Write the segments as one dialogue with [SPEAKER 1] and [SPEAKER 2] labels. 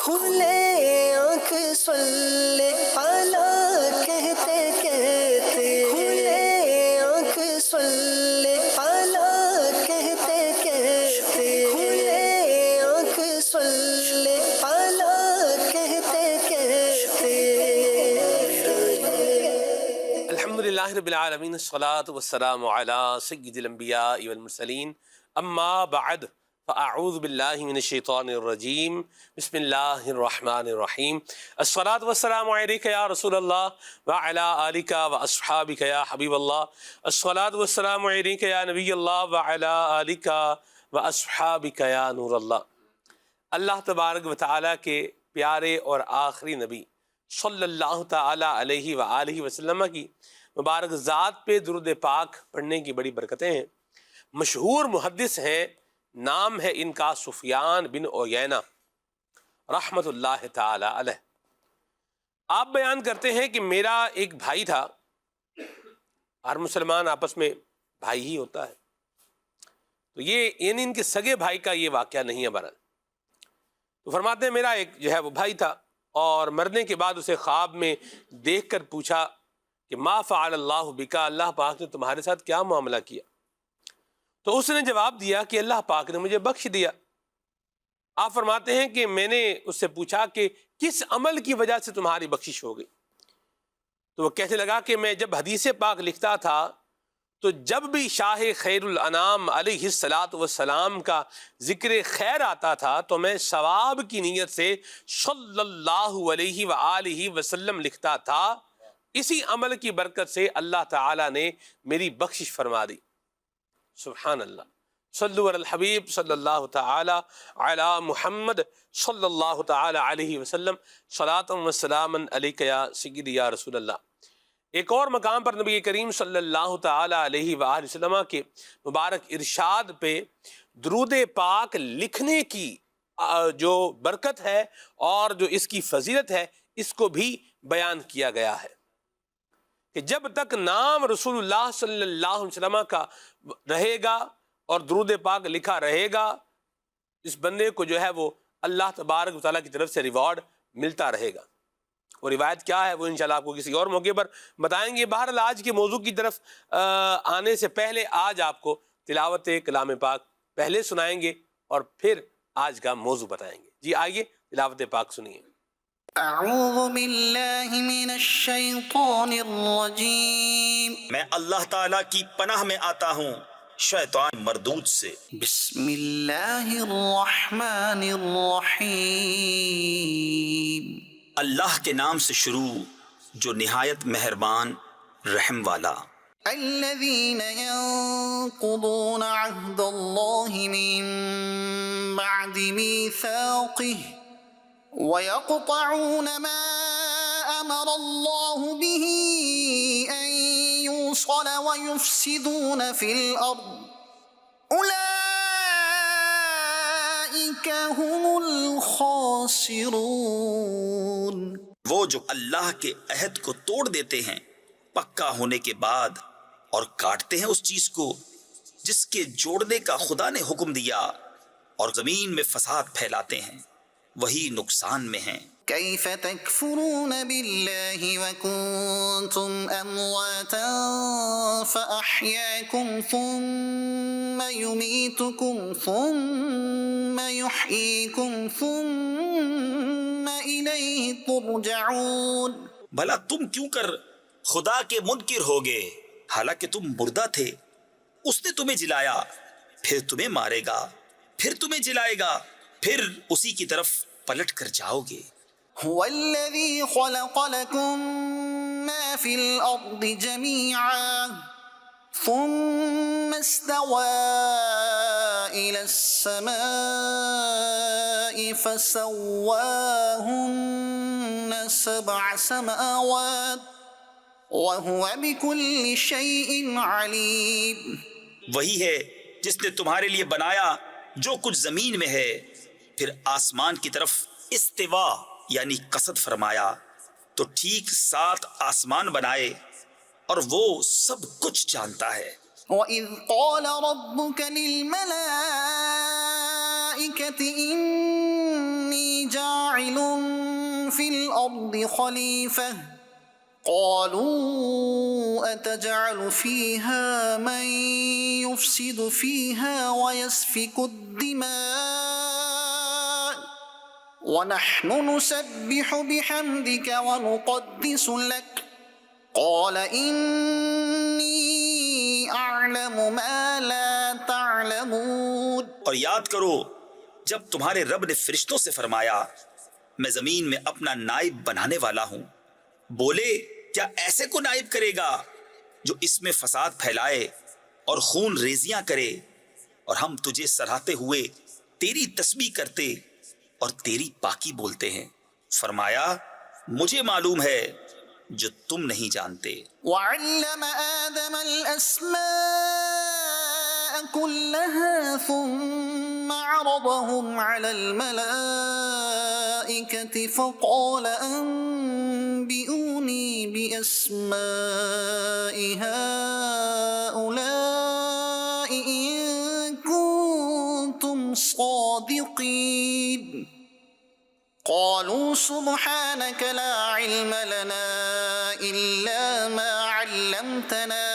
[SPEAKER 1] کھلے آنکھ صلی اعلیٰ کہتے کہتے، کھلے آنکھ صلی اعلیٰ کہتے کہتے، کھلے آنکھ صلی اعلیٰ کہتے کہتے۔
[SPEAKER 2] الحمدللہ رب العالمین، الصلاۃ والسلام علی سید الانبیاء والمرسلین، اما بعد فاعوذ باللہ من الشیطان الرجیم، بسم اللہ الرحمن الرحیم۔ الصلاۃ والسلام علیک یا رسول اللہ وعلی آلک واصحابک یا حبیب اللہ، الصلاۃ والسلام علیک یا نبی اللہ وعلی آلک واصحابک یا نور اللہ۔ اللہ تبارک و تعالیٰ کے پیارے اور آخری نبی صلی اللہ تعالیٰ علیہ وآلہ وسلم کی مبارک ذات پہ درود پاک پڑھنے کی بڑی برکتیں ہیں۔ مشہور محدث ہیں، نام ہے ان کا سفیان بن عیینہ رحمۃ اللہ تعالی علیہ۔ آپ بیان کرتے ہیں کہ میرا ایک بھائی تھا، ہر مسلمان آپس میں بھائی ہی ہوتا ہے، تو یہ یعنی ان کے سگے بھائی کا یہ واقعہ نہیں ہے بہرحال۔ تو فرماتے ہیں میرا ایک جو ہے وہ بھائی تھا، اور مرنے کے بعد اسے خواب میں دیکھ کر پوچھا کہ ما فعل اللہ بکا، اللہ پاک نے تمہارے ساتھ کیا معاملہ کیا؟ تو اس نے جواب دیا کہ اللہ پاک نے مجھے بخش دیا۔ آپ فرماتے ہیں کہ میں نے اس سے پوچھا کہ کس عمل کی وجہ سے تمہاری بخشش ہو گئی؟ تو وہ کہنے لگا کہ میں جب حدیث پاک لکھتا تھا تو جب بھی شاہ خیر الانام علیہ الصلاۃ والسلام کا ذکر خیر آتا تھا تو میں ثواب کی نیت سے صلی اللہ علیہ وآلہ وسلم لکھتا تھا۔ اسی عمل کی برکت سے اللہ تعالیٰ نے میری بخشش فرما دی۔ سبحان اللہ، صلو علی الحبیب صلی اللہ تعالی علی محمد صلی اللہ تعالی علیہ وسلم، صلاۃ و سلام علیک یا سیدی یا رسول اللہ۔ ایک اور مقام پر نبی کریم صلی اللہ تعالی علیہ وآلہ وسلم کے مبارک ارشاد پہ درود پاک لکھنے کی جو برکت ہے اور جو اس کی فضیلت ہے، اس کو بھی بیان کیا گیا ہے کہ جب تک نام رسول اللہ صلی اللہ علیہ وسلم کا رہے گا اور درود پاک لکھا رہے گا، اس بندے کو جو ہے وہ اللہ تبارک و تعالیٰ کی طرف سے ریوارڈ ملتا رہے گا۔ وہ روایت کیا ہے وہ انشاءاللہ آپ کو کسی اور موقع پر بتائیں گے۔ بہرحال آج کے موضوع کی طرف آنے سے پہلے آج آپ کو تلاوت کلام پاک پہلے سنائیں گے اور پھر آج کا موضوع بتائیں گے۔ جی آئیے تلاوت پاک سنیے۔
[SPEAKER 1] اعوذ باللہ من الشیطان الرجیم،
[SPEAKER 3] میں اللہ تعالیٰ کی پناہ میں آتا ہوں شیطان مردود سے۔
[SPEAKER 1] بسم اللہ الرحمن الرحیم،
[SPEAKER 3] اللہ کے نام سے شروع جو نہایت مہربان رحم والا۔
[SPEAKER 1] الذین ينقضون عہد اللہ من بعد میثاقہ وَيَقْطَعُونَ مَا أَمَرَ اللَّهُ بِهِ أَن يُوصَلَ وَيُفْسِدُونَ فِي الْأَرْضِ أُولَئِكَ هُمُ الْخَاسِرُونَ۔
[SPEAKER 3] وہ جو اللہ کے عہد کو توڑ دیتے ہیں پکا ہونے کے بعد اور کاٹتے ہیں اس چیز کو جس کے جوڑنے کا خدا نے حکم دیا اور زمین میں فساد پھیلاتے ہیں، وہی نقصان میں ہیں۔
[SPEAKER 1] کیف تکفرون باللہ وکنتم امواتا فاحیاکم ثم یمیتکم ثم یحییکم ثم الیہ ترجعون۔
[SPEAKER 3] بھلا تم کیوں کر خدا کے منکر ہوگے، حالانکہ تم مردہ تھے، اس نے تمہیں جلایا، پھر تمہیں مارے گا، پھر تمہیں جلائے گا، پھر اسی کی طرف پلٹ کر جاؤ گے۔
[SPEAKER 1] هو الذی خلق لکم ما فی الارض جمیعا ثم استوى الى السماء فسواهن سبع سماوات وهو بكل شیء علیم۔
[SPEAKER 3] وہی ہے جس نے تمہارے لیے بنایا جو کچھ زمین میں ہے، پھر آسمان کی طرف استوا یعنی قصد فرمایا تو ٹھیک 7 آسمان بنائے اور وہ سب کچھ جانتا ہے۔
[SPEAKER 1] وَإِذْ قَالَ رَبُّكَ لِلْمَلَائِكَةِ إِنِّي إني جاعل في الأرض خليفة قالوا أتجعل فيها من يفسد فيها ويسفك الدماء ونحن نسبح بحمدك ونقدس لك قال إني أعلم ما لا تعلمون.
[SPEAKER 3] اور یاد کرو جب تمہارے رب نے فرشتوں سے فرمایا میں زمین میں اپنا نائب بنانے والا ہوں، بولے کیا ایسے کو نائب کرے گا جو اس میں فساد پھیلائے اور خون ریزیاں کرے، اور ہم تجھے سراہتے ہوئے تیری تسبیح کرتے اور تیری پاکی بولتے ہیں. فرمایا مجھے معلوم ہے جو تم نہیں جانتے.
[SPEAKER 1] وعلم آدم الأسماء كلها ثم عرضهم على الملائكة فقال أنبئوني بأسماء هؤلاء إن كنتم صادقين. قالوا سبحانك لا علم لنا إلا ما علمتنا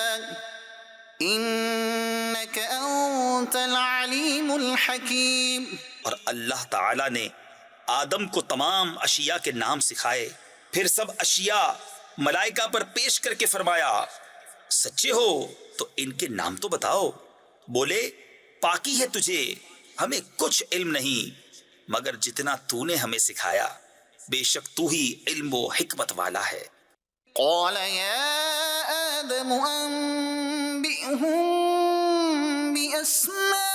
[SPEAKER 1] إنك أنت العليم الحكيم.
[SPEAKER 3] اور اللہ تعالی نے آدم کو تمام اشیاء کے نام سکھائے، پھر سب اشیاء ملائکہ پر پیش کر کے فرمایا سچے ہو تو ان کے نام تو بتاؤ. بولے پاکی ہے تجھے، ہمیں کچھ علم نہیں مگر جتنا تو نے ہمیں سکھایا، بے شک تو ہی علم و حکمت والا ہے.
[SPEAKER 1] قال يا آدم أنبئهم بأسمائهم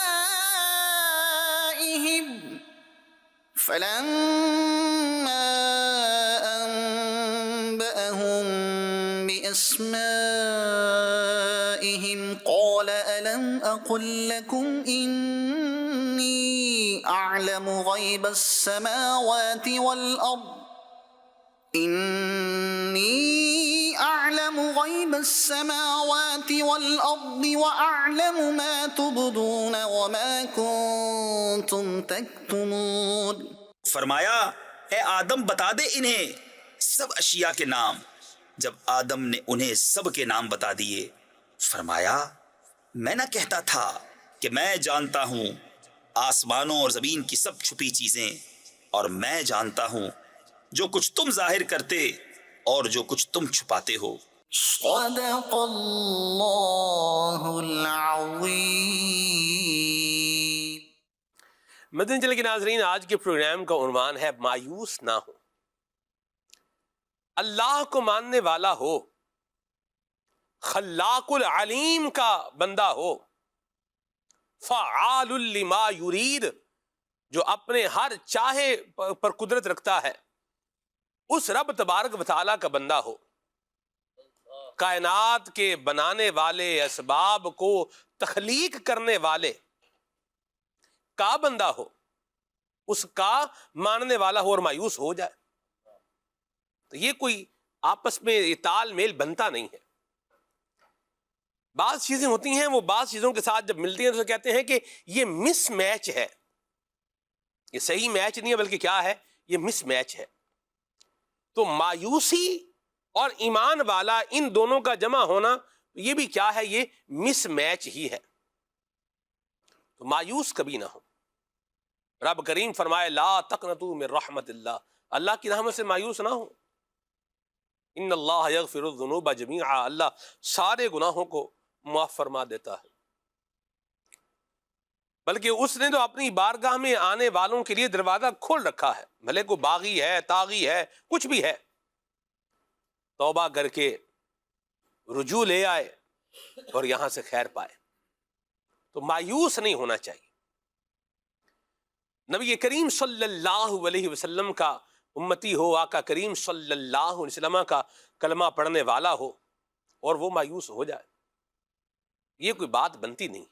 [SPEAKER 1] فلما أنبأهم بأسمائهم قال ألم أقل لكم إني أعلم غيب السماوات والأرض إني أعلم غيب السماوات والأرض وأعلم ما تبدون وما كنتم تكتمون.
[SPEAKER 3] فرمایا اے آدم بتا دے انہیں سب اشیاء کے نام. جب آدم نے انہیں سب کے نام بتا دیے فرمایا میں نہ کہتا تھا کہ میں جانتا ہوں آسمانوں اور زمین کی سب چھپی چیزیں، اور میں جانتا ہوں جو کچھ تم ظاہر کرتے اور جو کچھ تم چھپاتے ہو.
[SPEAKER 1] صدق اللہ العظیم.
[SPEAKER 2] مدنی چینل کے ناظرین، آج کے پروگرام کا عنوان ہے مایوس نہ ہو. اللہ کو ماننے والا ہو، خلاق العلیم کا بندہ ہو، فعال لما یرید جو اپنے ہر چاہے پر قدرت رکھتا ہے، اس رب تبارک و تعالیٰ کا بندہ ہو، کائنات کے بنانے والے، اسباب کو تخلیق کرنے والے کا بندہ ہو، اس کا ماننے والا ہو اور مایوس ہو جائے، تو یہ کوئی آپس میں تال میل بنتا نہیں ہے. بعض چیزیں ہوتی ہیں وہ بعض چیزوں کے ساتھ جب ملتی ہیں تو کہتے ہیں کہ یہ مس میچ ہے، یہ صحیح میچ نہیں ہے بلکہ کیا ہے، یہ مس میچ ہے. تو مایوسی اور ایمان والا ان دونوں کا جمع ہونا یہ بھی کیا ہے، یہ مس میچ ہی ہے. تو مایوس کبھی نہ ہو. رب کریم فرمائے لا تقنطوا من رحمت اللہ، اللہ کی رحمت سے مایوس نہ ہو. ان اللہ یغفر الذنوب جمیعا، اللہ سارے گناہوں کو معاف فرما دیتا ہے. بلکہ اس نے تو اپنی بارگاہ میں آنے والوں کے لیے دروازہ کھول رکھا ہے، بھلے کو باغی ہے، طاغی ہے، کچھ بھی ہے، توبہ کر کے رجوع لے آئے اور یہاں سے خیر پائے. تو مایوس نہیں ہونا چاہیے. نبی کریم صلی اللہ علیہ وسلم کا امتی ہو، آقا کریم صلی اللہ علیہ وسلم کا کلمہ پڑھنے والا ہو اور وہ مایوس ہو جائے، یہ کوئی بات بنتی نہیں.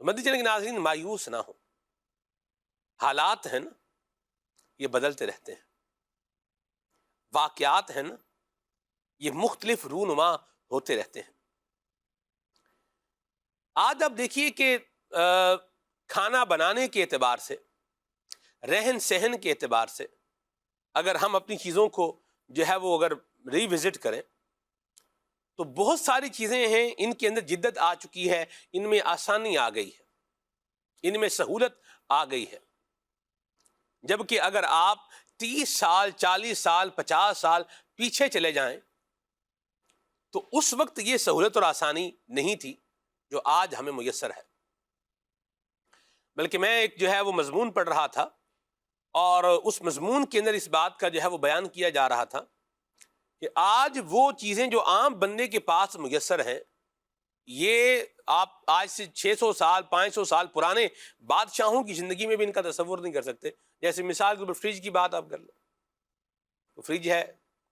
[SPEAKER 2] مدنی چینل کے ناظرین، مایوس نہ ہو. حالات ہیں نا یہ بدلتے رہتے ہیں، واقعات ہیں نا یہ مختلف رونما ہوتے رہتے ہیں. آج آپ دیکھیے کہ کھانا بنانے کے اعتبار سے رہن سہن کے اعتبار سے اگر ہم اپنی چیزوں کو جو ہے وہ اگر ری وزٹ کریں تو بہت ساری چیزیں ہیں ان کے اندر جدت آ چکی ہے، ان میں آسانی آ گئی ہے، ان میں سہولت آ گئی ہے۔ جبکہ اگر آپ 30 سال 40 سال 50 سال پیچھے چلے جائیں تو اس وقت یہ سہولت اور آسانی نہیں تھی جو آج ہمیں میسر ہے۔ بلکہ میں ایک جو ہے وہ مضمون پڑھ رہا تھا اور اس مضمون کے اندر اس بات کا جو ہے وہ بیان کیا جا رہا تھا کہ آج وہ چیزیں جو عام بندے کے پاس میسر ہیں، یہ آپ آج سے 600 سال 500 سال پرانے بادشاہوں کی زندگی میں بھی ان کا تصور نہیں کر سکتے۔ جیسے مثال کے طور پر فریج کی بات آپ کر لیں، تو فریج ہے،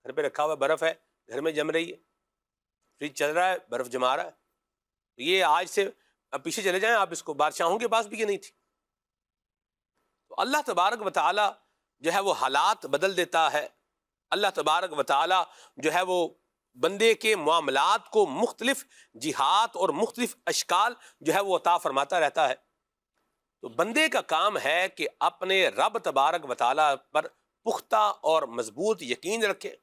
[SPEAKER 2] گھر پہ رکھا ہوا برف ہے، گھر میں جم رہی ہے، فریج چل رہا ہے، برف جما رہا ہے، تو یہ آج سے اب پیچھے چلے جائیں آپ، اس کو بادشاہوں کے پاس بھی یہ نہیں تھی۔ تو اللہ تبارک و تعالی جو ہے وہ حالات بدل دیتا ہے، اللہ تبارک و تعالی جو ہے وہ بندے کے معاملات کو مختلف جہات اور مختلف اشکال جو ہے وہ عطا فرماتا رہتا ہے۔ تو بندے کا کام ہے کہ اپنے رب تبارک و تعالی پر پختہ اور مضبوط یقین رکھے،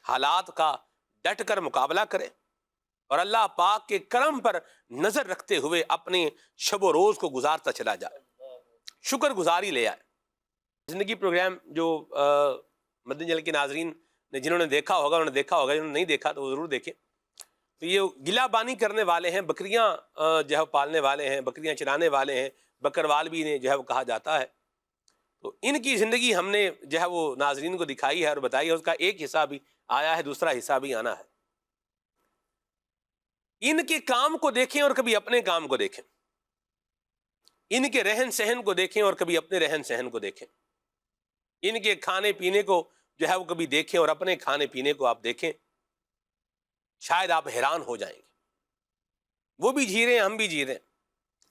[SPEAKER 2] حالات کا ڈٹ کر مقابلہ کرے اور اللہ پاک کے کرم پر نظر رکھتے ہوئے اپنے شب و روز کو گزارتا چلا جائے، شکر گزاری لے آئے۔ زندگی پروگرام جو مدنی چینل کے ناظرین نے جنہوں نے دیکھا ہوگا انہوں نے دیکھا ہوگا، جنہوں نے نہیں دیکھا تو وہ ضرور دیکھیں۔ تو یہ گلہ بانی کرنے والے ہیں، بکریاں جو ہے پالنے والے ہیں، بکریاں چرانے والے ہیں، بکروال بھی انہیں جو ہے وہ کہا جاتا ہے۔ تو ان کی زندگی ہم نے جو ہے وہ ناظرین کو دکھائی ہے اور بتائی ہے، اس کا ایک حصہ بھی آیا ہے، دوسرا حصہ بھی آنا ہے۔ ان کے کام کو دیکھیں اور کبھی اپنے کام کو دیکھیں، ان کے رہن سہن کو دیکھیں اور کبھی اپنے رہن سہن کو دیکھیں، ان کے کھانے پینے کو جو ہے وہ کبھی دیکھیں اور اپنے کھانے پینے کو آپ دیکھیں، شاید آپ حیران ہو جائیں گے۔ وہ بھی جی رہے ہیں، ہم بھی جی رہے ہیں،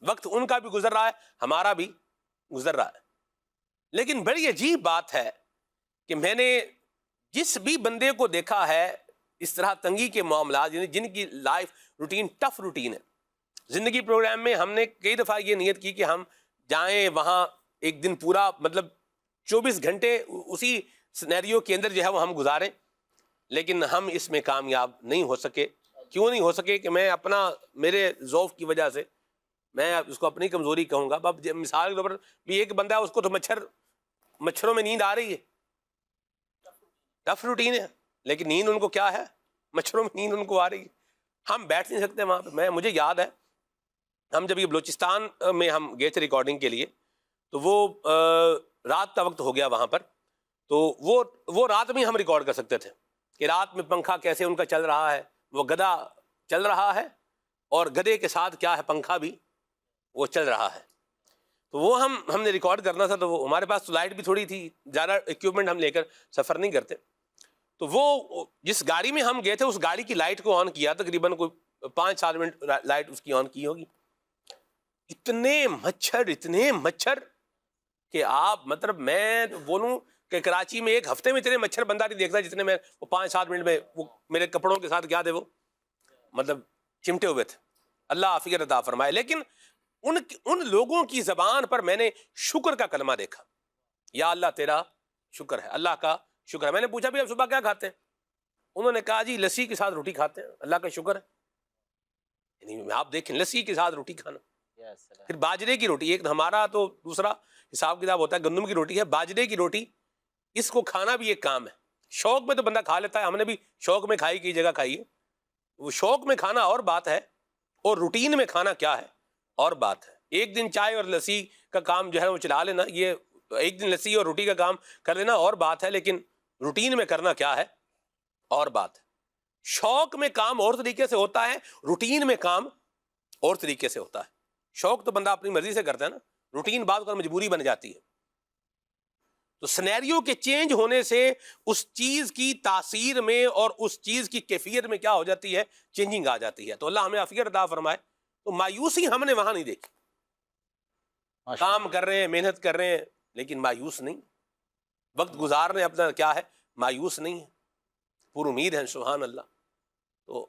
[SPEAKER 2] وقت ان کا بھی گزر رہا ہے، ہمارا بھی گزر رہا ہے۔ لیکن بڑی عجیب بات ہے کہ میں نے جس بھی بندے کو دیکھا ہے اس طرح تنگی کے معاملات، یعنی جن کی لائف روٹین ٹف روٹین ہے۔ زندگی پروگرام میں ہم نے کئی دفعہ یہ نیت کی کہ ہم جائیں وہاں ایک دن پورا، مطلب 24 گھنٹے اسی سینیریو کے اندر جو ہے وہ ہم گزاریں، لیکن ہم اس میں کامیاب نہیں ہو سکے۔ کیوں نہیں ہو سکے؟ کہ میں میرے ذوف کی وجہ سے، میں اس کو اپنی کمزوری کہوں گا۔ اب مثال کے طور پر بھی ایک بندہ ہے، اس کو تو مچھروں میں نیند آ رہی ہے، ٹف روٹین ہے، لیکن نیند ان کو کیا ہے؟ مچھروں میں نیند ان کو آ رہی ہے۔ ہم بیٹھ نہیں سکتے وہاں پہ۔ مجھے یاد ہے ہم جب یہ بلوچستان میں ہم گئے تھے ریکارڈنگ کے لیے، تو وہ رات کا وقت ہو گیا وہاں پر، تو وہ رات میں ہم ریکارڈ کر سکتے تھے کہ رات میں پنکھا کیسے ان کا چل رہا ہے، وہ گدھا چل رہا ہے اور گدھے کے ساتھ کیا ہے، پنکھا بھی وہ چل رہا ہے۔ تو وہ ہم نے ریکارڈ کرنا تھا، تو وہ ہمارے پاس تو لائٹ بھی تھوڑی تھی، زیادہ ایکوپمنٹ ہم لے کر سفر نہیں کرتے۔ تو وہ جس گاڑی میں ہم گئے تھے اس گاڑی کی لائٹ کو آن کیا، تقریباً کوئی 5-7 منٹ لائٹ اس کی آن کی ہوگی۔ اتنے مچھر کہ آپ، مطلب میں بولوں کہ کراچی میں ایک ہفتے میں اتنے مچھر بندہ نہیں دیکھتا جتنے میں وہ 5-7 منٹ میں وہ میرے کپڑوں کے ساتھ کیا تھے، وہ مطلب چمٹے ہوئے تھے۔ اللہ عافیت عطا فرمائے۔ لیکن ان لوگوں کی زبان پر میں نے شکر کا کلمہ دیکھا، یا اللہ تیرا شکر ہے، اللہ کا شکر ہے۔ میں نے پوچھا بھی آپ صبح کیا کھاتے ہیں؟ انہوں نے کہا جی لسی کے ساتھ روٹی کھاتے ہیں، اللہ کا شکر ہے۔ یعنی آپ دیکھیں لسی کے ساتھ روٹی کھانا، پھر باجرے کی روٹی، ایک ہمارا تو دوسرا حساب کتاب ہوتا ہے، گندم کی روٹی ہے، باجرے کی روٹی، اس کو کھانا بھی ایک کام ہے۔ شوق میں تو بندہ کھا لیتا ہے، ہم نے بھی شوق میں کھائی، کئی جگہ کھائی ہے۔ وہ شوق میں کھانا اور بات ہے، اور روٹین میں کھانا کیا ہے اور بات ہے۔ ایک دن چائے اور لسی کا کام جو ہے وہ چلا لینا، یہ ایک دن لسی اور روٹی کا کام کر لینا اور بات ہے، لیکن روٹین میں کرنا کیا ہے اور بات ہے۔ شوق میں کام اور طریقے سے ہوتا ہے، روٹین میں کام اور طریقے سے ہوتا ہے۔ شوق تو بندہ اپنی مرضی سے کرتا ہے نا، روٹین بعد کا مجبوری بن جاتی ہے۔ تو سینیریو کے چینج ہونے سے اس چیز کی تاثیر میں اور اس چیز کی کیفیت میں کیا ہو جاتی ہے، چینجنگ آ جاتی ہے۔ تو اللہ ہمیں عافیت عطا فرمائے۔ تو مایوسی ہم نے وہاں نہیں دیکھی، کام کر رہے ہیں، محنت کر رہے ہیں، لیکن مایوس نہیں، وقت گزار رہے ہیں اپنا، کیا ہے، مایوس نہیں ہے، پر امید ہے، سبحان اللہ۔ تو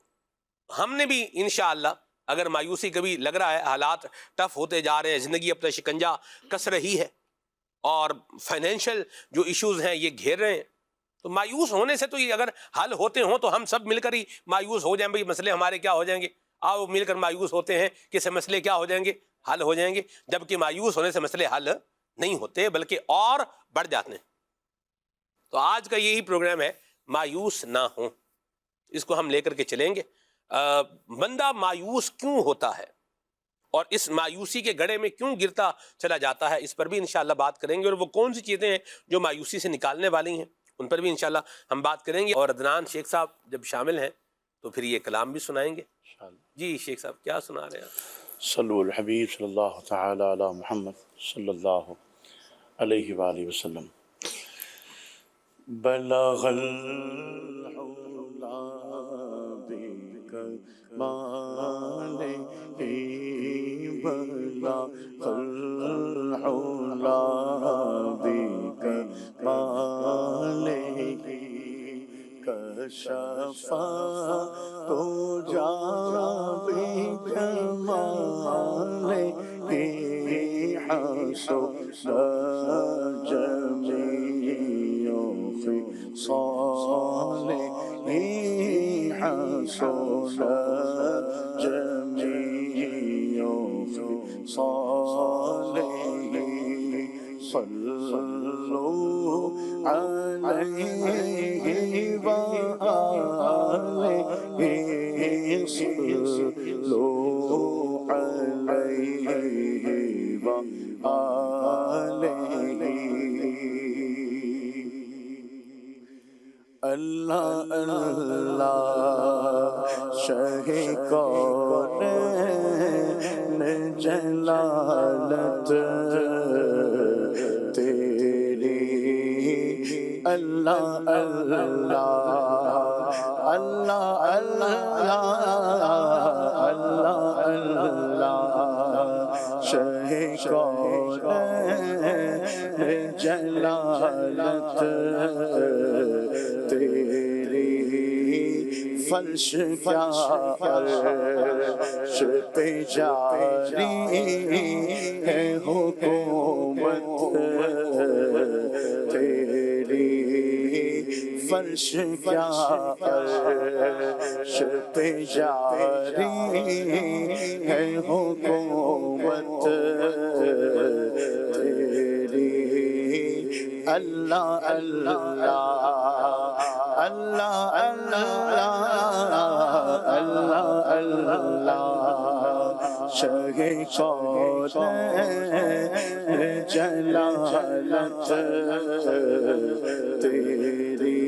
[SPEAKER 2] ہم نے بھی انشاءاللہ اگر مایوسی کبھی لگ رہا ہے، حالات ٹف ہوتے جا رہے ہیں، زندگی اپنا شکنجہ کس رہی ہے، اور فائنینشیل جو ایشوز ہیں یہ گھیر رہے ہیں. تو مایوس ہونے سے تو یہ اگر حل ہوتے ہوں تو ہم سب مل کر ہی مایوس ہو جائیں، بھئی مسئلے ہمارے کیا ہو جائیں گے. آؤ مل کر مایوس ہوتے ہیں کہ سے مسئلے کیا ہو جائیں گے، حل ہو جائیں گے. جبکہ مایوس ہونے سے مسئلے حل نہیں ہوتے بلکہ اور بڑھ جاتے ہیں. تو آج کا یہی پروگرام ہے، مایوس نہ ہوں. اس کو ہم لے کر کے چلیں گے. بندہ مایوس کیوں ہوتا ہے اور اس مایوسی کے گڑھے میں کیوں گرتا چلا جاتا ہے، اس پر بھی انشاءاللہ بات کریں گے. اور وہ کون سی چیزیں ہیں جو مایوسی سے نکالنے والی ہیں، ان پر بھی انشاءاللہ ہم بات کریں گے. اور عدنان شیخ صاحب جب شامل ہیں تو پھر یہ کلام بھی سنائیں گے. جی شیخ صاحب کیا سنا رہے ہیں؟
[SPEAKER 4] صلو الحبیب صلی اللہ تعالی علی محمد صلی اللہ علیہ وآلہ وسلم. بلغ العلا بکمالہ، بلغ العلا بکمالہ، کشف تجا بکمالہ، حسن جمیع خصالہ، حسن جمیع خصالہ. صلو علیہ وآلہ، صلو علیہ وآلہ. اللہ اللہ شہ کونین جلالت تیری، اللہ اللہ اللہ اللہ اللہ شہ کونین جلالت تیری. فرش کیا عرش پہ جاری ہے حکومت تیری. فرش کیا عرش پہ جاری ہے حکومت تیری. اللہ اللہ اللہ اللہ اللہ شہ کونین جلالت تیری.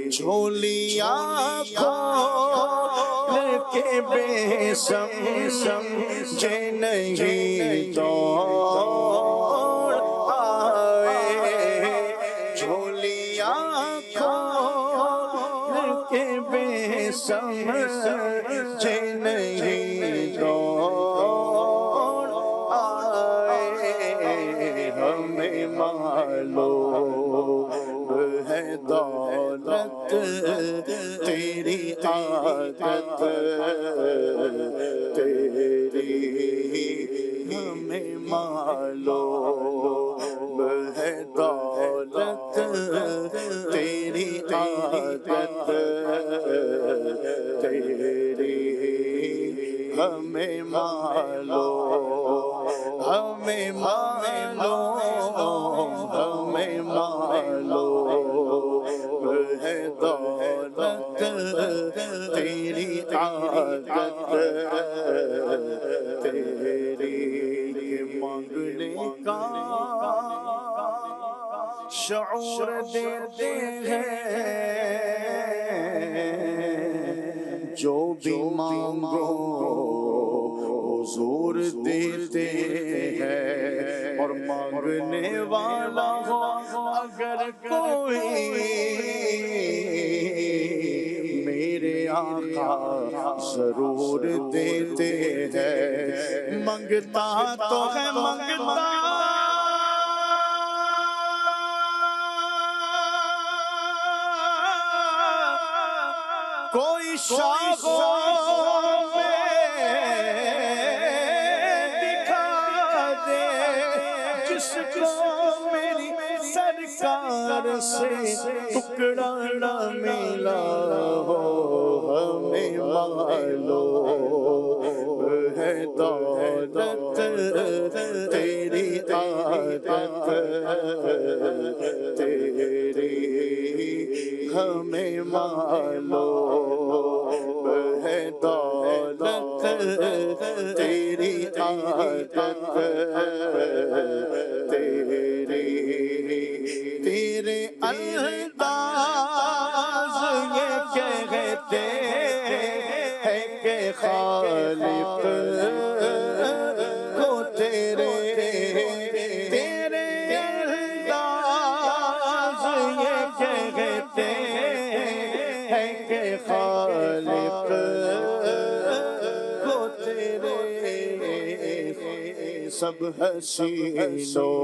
[SPEAKER 4] جھولیاں کھول کے بے سمجھے نہیں دوڑ آئے، جھولیاں کھول کے بے سمجھے نہیں دوڑ آئے. ہمیں معلوم ہے دولت تیری عادت تیری، ہمیں معلوم ہے دولت تیری عادت تیری. ہمیں معلوم ہمیں معلوم ہمیں معلوم ہے دولت تیری عادت تیری. مانگنے کا شعور دیتے ہیں، جو بھی مانگو حضور دیتے ہیں. اور مانگنے والا ہو اگر کوئی میرے آقا ضرور دیتے ہیں. منگتا تو ہے منگتا کوئی شاخوں میں دکھا دے جس کو سرکار سے ٹکڑا نہ ملا ہو ہمیں معلوم ہے دولت تیری عادت تیری ہمیں معلوم ہے دولت تیری عادت تیری تیرے انداز یہ کہتے ہیں کہ خالق کو تیرے تیرے انداز یہ کہتے ہیں کہ خالق کو تیرے سب حسینوں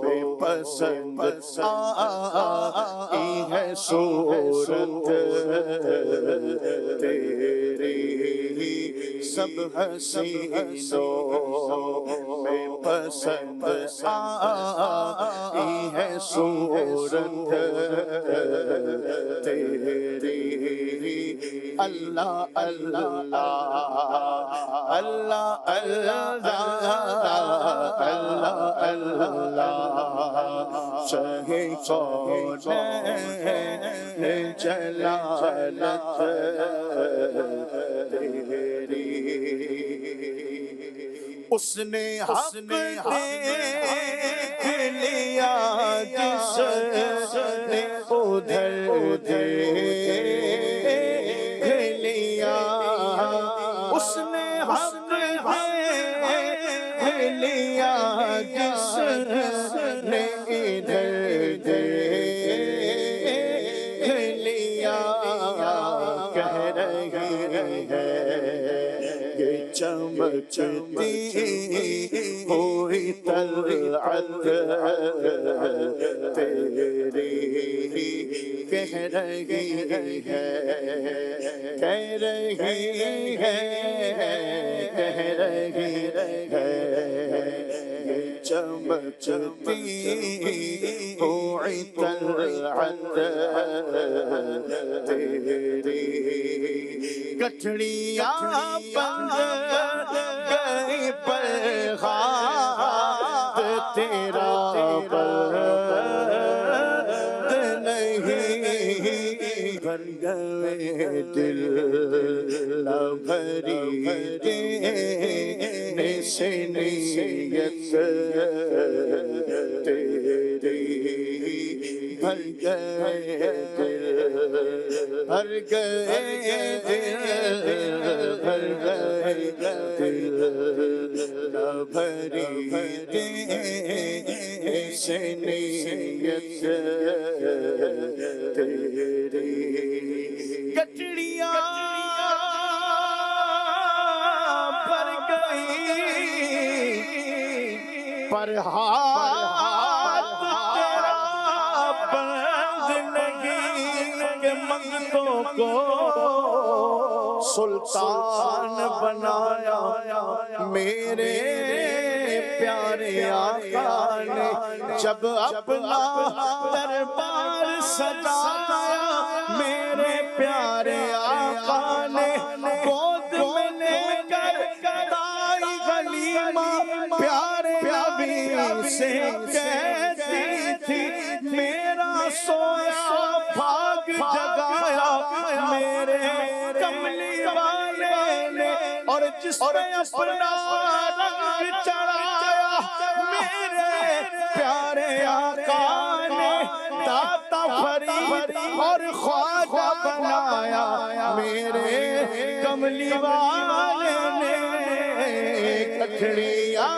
[SPEAKER 4] میں پسند آئی ہے صورت تیری سب حسینوں میں پسند آئی ہے صورت تیری اللہ اللہ اللہ اللہ اللہ شاہ کونین جلالت تیری اس نے حق دیکھ لیا جس نے ادھر دیکھ لیا اس نے حق دیکھ لیا جس نے ادھر دیکھ لیا کہہ رہی ہے یہ چمکتی ہوئی طلعت تیری کہہ رہی ہے کہہ رہی ہے کہہ رہی ہے یہ چمکتی ہوئی طلعت تیری گٹھڑیاں بند گئی پر ہاتھ تیرا بند نہیں بھر گئے دل نہ بھری دینے سے نیت تیری بھر گئے دل بھر گئے دل بھر گئے دل نہ بھری دینے سے نیت تیری گٹھڑیاں بھر گئی پر ہاتھ تیرا بند نہیں کہ منگتوں کو سلطان بنایا میرے پیارے آقا نے جب اپنا دربار سجایا میرے پیارے آقا نے گود میں لے کر دائی غلیمہ پیارے نبی سے کہتی تھی میرا سویا بھاگ جگایا میرے کملی والے نے اور جس پہ اپنا رنگ چڑھایا میرے پیارے آقا نے داتا فرید اور خواجہ بنایا میرے کملی والے نے گٹھڑیاں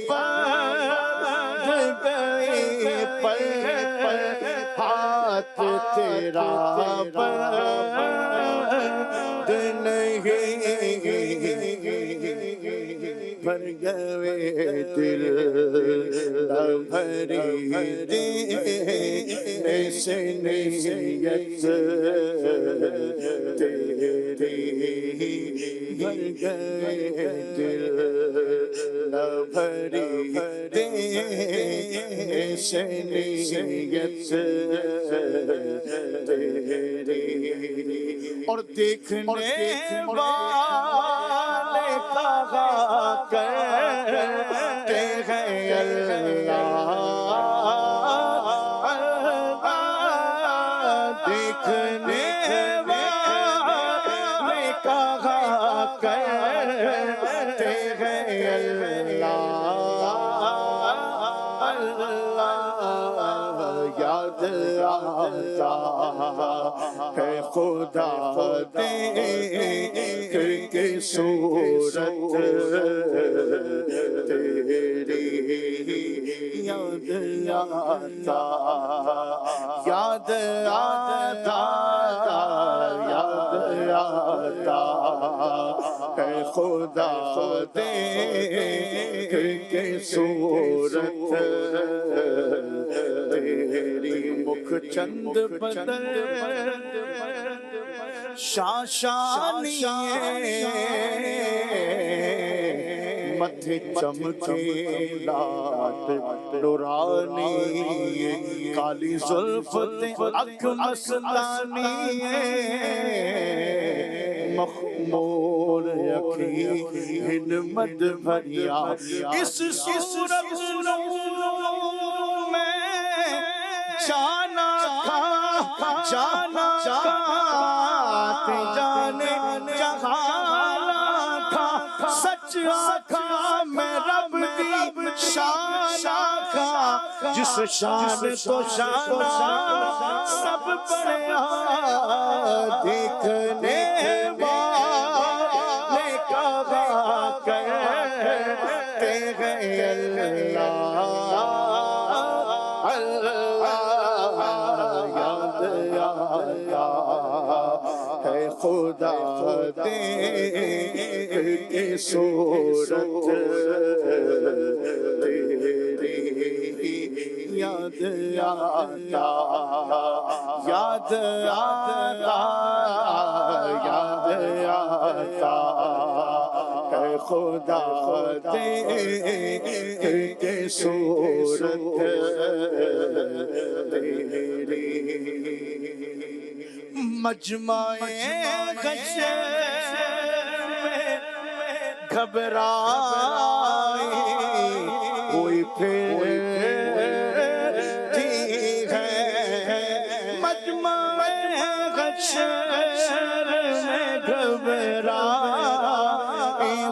[SPEAKER 4] بند گئی پر ہاتھ تیرا بند نہیں بھر گئے دل نہ بھری دینے سے نیت تیری بھر گئے دل نہ بھری دینے سے نیت تیری اور دیکھنے والے کہا کرتے ہیں اللہ دیکھنے والے کہا کرتے ہیں اللہ یاد آتا ہے خدا دیکھ کے صورت تیری یاد آتا یاد آتا یاد آتا ہے خدا دیکھ کے صورت تیری مکھ چند بدل شاشانیے متھے چمکے لات نورانی کالی زلف اک مستانی مخمور اکھی ہنمت بھریا اس صورت میں جانا جانا جانے جہانا تھا سچ آکھا میں رب دی شان آکھا جس شان تو شان سب پڑیا دیکھنے والے کہا کرتے ہیں یاد آیا ہے خدا دیکھ کے صورت تیری یاد آتا یاد آتا یاد آتا ہے خدا دیکھ کے صورت تیری مجمع حشر میں گھبرائی کوئی پھرتی ہے مجمع حشر میں گھبرائی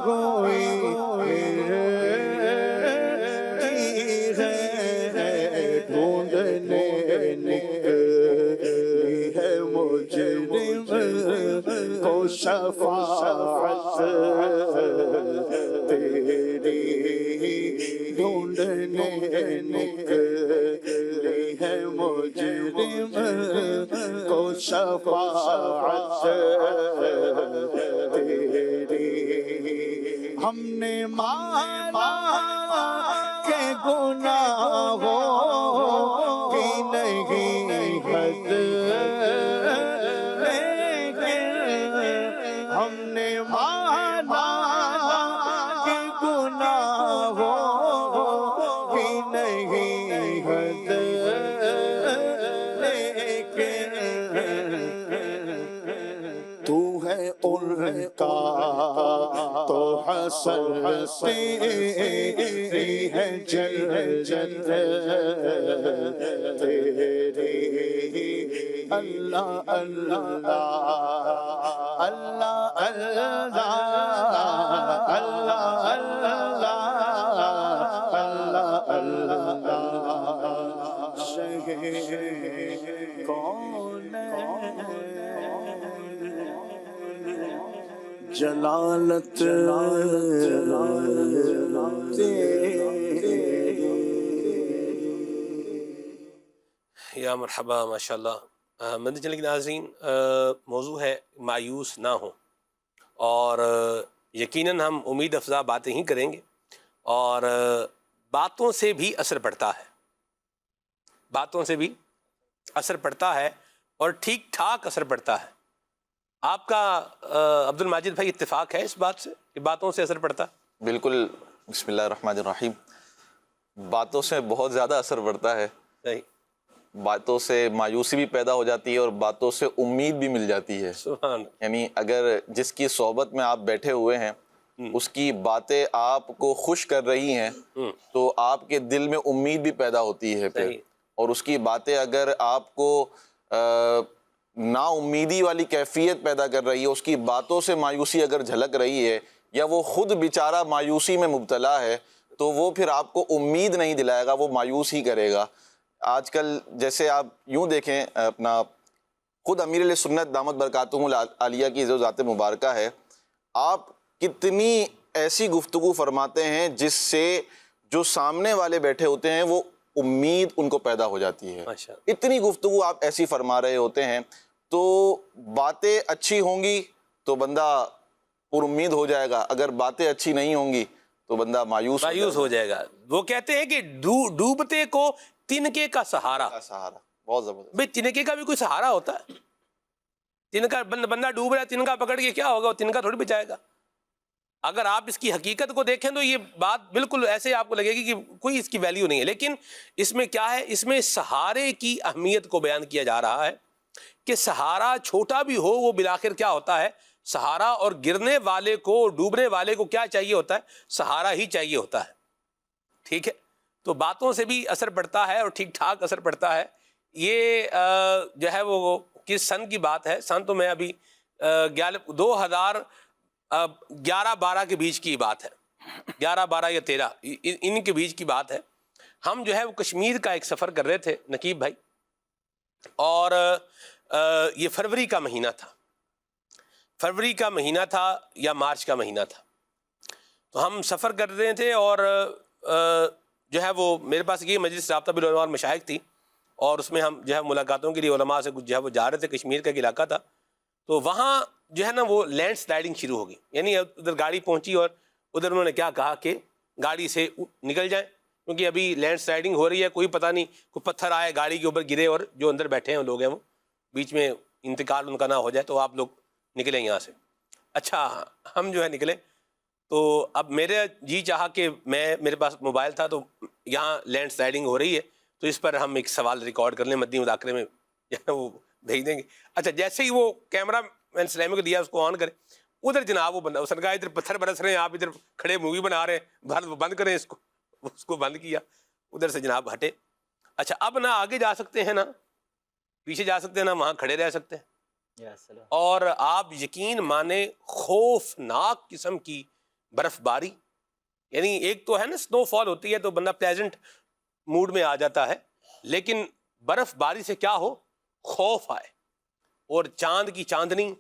[SPEAKER 4] کوئی پھرتی ہے ڈھونڈنے نکلی ہے مجرم کو شفاعت تیری ڈھونڈنے نکلی ہے مجرم کو شفاعت تیری ہم نے مانا کہ گناہوں کی نہیں حد ہم نے مانا کہ گناہوں کی نہیں حد لیکن تو ہے ان کا تو حسن تیری ہے جنت تیری اللہ اللہ اللہ اللہ اللہ اللہ اللہ شہر کون جلالت
[SPEAKER 2] یا مرحبا ماشاءاللہ. مدنی چینل کے ناظرین، موضوع ہے مایوس نہ ہوں، اور یقیناً ہم امید افزا باتیں ہی کریں گے، اور باتوں سے بھی اثر پڑتا ہے، باتوں سے بھی اثر پڑتا ہے اور ٹھیک ٹھاک اثر پڑتا ہے. آپ کا عبد الماجد بھائی اتفاق ہے اس بات سے کہ باتوں سے اثر پڑتا ہے؟
[SPEAKER 5] بالکل. بسم اللہ الرحمن الرحیم. باتوں سے بہت زیادہ اثر پڑتا ہے.
[SPEAKER 2] صحیح.
[SPEAKER 5] باتوں سے مایوسی بھی پیدا ہو جاتی ہے اور باتوں سے امید بھی مل جاتی ہے.
[SPEAKER 2] سبحان.
[SPEAKER 5] یعنی اگر جس کی صحبت میں آپ بیٹھے ہوئے ہیں اس کی باتیں آپ کو خوش کر رہی ہیں تو آپ کے دل میں امید بھی پیدا ہوتی ہے پھر. اور اس کی باتیں اگر آپ کو نا امیدی والی کیفیت پیدا کر رہی ہے، اس کی باتوں سے مایوسی اگر جھلک رہی ہے یا وہ خود بیچارہ مایوسی میں مبتلا ہے تو وہ پھر آپ کو امید نہیں دلائے گا، وہ مایوس ہی کرے گا. آج کل جیسے آپ یوں دیکھیں، اپنا خود امیر علیہ سنت دامت برکاتہم العالیہ کی جو ذات مبارکہ ہے، آپ کتنی ایسی گفتگو فرماتے ہیں جس سے جو سامنے والے بیٹھے ہوتے ہیں وہ امید ان کو پیدا ہو جاتی ہے. اتنی گفتگو آپ ایسی فرما رہے ہوتے ہیں تو باتیں اچھی ہوں گی تو بندہ پر امید ہو جائے گا، اگر باتیں اچھی نہیں ہوں گی تو بندہ مایوس
[SPEAKER 2] ہو جائے گا. وہ کہتے ہیں کہ ڈوبتے کو تنکے کا سہارا.
[SPEAKER 5] بہت زبردست.
[SPEAKER 2] بھئی تنکے کا بھی کوئی سہارا ہوتا ہے؟ تنکا بندہ ڈوب رہا ہے، تنکا پکڑ کے کیا ہوگا؟ وہ تنکا تھوڑی بچائے گا. اگر آپ اس کی حقیقت کو دیکھیں تو یہ بات بالکل ایسے آپ کو لگے گی کہ کوئی اس کی ویلیو نہیں ہے. لیکن اس میں کیا ہے؟ اس میں سہارے کی اہمیت کو بیان کیا جا رہا ہے کہ سہارا چھوٹا بھی ہو وہ بالآخر کیا ہوتا ہے؟ سہارا. اور گرنے والے کو، ڈوبنے والے کو کیا چاہیے ہوتا ہے؟ سہارا ہی چاہیے ہوتا ہے. ٹھیک ہے. تو باتوں سے بھی اثر پڑتا ہے اور ٹھیک ٹھاک اثر پڑتا ہے. یہ جو ہے وہ کس سن کی بات ہے؟ سن تو میں ابھی 2011-12 کے بیچ کی بات ہے، 11-12 یا 13 ان کے بیچ کی بات ہے. ہم جو ہے وہ کشمیر کا ایک سفر کر رہے تھے نقیب بھائی، اور یہ فروری کا مہینہ تھا. فروری کا مہینہ تھا یا مارچ کا مہینہ تھا. تو ہم سفر کر رہے تھے اور جو ہے وہ میرے پاس یہ مجلس رابطہ بالعلماء والمشائخ تھی اور اس میں ہم جو ہے ملاقاتوں کے لیے علماء سے جو ہے وہ جا رہے تھے. کشمیر کا ایک علاقہ تھا تو وہاں جو ہے نا وہ لینڈ سلائڈنگ شروع ہو گئی. یعنی ادھر گاڑی پہنچی اور ادھر انہوں نے کیا کہا کہ گاڑی سے نکل جائیں کیونکہ ابھی لینڈ سلائڈنگ ہو رہی ہے. کوئی پتہ نہیں کوئی پتھر آئے گاڑی کے اوپر گرے اور جو اندر بیٹھے ہیں لوگ ہیں وہ بیچ میں انتقال ان کا نہ ہو جائے تو آپ لوگ نکلیں یہاں سے. اچھا ہم جو ہے نکلے تو اب میرے جی چاہا کہ میرے پاس موبائل تھا تو یہاں لینڈ سلائڈنگ ہو رہی ہے تو اس پر ہم ایک سوال ریکارڈ کر لیں، مدنی مذاکرے میں وہ بھیج دیں گے. اچھا جیسے ہی وہ کیمرہ میں نے سلیمی کو دیا اس کو آن کرے، ادھر جناب وہ بندہ اس نے کہا ادھر پتھر برس رہے ہیں، آپ ادھر کھڑے مووی بنا رہے ہیں، بند کریں اس کو بند کیا. ادھر سے جناب ہٹے. اچھا اب نہ آگے جا سکتے ہیں نہ پیچھے جا سکتے ہیں، نہ وہاں کھڑے رہ سکتے ہیں. اور آپ یقین مانے خوفناک قسم کی برف باری. یعنی ایک تو ہے نا سنو فال ہوتی ہے تو بندہ پلیزنٹ موڈ میں آ جاتا ہے، لیکن برف باری سے کیا ہو؟ خوف آئے. اور چاند کی چاندنی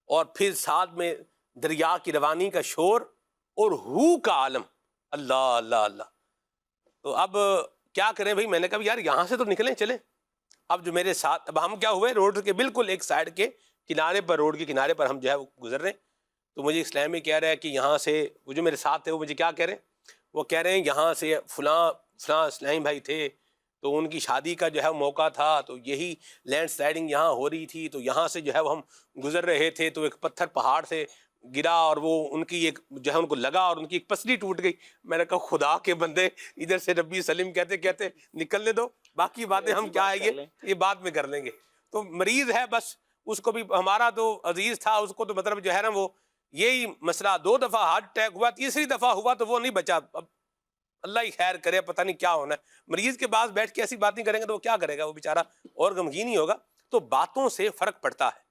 [SPEAKER 2] اور پھر ساتھ میں دریا کی روانی کا شور اور ہو کا عالم. اللہ اللہ اللہ. تو اب کیا کریں بھائی؟ میں نے کہا یار یہاں سے تو نکلیں چلیں. اب جو میرے ساتھ اب ہم کیا ہوئے، روڈ کے بالکل ایک سائڈ کے کنارے پر، روڈ کے کنارے پر ہم جو ہے وہ گزر رہے ہیں. تو مجھے اسلامی کہہ رہا ہے کہ یہاں سے وہ جو میرے ساتھ تھے وہ مجھے کیا کہہ رہے ہیں؟ وہ کہہ رہے ہیں یہاں سے فلاں اسلامی بھائی تھے تو ان کی شادی کا جو ہے موقع تھا تو یہی لینڈ سلائڈنگ یہاں ہو رہی تھی تو یہاں سے جو ہے وہ ہم گزر رہے تھے تو ایک پتھر پہاڑ سے گرا اور وہ ان کی ایک جو ہے ان کو لگا اور ان کی ایک پسلی ٹوٹ گئی. میں نے کہا خدا کے بندے ادھر سے ربی سلیم کہتے نکلنے دو، باقی باتیں ہم کیا ہے یہ بعد میں کر لیں گے. تو مریض ہے بس، اس کو بھی ہمارا تو عزیز تھا، اس کو تو مطلب جو ہے نا وہ یہی مسئلہ 2 دفعہ ہارٹ اٹیک ہوا، تیسری دفعہ ہوا تو وہ نہیں بچا. اب اللہ ہی خیر کرے، پتہ نہیں کیا ہونا ہے. مریض کے پاس بیٹھ کے ایسی بات نہیں کریں گے تو وہ کیا کرے گا؟ وہ بیچارہ اور غمگین ہی ہوگا. تو باتوں سے فرق پڑتا ہے،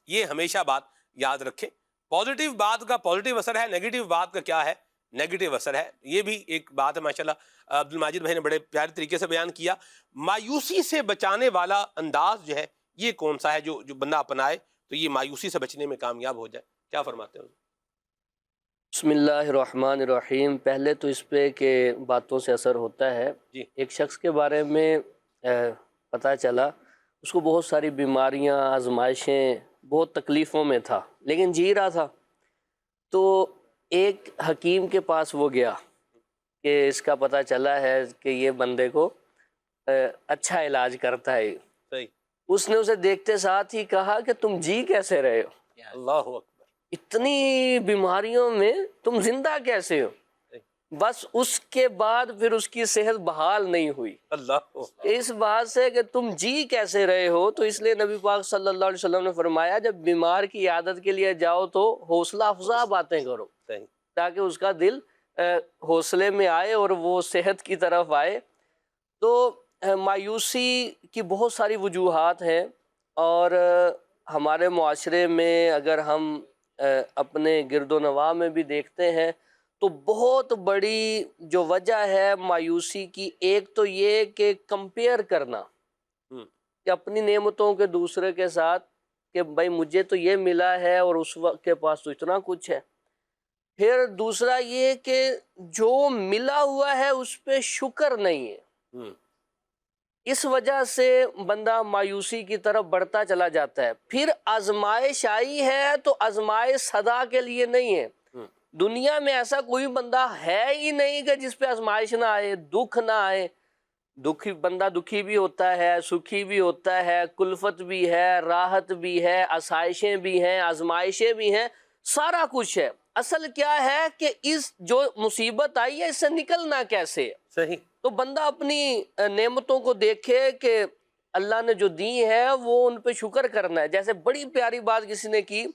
[SPEAKER 2] یہ ہمیشہ بات یاد رکھیں. پازیٹیو بات کا پازیٹیو اثر ہے، نیگیٹو بات کا کیا ہے؟ نیگیٹو اثر ہے. یہ بھی ایک بات ہے ماشاءاللہ عبد الماجد بھائی نے بڑے پیارے طریقے سے بیان کیا. مایوسی سے بچانے والا انداز جو ہے یہ کون سا ہے جو بندہ اپنائے تو یہ مایوسی سے بچنے میں کامیاب ہو جائے؟ کیا فرماتے ہیں؟
[SPEAKER 6] بسم اللہ الرحمن الرحیم. پہلے تو اس پہ کہ باتوں سے اثر ہوتا ہے. ایک شخص کے بارے میں پتہ چلا اس کو بہت ساری بیماریاں، آزمائشیں، بہت تکلیفوں میں تھا لیکن جی رہا تھا. تو ایک حکیم کے پاس وہ گیا کہ اس کا پتہ چلا ہے کہ یہ بندے کو اچھا علاج کرتا ہے. اس نے اسے دیکھتے ساتھ ہی کہا کہ تم جی کیسے رہے ہو؟ اللہ اکبر. اتنی بیماریوں میں تم زندہ کیسے ہو؟ بس اس کے بعد پھر اس کی صحت بحال نہیں ہوئی۔
[SPEAKER 2] اللہ
[SPEAKER 6] اس بات سے کہ تم جی کیسے رہے ہو، تو اس لیے نبی پاک صلی اللہ علیہ وسلم نے فرمایا جب بیمار کی عیادت کے لیے جاؤ تو حوصلہ افزا باتیں کرو،
[SPEAKER 2] صحیح،
[SPEAKER 6] تاکہ اس کا دل حوصلے میں آئے اور وہ صحت کی طرف آئے۔ تو مایوسی کی بہت ساری وجوہات ہیں، اور ہمارے معاشرے میں اگر ہم اپنے گرد و نواح میں بھی دیکھتے ہیں تو بہت بڑی جو وجہ ہے مایوسی کی، ایک تو یہ کہ کمپیئر کرنا، کہ اپنی نعمتوں کے دوسرے کے ساتھ، کہ بھائی مجھے تو یہ ملا ہے اور اس وقت کے پاس تو اتنا کچھ ہے۔ پھر دوسرا یہ کہ جو ملا ہوا ہے اس پہ شکر نہیں ہے، اس وجہ سے بندہ مایوسی کی طرف بڑھتا چلا جاتا ہے۔ پھر آزمائش آئی ہے تو آزمائش سدا کے لیے نہیں ہے۔ دنیا میں ایسا کوئی بندہ ہے ہی نہیں کہ جس پہ آزمائش نہ آئے، دکھ نہ آئے۔ دکھی بندہ دکھی بھی ہوتا ہے، سکھی بھی ہوتا ہے، کلفت بھی ہے، راحت بھی ہے، آسائشیں بھی ہیں، آزمائشیں بھی ہیں، سارا کچھ ہے۔ اصل کیا ہے کہ اس جو مصیبت آئی ہے اس سے نکلنا کیسے ہے۔
[SPEAKER 2] صحیح،
[SPEAKER 6] تو بندہ اپنی نعمتوں کو دیکھے کہ اللہ نے جو دی ہے وہ ان پہ شکر کرنا ہے۔ جیسے بڑی پیاری بات کسی نے کی،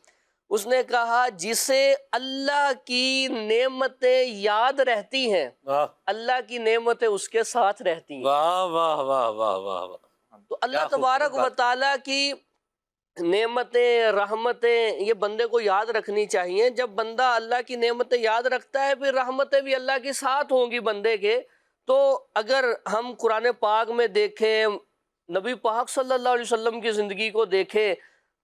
[SPEAKER 6] اس نے کہا جسے اللہ کی نعمتیں یاد رہتی ہیں،
[SPEAKER 2] واہ
[SPEAKER 6] اللہ کی نعمتیں اس کے ساتھ رہتی ہیں۔
[SPEAKER 2] واہ واہ واہ واہ واہ واہ،
[SPEAKER 6] تو اللہ
[SPEAKER 2] کیا
[SPEAKER 6] تبارک و
[SPEAKER 2] خوبصورت بات۔
[SPEAKER 6] تعالیٰ کی نعمتیں، رحمتیں یہ بندے کو یاد رکھنی چاہیے۔ جب بندہ اللہ کی نعمتیں یاد رکھتا ہے پھر رحمتیں بھی اللہ کے ساتھ ہوں گی بندے کے۔ تو اگر ہم قرآن پاک میں دیکھیں، نبی پاک صلی اللہ علیہ وسلم کی زندگی کو دیکھیں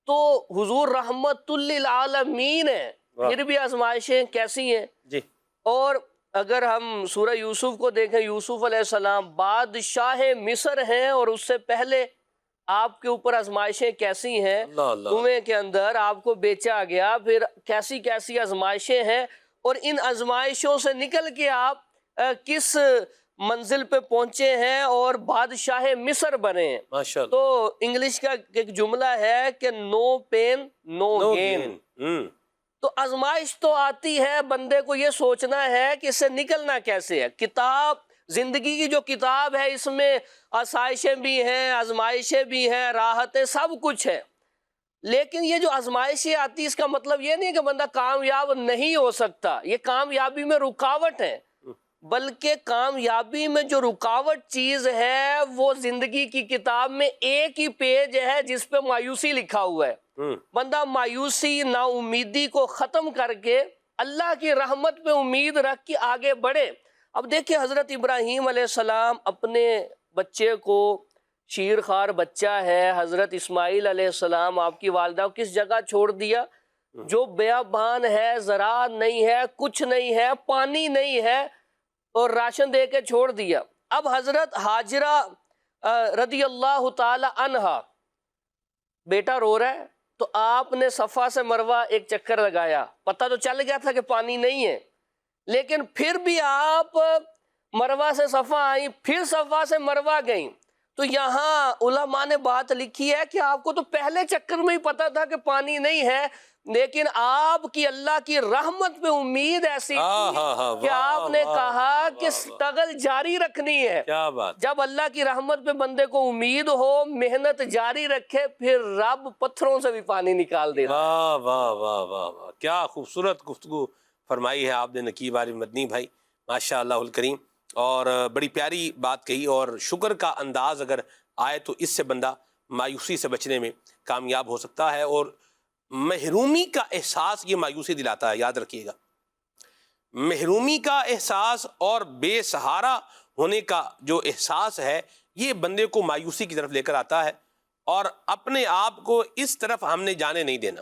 [SPEAKER 6] تو حضور رحمت للعالمین ہیں، پھر بھی آزمائشیں کیسی ہیں۔
[SPEAKER 2] جی،
[SPEAKER 6] اور اگر ہم سورہ یوسف کو دیکھیں، یوسف علیہ السلام بادشاہ مصر ہیں اور اس سے پہلے آپ کے اوپر آزمائشیں کیسی ہیں۔
[SPEAKER 2] اللہ اللہ،
[SPEAKER 6] کنویں کے اندر آپ کو بیچا گیا، پھر کیسی کیسی آزمائشیں ہیں، اور ان آزمائشوں سے نکل کے آپ کس منزل پہ پہنچے ہیں اور بادشاہ مصر بنے ہیں۔
[SPEAKER 2] ماشاء اللہ،
[SPEAKER 6] تو انگلش کا ایک جملہ ہے کہ نو پین نو
[SPEAKER 2] نو
[SPEAKER 6] گین۔
[SPEAKER 2] گین،
[SPEAKER 6] تو آزمائش تو آتی ہے، بندے کو یہ سوچنا ہے کہ اس سے نکلنا کیسے ہے۔ کتاب، زندگی کی جو کتاب ہے اس میں آسائشیں بھی ہیں، آزمائشیں بھی ہیں، راحتیں، سب کچھ ہے۔ لیکن یہ جو آزمائشیں آتی اس کا مطلب یہ نہیں کہ بندہ کامیاب نہیں ہو سکتا، یہ کامیابی میں رکاوٹ ہے۔ بلکہ کامیابی میں جو رکاوٹ چیز ہے وہ زندگی کی کتاب میں ایک ہی پیج ہے جس پہ مایوسی لکھا ہوا ہے۔ بندہ مایوسی، نا امیدی کو ختم کر کے اللہ کی رحمت پہ امید رکھ کے آگے بڑھے۔ اب دیکھیں حضرت ابراہیم علیہ السلام اپنے بچے کو، شیر خوار بچہ ہے، حضرت اسماعیل علیہ السلام آپ کی والدہ کو کس جگہ چھوڑ دیا؟ جو بیابان ہے، زراعت نہیں ہے، کچھ نہیں ہے، پانی نہیں ہے، اور راشن دے کے چھوڑ دیا۔ اب حضرت ہاجرہ رضی اللہ تعالی عنہا، بیٹا رو رہا ہے تو آپ نے صفا سے مروہ ایک چکر لگایا، پتہ تو چل گیا تھا کہ پانی نہیں ہے، لیکن پھر بھی آپ مروہ سے صفا آئیں، پھر صفا سے مروہ گئیں۔ تو یہاں علماء نے بات لکھی ہے کہ آپ کو تو پہلے چکر میں ہی پتا تھا کہ پانی نہیں ہے، لیکن آپ کی اللہ کی رحمت پہ امید ایسی تھی کہ آپ نے کہا کہ اسٹرگل جاری رکھنی ہے۔
[SPEAKER 2] کیا بات،
[SPEAKER 6] جب اللہ کی رحمت پہ بندے کو امید ہو، محنت جاری رکھے، پھر رب پتھروں سے بھی پانی نکال دیتا ہے۔
[SPEAKER 2] واہ واہ واہ واہ واہ، کیا خوبصورت گفتگو فرمائی ہے آپ نے نقیب علی مدنی بھائی، ماشاء اللہ الکریم، اور بڑی پیاری بات کہی۔ اور شکر کا انداز اگر آئے تو اس سے بندہ مایوسی سے بچنے میں کامیاب ہو سکتا ہے۔ اور محرومی کا احساس یہ مایوسی دلاتا ہے، یاد رکھیے گا، محرومی کا احساس اور بے سہارا ہونے کا جو احساس ہے یہ بندے کو مایوسی کی طرف لے کر آتا ہے، اور اپنے آپ کو اس طرف ہم نے جانے نہیں دینا۔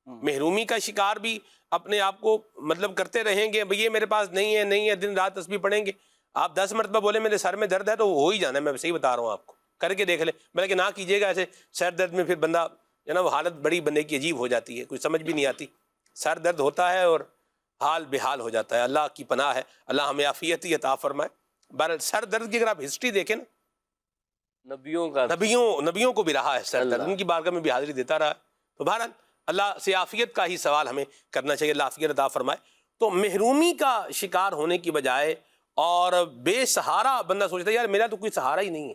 [SPEAKER 2] محرومی کا شکار بھی اپنے آپ کو مطلب کرتے رہیں گے، بھئی یہ میرے پاس نہیں ہے، نہیں ہے، دن رات تسبیح پڑھیں گے۔ آپ 10 مرتبہ بولے میرے سر میں درد ہے تو ہو ہی جانا ہے، میں صحیح بتا رہا ہوں آپ کو، کر کے دیکھ لیں۔ بلکہ نہ کیجیے گا ایسے سر درد میں، پھر بندہ جو نا وہ حالت بڑی بندے کی عجیب ہو جاتی ہے، کچھ سمجھ بھی نہیں آتی، سر درد ہوتا ہے اور حال بحال ہو جاتا ہے۔ اللہ کی پناہ ہے، اللہ ہمیں عافیت ہی عطا فرمائے۔ بہرحال سر درد کی اگر آپ ہسٹری دیکھیں نا، نبیوں کو بھی رہا ہے سر درد، ان کی بارگاہ میں بھی حاضری دیتا رہا ہے۔ تو بہرحال اللہ سے عافیت کا ہی سوال ہمیں کرنا چاہیے، اللہ عافیت عطا فرمائے۔ تو محرومی کا شکار ہونے کی بجائے اور بے سہارا بندہ سوچتا ہے یار میرا تو کوئی سہارا ہی نہیں ہے،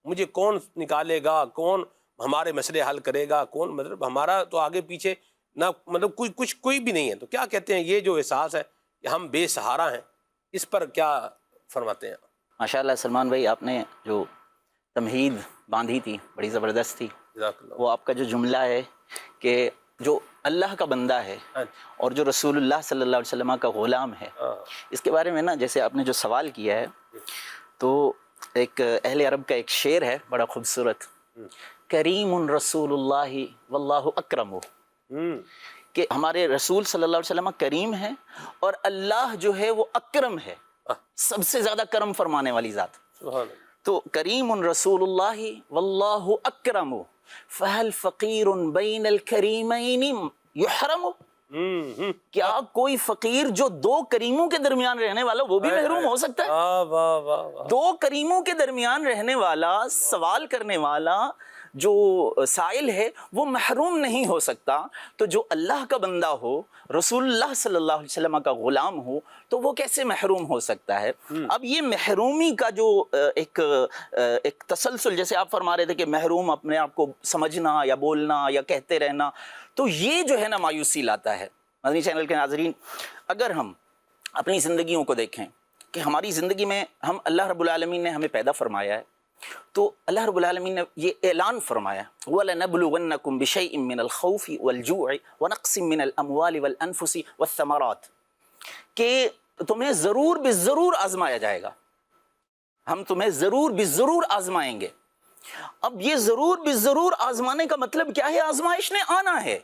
[SPEAKER 2] مجھے کون نکالے گا، کون ہمارے مسئلے حل کرے گا، کون مطلب ہمارا تو آگے پیچھے نہ مطلب کوئی بھی نہیں ہے. تو کیا کہتے ہیں یہ جو احساس ہے کہ ہم بے سہارا ہیں، اس پر کیا فرماتے ہیں؟
[SPEAKER 7] ماشاء اللہ سلمان بھائی، آپ نے جو تمہید باندھی تھی بڑی زبردست تھی.
[SPEAKER 2] جزاک اللہ.
[SPEAKER 7] وہ آپ کا جو جملہ ہے کہ جو اللہ کا بندہ ہے اور جو رسول اللہ صلی اللہ علیہ وسلم کا غلام ہے، اس کے بارے میں نا جیسے آپ نے جو سوال کیا ہے تو ایک اہل عرب کا ایک شعر ہے بڑا خوبصورت، کریم رسول اللہ واللہ اکرم، کہ ہمارے رسول صلی اللہ علیہ وسلم کریم ہیں اور اللہ جو ہے وہ اکرم ہے، سب سے زیادہ کرم فرمانے والی ذات.
[SPEAKER 2] سبحان اللہ.
[SPEAKER 7] تو کریم رسول اللہ واللہ اکرم فہل فقیر بین الکریمین یحرم. کیا کوئی فقیر جو دو کریموں کے درمیان رہنے والا وہ بھی محروم ہو سکتا ہے؟ دو کریموں کے درمیان رہنے والا، سوال کرنے والا جو سائل ہے وہ محروم نہیں ہو سکتا. تو جو اللہ کا بندہ ہو، رسول اللہ صلی اللہ علیہ وسلم کا غلام ہو، تو وہ کیسے محروم ہو سکتا ہے؟ اب یہ محرومی کا جو ایک تسلسل، جیسے آپ فرما رہے تھے کہ محروم اپنے آپ کو سمجھنا یا بولنا یا کہتے رہنا، تو یہ جو ہے نا مایوسی لاتا ہے. مدنی چینل کے ناظرین، اگر ہم اپنی زندگیوں کو دیکھیں کہ ہماری زندگی میں ہم اللہ رب العالمین نے ہمیں پیدا فرمایا ہے، تو اللہ رب العالمین نے یہ اعلان فرمایا وَلَنَبْلُوَنَّكُمْ بِشَيْءٍ مِّنَ الْخَوْفِ وَالْجُوعِ وَنَقْصٍ مِّنَ الْأَمْوَالِ وَالْأَنفُسِ وَالثَّمَرَاتِ، کہ تمہیں ضرور بضرور آزمایا جائے گا، ہم تمہیں ضرور بضرور آزمائیں گے. اب یہ ضرور بضرور آزمانے کا مطلب کیا ہے؟ آزمائش نے آنا ہے،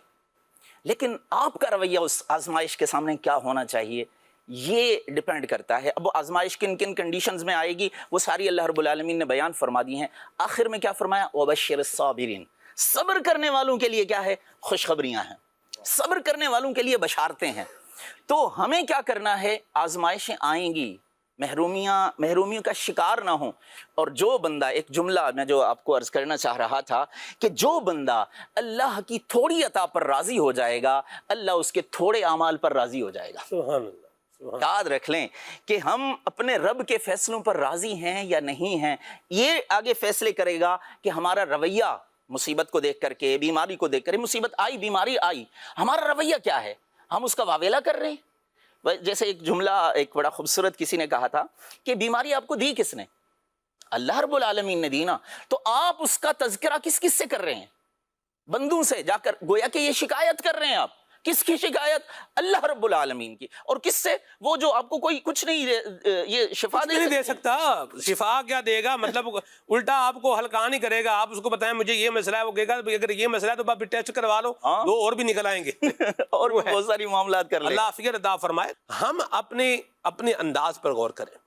[SPEAKER 7] لیکن آپ کا رویہ اس آزمائش کے سامنے کیا ہونا چاہیے یہ ڈیپینڈ کرتا ہے. اب وہ آزمائش کن کن کنڈیشنز میں آئے گی وہ ساری اللہ رب العالمین نے بیان فرما دی ہیں. آخر میں کیا فرمایا؟ وَبَشِّرِ الصَّابِرِينَ، صبر کرنے والوں کے لیے کیا ہے؟ خوشخبریاں ہیں، صبر کرنے والوں کے لیے بشارتیں ہیں. تو ہمیں کیا کرنا ہے؟ آزمائشیں آئیں گی، محرومیوں کا شکار نہ ہوں. اور جو بندہ، ایک جملہ میں جو آپ کو عرض کرنا چاہ رہا تھا کہ جو بندہ اللہ کی تھوڑی عطا پر راضی ہو جائے گا، اللہ اس کے تھوڑے اعمال پر راضی ہو جائے گا.
[SPEAKER 2] سبحان اللہ.
[SPEAKER 7] یاد رکھ لیں کہ ہم اپنے رب کے فیصلوں پر راضی ہیں یا نہیں ہیں، یہ آگے فیصلے کرے گا کہ ہمارا رویہ مصیبت کو دیکھ کر کے، بیماری کو دیکھ کر، مصیبت آئی، بیماری آئی، ہمارا رویہ کیا ہے؟ ہم اس کا واویلا کر رہے ہیں. جیسے ایک جملہ ایک بڑا خوبصورت کسی نے کہا تھا کہ بیماری آپ کو دی کس نے؟ اللہ رب العالمین نے دی نا. تو آپ اس کا تذکرہ کس کس سے کر رہے ہیں؟ بندوں سے جا کر، گویا کہ یہ شکایت کر رہے ہیں آپ. کس کی شکایت؟ اللہ رب العالمین کی. اور کس سے؟ وہ جو آپ کو کوئی کچھ نہیں یہ شفا نہیں
[SPEAKER 2] دے سکتا. شفا کیا دے گا؟ مطلب الٹا آپ کو ہلکا نہیں کرے گا. آپ اس کو بتائیں مجھے یہ مسئلہ ہے، وہ کہے گا اگر یہ مسئلہ ہے تو آپ ٹیسٹ کروا لو، دو اور بھی نکل آئیں گے
[SPEAKER 7] اور بہت ساری معاملات کر لیں.
[SPEAKER 2] اللہ عافیت عطا فرمائے. ہم اپنے انداز پر غور کریں.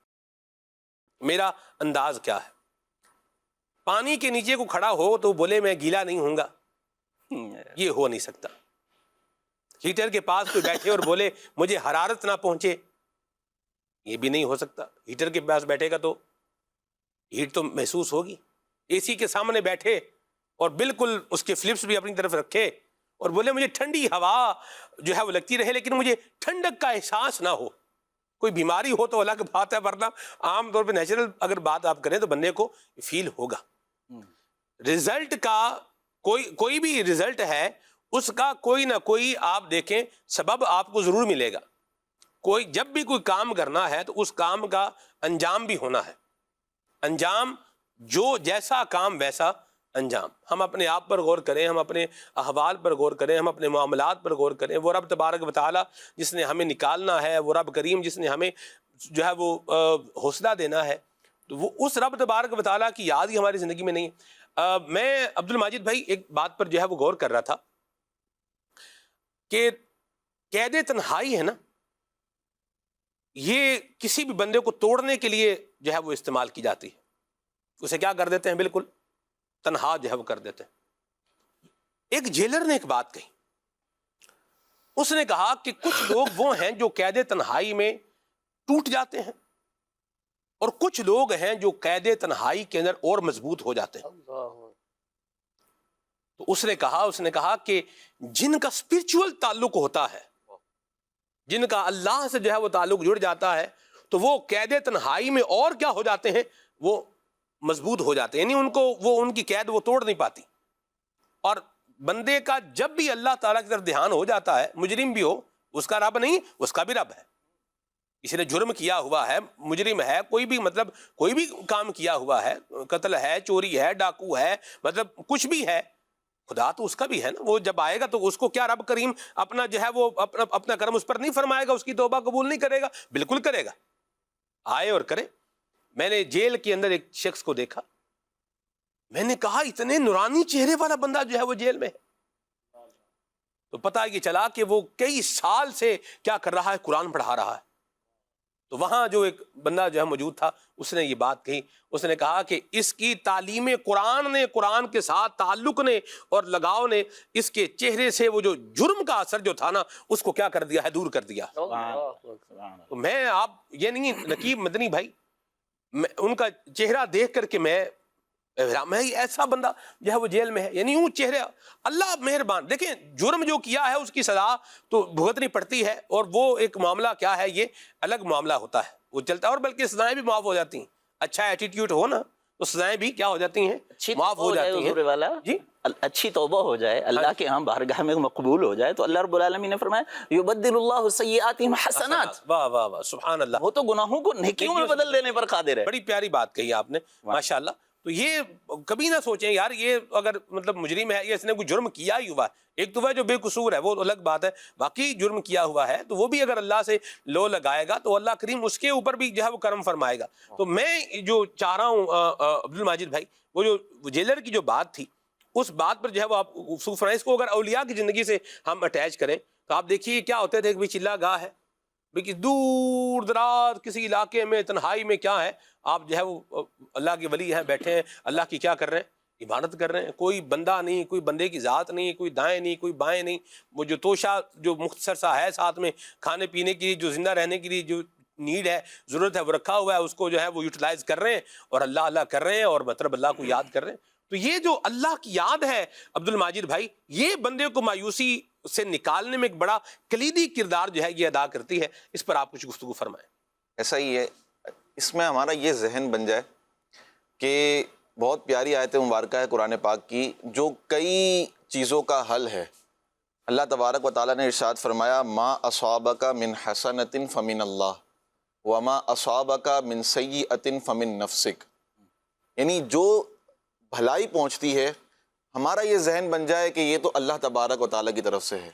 [SPEAKER 2] میرا انداز کیا ہے؟ پانی کے نیچے کو کھڑا ہو تو بولے میں گیلا نہیں ہوں گا، یہ ہو نہیں سکتا. ہیٹر کے پاس کوئی بیٹھے اور بولے مجھے حرارت نہ پہنچے، یہ بھی نہیں ہو سکتا. ہیٹر کے پاس بیٹھے گا تو ہیٹ تو محسوس ہوگی. اے سی کے سامنے بیٹھے اور بالکل اس کے فلپس بھی اپنی طرف رکھے اور بولے مجھے ٹھنڈی ہوا جو ہے وہ لگتی رہے لیکن مجھے ٹھنڈک کا احساس نہ ہو. کوئی بیماری ہو تو الگ بات ہے، ورنہ عام طور پہ نیچرل اگر بات آپ کریں تو بندے کو فیل ہوگا. رزلٹ کا کوئی بھی رزلٹ ہے، اس کا کوئی نہ کوئی آپ دیکھیں سبب آپ کو ضرور ملے گا. جب بھی کوئی کام کرنا ہے تو اس کام کا انجام بھی ہونا ہے. انجام جو جیسا کام ویسا انجام. ہم اپنے آپ پر غور کریں، ہم اپنے احوال پر غور کریں، ہم اپنے معاملات پر غور کریں. وہ رب تبارک و تعالیٰ جس نے ہمیں نکالنا ہے، وہ رب کریم جس نے ہمیں جو ہے وہ حوصلہ دینا ہے، تو وہ اس رب تبارک و تعالیٰ کی یاد ہی ہماری زندگی میں نہیں ہے. میں عبد الماجد بھائی ایک بات پر جو ہے وہ غور کر رہا تھا کہ قید تنہائی ہے نا، یہ کسی بھی بندے کو توڑنے کے لیے جو ہے وہ استعمال کی جاتی ہے. اسے کیا کر دیتے ہیں؟ بالکل تنہا جو ہے وہ کر دیتے ہیں. ایک جیلر نے ایک بات کہی، اس نے کہا کہ کچھ لوگ وہ ہیں جو قید تنہائی میں ٹوٹ جاتے ہیں اور کچھ لوگ ہیں جو قید تنہائی کے اندر اور مضبوط ہو جاتے ہیں. تو اس نے کہا کہ جن کا اسپرچول تعلق ہوتا ہے جن کا اللہ سے جو ہے وہ تعلق جڑ جاتا ہے تو وہ قید تنہائی میں اور کیا ہو جاتے ہیں، وہ مضبوط ہو جاتے ہیں، یعنی ان کو وہ ان کی قید وہ توڑ نہیں پاتی. اور بندے کا جب بھی اللہ تعالیٰ کی طرف دھیان ہو جاتا ہے، مجرم بھی ہو، اس کا رب نہیں، اس کا بھی رب ہے. کسی نے جرم کیا ہوا ہے، مجرم ہے، کوئی بھی مطلب کوئی بھی کام کیا ہوا ہے، قتل ہے، چوری ہے، ڈاکو ہے، مطلب کچھ بھی ہے، خدا تو اس کا بھی ہے نا. وہ جب آئے گا تو اس کو کیا رب کریم اپنا جو ہے وہ اپنا کرم اس پر نہیں فرمائے گا، اس کی توبہ قبول نہیں کرے گا؟ بالکل کرے گا، آئے اور کرے. میں نے جیل کے اندر ایک شخص کو دیکھا، میں نے کہا اتنے نورانی چہرے والا بندہ جو ہے وہ جیل میں ہے. تو پتہ یہ چلا کہ وہ کئی سال سے کیا کر رہا ہے، قرآن پڑھا رہا ہے. تو وہاں جو ایک بندہ جو ہے موجود تھا، اس نے یہ بات کہی، اس نے کہا کہ اس کی تعلیم قرآن نے، قرآن کے ساتھ تعلق نے اور لگاؤ نے اس کے چہرے سے وہ جو جرم کا اثر جو تھا نا، اس کو کیا کر دیا ہے، دور کر دیا. تو میں آپ یہ نہیں نقیب مدنی بھائی، ان کا چہرہ دیکھ کر کے میں ایسا بندہ جو ہے وہ جیل میں ہے، یعنی یوں چہرے. اللہ مہربان. دیکھیں جرم جو کیا ہے اس کی سزا تو بھگتنی پڑتی ہے، اور وہ ایک معاملہ کیا ہے، یہ الگ معاملہ ہوتا ہے، وہ چلتا ہے. اور بلکہ سزائیں بھی معاف ہو جاتی ہیں. اچھا ایٹیٹیوڈ ہو نا تو سزائیں بھی کیا ہو جاتی ہیں، معاف ہو جاتی ہیں. جی
[SPEAKER 7] اچھی توبہ ہو جائے، اللہ کے ہاں بارگاہ میں مقبول ہو جائے، تو اللہ رب العالمین نے فرمایا یبدل اللہ سیئاتہم حسنات.
[SPEAKER 2] واہ واہ واہ، سبحان اللہ.
[SPEAKER 7] وہ تو گناہوں کو نیکیوں میں بدل دینے پر قادر ہے.
[SPEAKER 2] بڑی پیاری بات کہی آپ نے، ماشاءاللہ. تو یہ کبھی نہ سوچیں یار یہ اگر مطلب مجرم ہے یا اس نے کوئی جرم کیا ہی ہوا ہے، ایک تو وہ جو بے قصور ہے وہ الگ بات ہے، باقی جرم کیا ہوا ہے تو وہ بھی اگر اللہ سے لو لگائے گا تو اللہ کریم اس کے اوپر بھی جو ہے وہ کرم فرمائے گا. تو میں جو چاہ رہا ہوں عبد الماجد بھائی، وہ جو جیلر کی جو بات تھی، اس بات پر جو ہے وہ آپ اس کو اگر اولیاء کی زندگی سے ہم اٹیچ کریں تو آپ دیکھیے کیا ہوتے تھے کہ چلا گاہ ہے، دور دراز کسی علاقے میں تنہائی میں کیا ہے، آپ جو ہے وہ اللہ کے ولی ہیں، بیٹھے ہیں، اللہ کی کیا کر رہے ہیں، عبادت کر رہے ہیں. کوئی بندہ نہیں، کوئی بندے کی ذات نہیں، کوئی دائیں نہیں، کوئی بائیں نہیں. وہ جو توشہ جو مختصر سا ہے ساتھ میں کھانے پینے کے لیے، جو زندہ رہنے کے لیے جو نیڈ ہے، ضرورت ہے، وہ رکھا ہوا ہے، اس کو جو ہے وہ یوٹیلائز کر رہے ہیں اور اللہ اللہ کر رہے ہیں اور مطلب اللہ کو یاد کر رہے ہیں. تو یہ جو اللہ کی یاد ہے عبد الماجد بھائی، یہ بندے کو مایوسی سے نکالنے میں ایک بڑا کلیدی کردار جو ہے یہ ادا کرتی ہے. اس پر آپ کچھ گفتگو فرمائیں.
[SPEAKER 5] ایسا ہی ہے، اس میں ہمارا یہ ذہن بن جائے کہ بہت پیاری آیت مبارکہ ہے قرآن پاک کی جو کئی چیزوں کا حل ہے. اللہ تبارک و تعالیٰ نے ارشاد فرمایا ما اصابک من حسنۃ فمن اللہ وما اصابک من سیئۃ فمن نفسک. یعنی جو بھلائی پہنچتی ہے، ہمارا یہ ذہن بن جائے کہ یہ تو اللہ تبارک و تعالیٰ کی طرف سے ہے.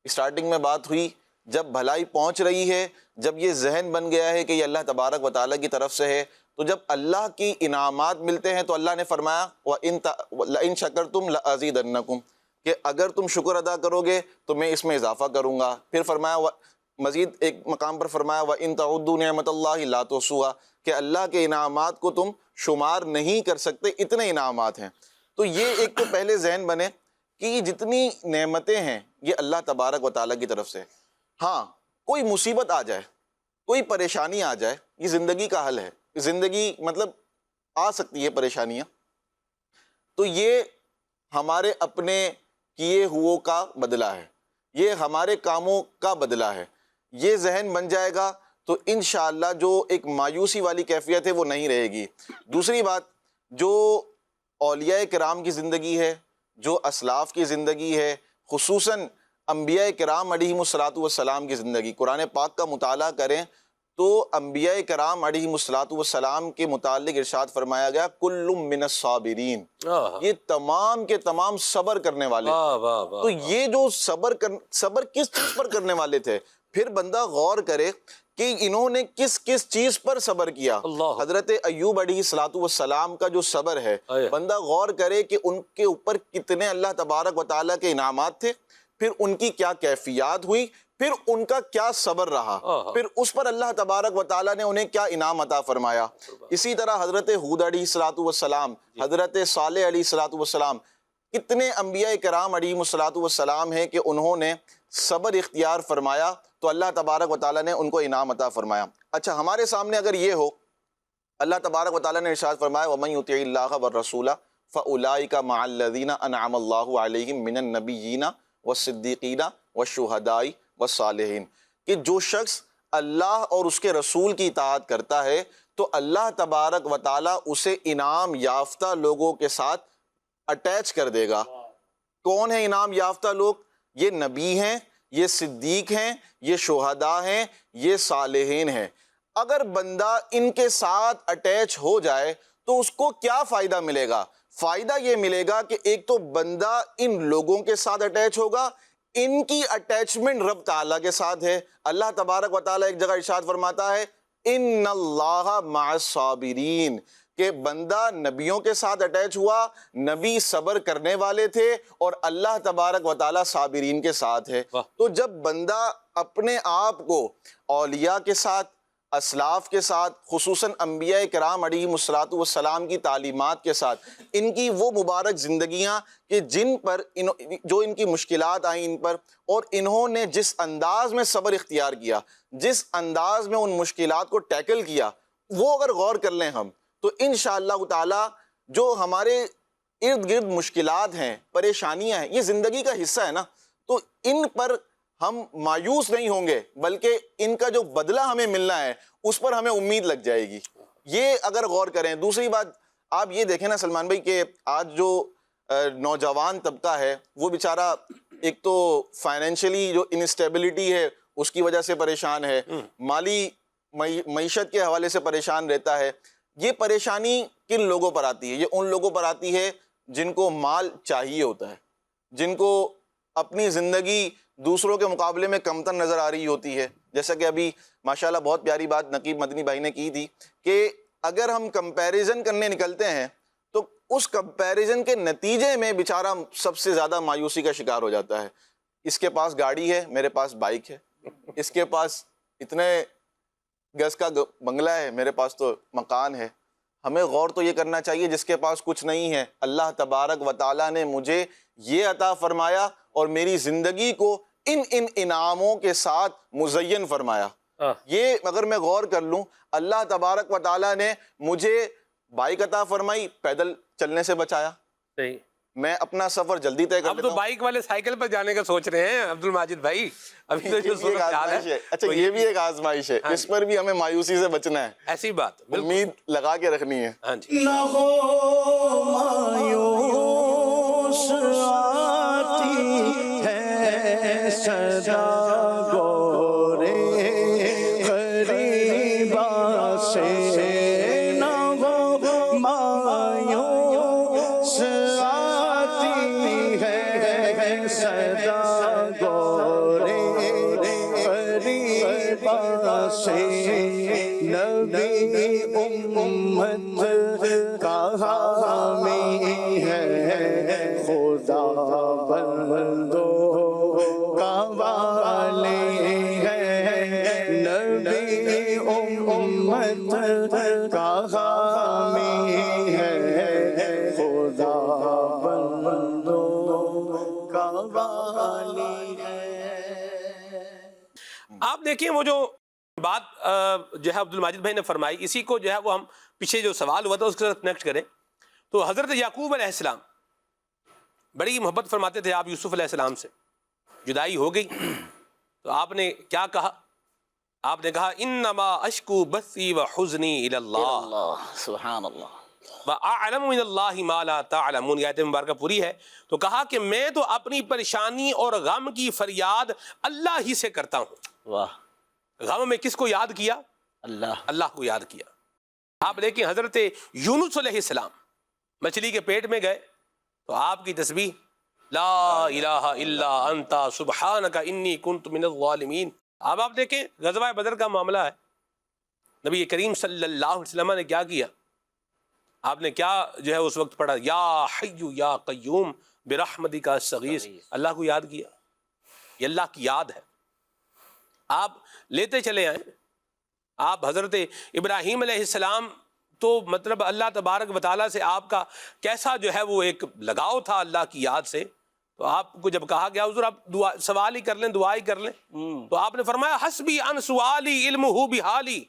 [SPEAKER 5] اسٹارٹنگ میں بات ہوئی جب بھلائی پہنچ رہی ہے، جب یہ ذہن بن گیا ہے کہ یہ اللہ تبارک و تعالیٰ کی طرف سے ہے، تو جب اللہ کی انعامات ملتے ہیں تو اللہ نے فرمایا وَإِن شَكَرْتُمْ لَأَزِيدَنَّكُمْ، کہ اگر تم شکر ادا کرو گے تو میں اس میں اضافہ کروں گا. پھر فرمایا مزید ایک مقام پر فرمایا وَإِن تَعُدُّوا نِعْمَتَ اللَّهِ لَا تُحْصُوهَا، کہ اللہ کے انعامات کو تم شمار نہیں کر سکتے، اتنے انعامات ہیں. تو یہ ایک تو پہلے ذہن بنے کہ یہ جتنی نعمتیں ہیں یہ اللہ تبارک و تعالیٰ کی طرف سے. ہاں کوئی مصیبت آ جائے، کوئی پریشانی آ جائے، یہ زندگی کا حل ہے. زندگی مطلب آ سکتی ہے پریشانیاں، تو یہ ہمارے اپنے کیے ہوئے کا بدلہ ہے، یہ ہمارے کاموں کا بدلہ ہے. یہ ذہن بن جائے گا تو انشاءاللہ جو ایک مایوسی والی کیفیت ہے وہ نہیں رہے گی. دوسری بات، جو اولیاء کرام کی زندگی ہے، جو اسلاف کی زندگی ہے، خصوصاً انبیاء کرام علیہم السلام کی زندگی، قرآن پاک کا مطالعہ کریں تو انبیاء کرام علیہم السلام کے متعلق ارشاد فرمایا گیا کل من الصابرین، یہ تمام کے تمام صبر کرنے والے. تو یہ جو صبر کس چیز پر کرنے والے تھے، پھر بندہ غور کرے کہ انہوں نے کس کس چیز پر صبر کیا. حضرت ایوب علیہ السلام کا جو صبر ہے، بندہ غور کرے کہ ان کے اوپر کتنے اللہ تبارک و تعالیٰ کے انعامات تھے، پھر ان کی کیا کیفیات ہوئی، پھر ان کا کیا صبر رہا، پھر اس پر اللہ تبارک و تعالیٰ نے انہیں کیا انعام عطا فرمایا. اسی طرح حضرت ہود علیہ السلام، حضرت صالح علیہ السلام، کتنے انبیاء کرام علیہم السلام ہیں کہ انہوں نے صبر اختیار فرمایا تو اللہ تبارک و تعالیٰ نے ان کو انعام عطا فرمایا. اچھا ہمارے سامنے اگر یہ ہو، اللہ تبارک و تعالیٰ نے ارشاد فرمایا وَمَن يُطِعِ اللَّهَ وَالرَّسُولَ فَأُولَٰئِكَ مَعَ الَّذِينَ أَنْعَمَ اللَّهُ عَلَيْهِم مِّنَ النَّبِيِّينَ وَالصِّدِّيقِينَ وَالشُّهَدَاءِ وَالصَّالِحِينَ، کہ جو شخص اللہ اور اس کے رسول کی اطاعت کرتا ہے تو اللہ تبارک و تعالیٰ اسے انعام یافتہ لوگوں کے ساتھ اٹیچ کر دے گا۔ کون ہیں انعام یافتہ لوگ؟ یہ نبی ہیں، یہ صدیق ہیں، یہ شہداء ہیں، یہ صالحین ہیں۔ اگر بندہ ان کے ساتھ اٹیچ ہو جائے تو اس کو کیا فائدہ ملے گا؟ فائدہ یہ ملے گا کہ ایک تو بندہ ان لوگوں کے ساتھ اٹیچ ہوگا، ان کی اٹیچمنٹ رب تعالیٰ کے ساتھ ہے۔ اللہ تبارک و تعالیٰ ایک جگہ ارشاد فرماتا ہے ان اللہ مع الصابرین، کہ بندہ نبیوں کے ساتھ اٹیچ ہوا، نبی صبر کرنے والے تھے، اور اللہ تبارک و تعالیٰ صابرین کے ساتھ ہے۔ تو جب بندہ اپنے آپ کو اولیاء کے ساتھ، اسلاف کے ساتھ، خصوصاً انبیاء کرام علیہم الصلاۃ والسلام کی تعلیمات کے ساتھ، ان کی وہ مبارک زندگیاں کہ جن پر جو ان کی مشکلات آئیں ان پر، اور انہوں نے جس انداز میں صبر اختیار کیا، جس انداز میں ان مشکلات کو ٹیکل کیا، وہ اگر غور کر لیں ہم تو انشاءاللہ تعالی جو ہمارے ارد گرد مشکلات ہیں، پریشانیاں ہیں، یہ زندگی کا حصہ ہے نا، تو ان پر ہم مایوس نہیں ہوں گے، بلکہ ان کا جو بدلہ ہمیں ملنا ہے اس پر ہمیں امید لگ جائے گی۔ یہ اگر غور کریں۔ دوسری بات آپ یہ دیکھیں نا سلمان بھائی کہ آج جو نوجوان طبقہ ہے وہ بیچارہ ایک تو فائنینشلی جو انسٹیبلٹی ہے اس کی وجہ سے پریشان ہے، مالی معیشت کے حوالے سے پریشان رہتا ہے۔ یہ پریشانی کن لوگوں پر آتی ہے؟ یہ ان لوگوں پر آتی ہے جن کو مال چاہیے ہوتا ہے، جن کو اپنی زندگی دوسروں کے مقابلے میں کمتر نظر آ رہی ہوتی ہے۔ جیسا کہ ابھی ماشاءاللہ بہت پیاری بات نقیب مدنی بھائی نے کی تھی کہ اگر ہم کمپیریزن کرنے نکلتے ہیں تو اس کمپیریزن کے نتیجے میں بیچارہ سب سے زیادہ مایوسی کا شکار ہو جاتا ہے۔ اس کے پاس گاڑی ہے، میرے پاس بائک ہے، اس کے پاس اتنے گز کا بنگلہ ہے، میرے پاس تو مکان ہے۔ ہمیں غور تو یہ کرنا چاہیے جس کے پاس کچھ نہیں ہے، اللہ تبارک و تعالیٰ نے مجھے یہ عطا فرمایا اور میری زندگی کو ان انعاموں کے ساتھ مزین فرمایا۔ یہ اگر میں غور کر لوں، اللہ تبارک و تعالیٰ نے مجھے بائک عطا فرمائی، پیدل چلنے سے بچایا،
[SPEAKER 2] صحیح،
[SPEAKER 5] میں اپنا سفر جلدی طے کر
[SPEAKER 2] اب
[SPEAKER 5] لیتا
[SPEAKER 2] تو
[SPEAKER 5] ہوں۔
[SPEAKER 2] بائک والے سائیکل پر جانے کا سوچ رہے ہیں عبد الماجد بھائی، ابھی تو جو
[SPEAKER 5] یہ ایک آزمائش ہے۔ اچھا یہ بھی ایک آزمائش ہے، اس پر بھی ہمیں مایوسی سے بچنا ہے،
[SPEAKER 2] ایسی بات بالکل،
[SPEAKER 5] امید لگا کے رکھنی ہے۔
[SPEAKER 2] ہاں جی،
[SPEAKER 1] نہ ہو مایوس آتی ہے صدا گورے غریبا سے، نہ ہو مایوس آتی ہے صدا گورے غریبا سے، نبی امت کا حامی ہے، خدا بندوں کا والی ہے، نبی امت کا حامی ہے، خدا بندوں کا والی ہے۔
[SPEAKER 2] آپ دیکھیں وہ جو بات جو ہے عبد الماجد بھائی نے فرمائی، اسی کو جو ہے وہ ہم پیچھے جو سوال ہوا تھا اس کے ساتھ کنیکٹ کریں تو حضرت یعقوب علیہ السلام بڑی محبت فرماتے تھے آپ یوسف علیہ السلام سے، جدائی ہو گئی تو آپ نے کیا کہا؟ آپ نے کہا انما اشکو بثی وحزنی الی اللہ
[SPEAKER 7] اللہ سبحان اللہ،
[SPEAKER 2] وَأَعْلَمُ مِنَ اللَّهِ مَا لَا تَعْلَمُونَ۔ یہ آیت مبارکہ پوری ہے تو کہا کہ میں تو اپنی پریشانی اور غم کی فریاد اللہ ہی سے کرتا ہوں۔
[SPEAKER 7] واہ،
[SPEAKER 2] غم میں کس کو یاد کیا؟
[SPEAKER 7] اللہ،
[SPEAKER 2] اللہ کو یاد کیا۔ آپ دیکھیں حضرت یونس علیہ السلام مچھلی کے پیٹ میں گئے تو آپ کی تسبیح لا الہ الا انت سبحانک انی کنت من الظالمین۔ اب آپ دیکھیں غزوہ بدر کا معاملہ ہے، نبی کریم صلی اللہ علیہ وسلم نے کیا کیا؟ آپ نے کیا جو ہے اس وقت پڑھا؟ یا حی یا قیوم برحمتک استغیث، اللہ کو یاد کیا۔ یہ اللہ کی یاد ہے۔ آپ لیتے چلے آئیں، آپ حضرت ابراہیم علیہ السلام تو مطلب اللہ تبارک و تعالیٰ سے آپ کا کیسا جو ہے وہ ایک لگاؤ تھا اللہ کی یاد سے، تو آپ کو جب کہا گیا حضور آپ سوال ہی کر لیں، دعا ہی کر لیں، تو آپ نے فرمایا حسبی ان سوالی علمہ بحالی،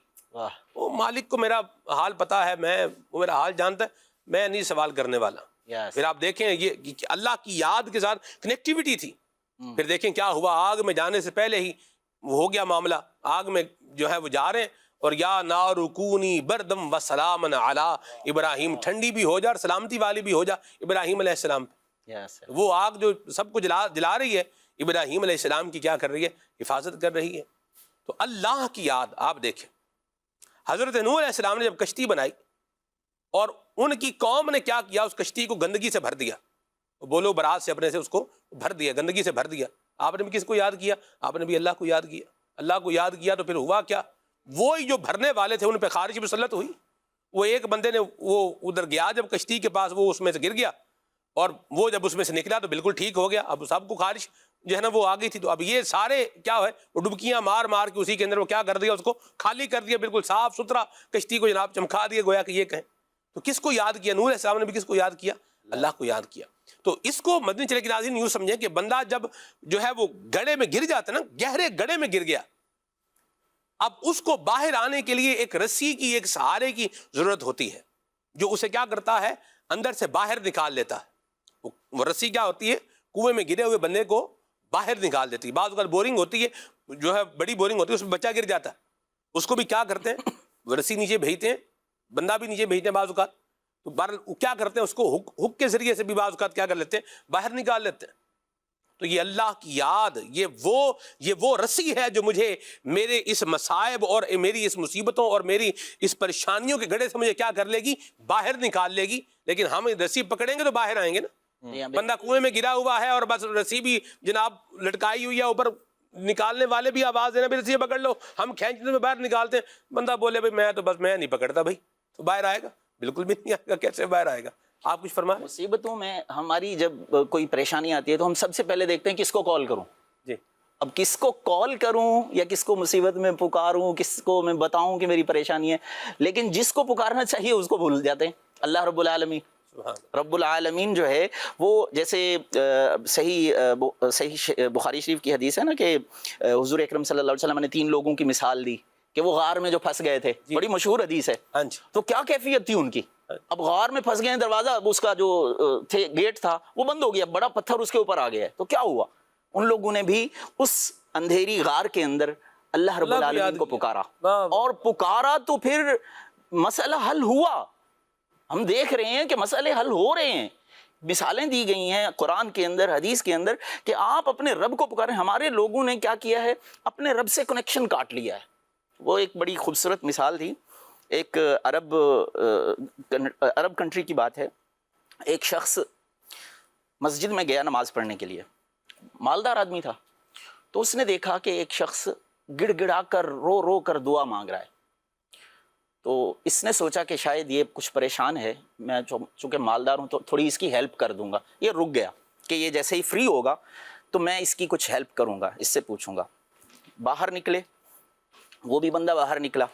[SPEAKER 2] وہ مالک کو میرا حال پتا ہے، وہ میرا حال جانتا ہے، میں نہیں سوال کرنے والا۔ پھر آپ دیکھیں یہ اللہ کی یاد کے ساتھ کنیکٹیوٹی تھی۔ پھر دیکھیں کیا ہوا، آگ میں جانے سے پہلے ہی ہو گیا معاملہ، آگ میں جو ہے وہ جا رہے ہیں، اور یا نار کونی بردم و سلام علی ابراہیم، ٹھنڈی بھی ہو جا اور سلامتی والی بھی ہو جا ابراہیم علیہ السلام پہ۔ وہ آگ جو سب کو جلا رہی ہے، ابراہیم علیہ السلام کی کیا کر رہی ہے؟ حفاظت کر رہی ہے۔ تو اللہ کی یاد آپ دیکھیں، حضرت نوح علیہ السلام نے جب کشتی بنائی اور ان کی قوم نے کیا کیا، اس کشتی کو گندگی سے بھر دیا، بولو برات سے اپنے سے اس کو بھر دیا، گندگی سے بھر دیا۔ آپ نے بھی کس کو یاد کیا؟ آپ نے بھی اللہ کو یاد کیا۔ اللہ کو یاد کیا تو پھر ہوا کیا؟ وہی جو بھرنے والے تھے ان پہ خارج مسلط ہوئی۔ وہ ایک بندے نے وہ ادھر گیا جب کشتی کے پاس، وہ اس میں سے گر گیا، اور وہ جب اس میں سے نکلا تو بالکل ٹھیک ہو گیا، اب سب کو خارج جو ہے نا وہ آ گئی تھی۔ تو اب یہ سارے کیا ہے، وہ ڈبکیاں مار مار کے اسی کے اندر وہ کیا کر دیا، اس کو خالی کر دیا، بالکل صاف ستھرا کشتی کو جناب چمکا دیا، گویا کہ یہ کہیں۔ تو کس کو یاد کیا؟ نوح علیہ السلام نے بھی کس کو یاد کیا؟ اللہ کو یاد کیا۔ تو اس کو مدنی چلے کے ناظرین یوں سمجھیں کہ بندہ جب جو ہے وہ گڑھے میں گر جاتا ہے نا، گہرے گڑھے میں گر گیا، اب اس کو باہر آنے کے لیے ایک رسی کی، ایک سہارے کی ضرورت ہوتی ہے، جو اسے کیا کرتا ہے، اندر سے باہر نکال لیتا ہے۔ وہ رسی کیا ہوتی ہے؟ کنویں میں گرے ہوئے بندے کو باہر نکال دیتی ہے۔ بعض اوقات بورنگ ہوتی ہے، جو ہے بڑی بورنگ ہوتی ہے، اس میں بچہ گر جاتا ہے، اس کو بھی کیا کرتے ہیں، وہ رسی نیچے بھیجتے ہیں، بندہ بھی نیچے بھیجتے ہیں بعض اوقات، تو بہرحال کیا کرتے ہیں، اس کو ہک کے ذریعے سے بھی بعض اوقات کیا کر لیتے ہیں، باہر نکال لیتے ہیں۔ تو یہ اللہ کی یاد، یہ وہ رسی ہے جو مجھے میرے اس مصائب اور میری اس مصیبتوں اور میری اس پریشانیوں کے گڑھے سے مجھے کیا کر لے گی، باہر نکال لے گی۔ لیکن ہم رسی پکڑیں گے تو باہر آئیں گے نا۔ بندہ کنویں میں گرا ہوا ہے اور بس رسی بھی جناب لٹکائی ہوئی ہے اوپر، نکالنے والے بھی آواز دینا بھی رسی پکڑ لو، ہم کھینچنے میں باہر نکالتے ہیں، بندہ بولے بھائی میں نہیں پکڑتا بھائی، تو باہر آئے گا؟ بالکل بھی نہیں آئے گا۔ کیسے باہر آئے گا؟ آپ کچھ فرمائیں۔
[SPEAKER 7] مصیبتوں میں ہماری جب کوئی پریشانی آتی ہے تو ہم سب سے پہلے دیکھتے ہیں کس کو کال کروں۔
[SPEAKER 2] جی،
[SPEAKER 7] اب کس کو کال کروں یا کس کو مصیبت میں پکاروں، کس کو میں بتاؤں کہ میری پریشانی ہے، لیکن جس کو پکارنا چاہیے اس کو بھول جاتے ہیں۔ اللہ رب العالمین، رب العالمین جو ہے وہ جیسے صحیح بخاری شریف کی حدیث ہے نا کہ حضور اکرم صلی اللہ علیہ وسلم نے 3 لوگوں کی مثال دی کہ وہ غار میں جو پھنس گئے تھے، بڑی مشہور حدیث ہے۔ تو کیا کیفیت تھی ان کی؟ اب غار میں پھنس گئے ہیں، دروازہ اس کا جو گیٹ تھا وہ بند ہو گیا، بڑا پتھر اس کے اوپر آ گیا ہے، تو کیا ہوا؟ ان لوگوں نے بھی اس اندھیری غار کے اندر اللہ رب العالمین کو پکارا، اور پکارا تو پھر مسئلہ حل ہوا۔ ہم دیکھ رہے ہیں کہ مسئلے حل ہو رہے ہیں، مثالیں دی گئی ہیں قرآن کے اندر، حدیث کے اندر، کہ آپ اپنے رب کو پکاریں۔ ہمارے لوگوں نے کیا کیا ہے، اپنے رب سے کنیکشن کاٹ لیا ہے۔ وہ ایک بڑی خوبصورت مثال تھی، ایک عرب کنٹری کی بات ہے۔ ایک شخص مسجد میں گیا نماز پڑھنے کے لیے، مالدار آدمی تھا، تو اس نے دیکھا کہ ایک شخص گڑ گڑا کر رو رو کر دعا مانگ رہا ہے۔ تو اس نے سوچا کہ شاید یہ کچھ پریشان ہے، میں چونکہ مالدار ہوں تو تھوڑی اس کی ہیلپ کر دوں گا۔ یہ رک گیا کہ یہ جیسے ہی فری ہوگا تو میں اس کی کچھ ہیلپ کروں گا، اس سے پوچھوں گا۔ باہر نکلے، وہ بھی بندہ باہر نکلا،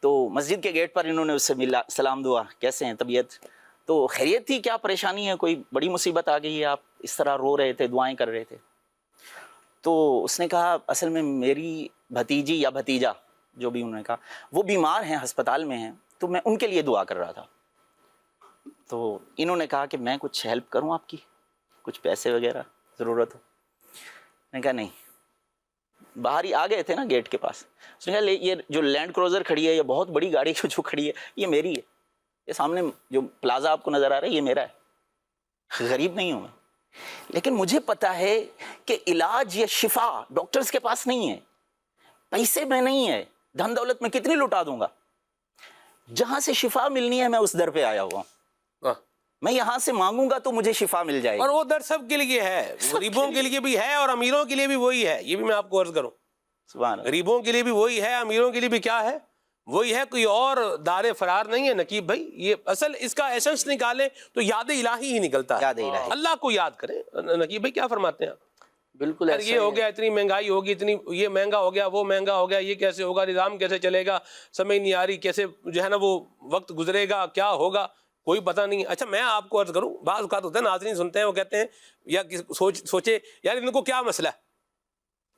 [SPEAKER 7] تو مسجد کے گیٹ پر انہوں نے اس سے ملا، سلام دعا، کیسے ہیں، طبیعت؟ تو خیریت تھی، کیا پریشانی ہے، کوئی بڑی مصیبت آ گئی ہے، آپ اس طرح رو رہے تھے، دعائیں کر رہے تھے؟ تو اس نے کہا اصل میں میری بھتیجی یا بھتیجا جو بھی انہوں نے کہا وہ بیمار ہیں، ہسپتال میں ہیں، تو میں ان کے لیے دعا کر رہا تھا۔ تو انہوں نے کہا کہ میں کچھ ہیلپ کروں آپ کی، کچھ پیسے وغیرہ ضرورت ہو؟ میں نے کہا نہیں۔ باہر ہی آ گئے تھے نا گیٹ کے پاس، اس نے کہا یہ جو لینڈ کروزر کھڑی ہے، یہ بہت بڑی گاڑی جو کھڑی ہے، یہ میری ہے، یہ سامنے جو پلازا آپ کو نظر آ رہا ہے یہ میرا ہے، غریب نہیں ہوں میں، لیکن مجھے پتا ہے کہ علاج یا شفا ڈاکٹرز کے پاس نہیں ہے، پیسے میں نہیں ہے، دھن دولت میں کتنی لٹا دوں گا، جہاں سے شفا ملنی ہے میں اس در پہ آیا ہوا ہوں، میں یہاں سے مانگوں گا تو مجھے شفا مل جائے گی۔
[SPEAKER 2] اور وہ در سب کے لیے ہے، غریبوں کے لیے بھی ہے اور امیروں کے لیے بھی وہی ہے، یہ بھی میں آپ کو عرض کروں،
[SPEAKER 7] سبحان اللہ۔
[SPEAKER 2] غریبوں کے لیے بھی وہی ہے، امیروں کے لیے بھی کیا ہے، وہی ہے، کوئی اور دار فرار نہیں ہے نقیب بھائی۔ یہ اصل اس کا ایسنس نکالے تو یاد الہی ہی نکلتا ہے،
[SPEAKER 7] یاد الہی،
[SPEAKER 2] اللہ کو یاد کریں۔ نقیب بھائی کیا فرماتے ہیں آپ؟
[SPEAKER 6] بالکل
[SPEAKER 2] یار یہ ہو گیا، اتنی مہنگائی ہوگی، اتنی یہ مہنگا ہو گیا، وہ مہنگا ہو گیا، یہ کیسے ہوگا، نظام کیسے چلے گا، سمجھ نہیں آ رہی، کیسے جو ہے نا وہ وقت گزرے گا، کیا ہوگا، کوئی پتہ نہیں۔ اچھا میں آپ کو عرض کروں، بعض اوقات ہوتا ہے ناظرین سنتے ہیں، وہ کہتے ہیں یا سوچے یار ان کو کیا مسئلہ ہے،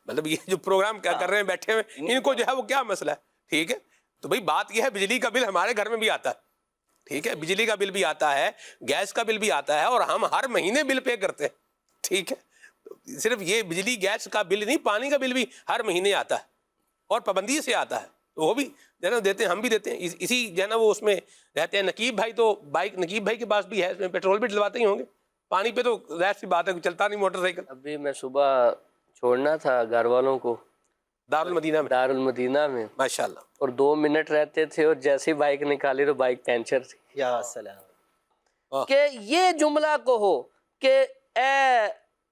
[SPEAKER 2] مطلب یہ جو پروگرام کیا کر رہے ہیں بیٹھے ہوئے، ان کو جو ہے وہ کیا مسئلہ ہے، ٹھیک ہے؟ تو بھائی بات یہ ہے، بجلی کا بل ہمارے گھر میں بھی آتا ہے، ٹھیک ہے، بجلی کا بل بھی آتا ہے، گیس کا بل بھی آتا ہے، اور ہم ہر مہینے بل پے کرتے ہیں، ٹھیک ہے؟ صرف یہ بجلی گیس کا بل نہیں، پانی کا بل بھی ہر مہینے آتا ہے اور پابندی سے آتا ہے، وہ بھی جو ہے نا دیتے ہیں، ہم بھی دیتے ہیں، اسی جو ہے نا وہ اس میں رہتے ہیں۔ نقیب بھائی تو بائک نقیب بھائی کے پاس بھی ہے، اس میں پیٹرول بھی ڈلواتے ہی ہوں گے، پانی پہ تو ظاہر سی بات ہے چلتا نہیں موٹر سائیکل۔
[SPEAKER 6] ابھی میں صبح چھوڑنا تھا گھر والوں کو
[SPEAKER 2] دارالمدینہ میں،
[SPEAKER 6] دارالمدینہ میں،
[SPEAKER 2] ماشاءاللہ،
[SPEAKER 6] اور 2 منٹ رہتے تھے اور جیسے ہی بائک نکالی تو بائک پینچر تھی۔
[SPEAKER 7] یا سلام۔
[SPEAKER 6] کہ یہ جملہ کہو کہ اے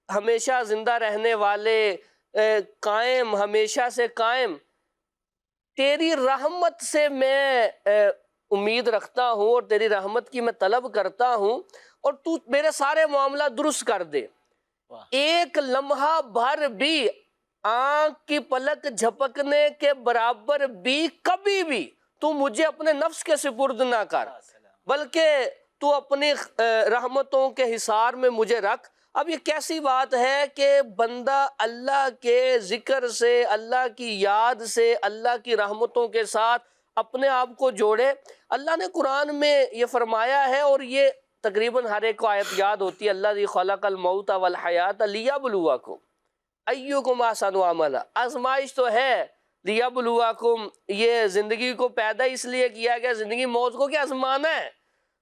[SPEAKER 6] ہمیشہ زندہ رہنے والے، قائم، ہمیشہ سے قائم، تیری رحمت سے میں امید رکھتا ہوں اور تیری رحمت کی میں طلب کرتا ہوں، اور تو میرے سارے معاملہ درست کر دے۔ ایک لمحہ بھر بھی، آنکھ کی پلک جھپکنے کے برابر بھی کبھی بھی تو مجھے اپنے نفس کے سپرد نہ کر، بلکہ تو اپنی رحمتوں کے حصار میں مجھے رکھ۔ اب یہ کیسی بات ہے کہ بندہ اللہ کے ذکر سے، اللہ کی یاد سے، اللہ کی رحمتوں کے ساتھ اپنے آپ کو جوڑے۔ اللہ نے قرآن میں یہ فرمایا ہے، اور یہ تقریباً ہر ایک کو آیت یاد ہوتی ہے، اللہ خلق الموت والحیات لیبلوکم ایکم احسن عملا۔ آزمائش تو ہے، لیبلوکم، یہ زندگی کو پیدا اس لیے کیا گیا، زندگی موت کو کیا آزمانا ہے،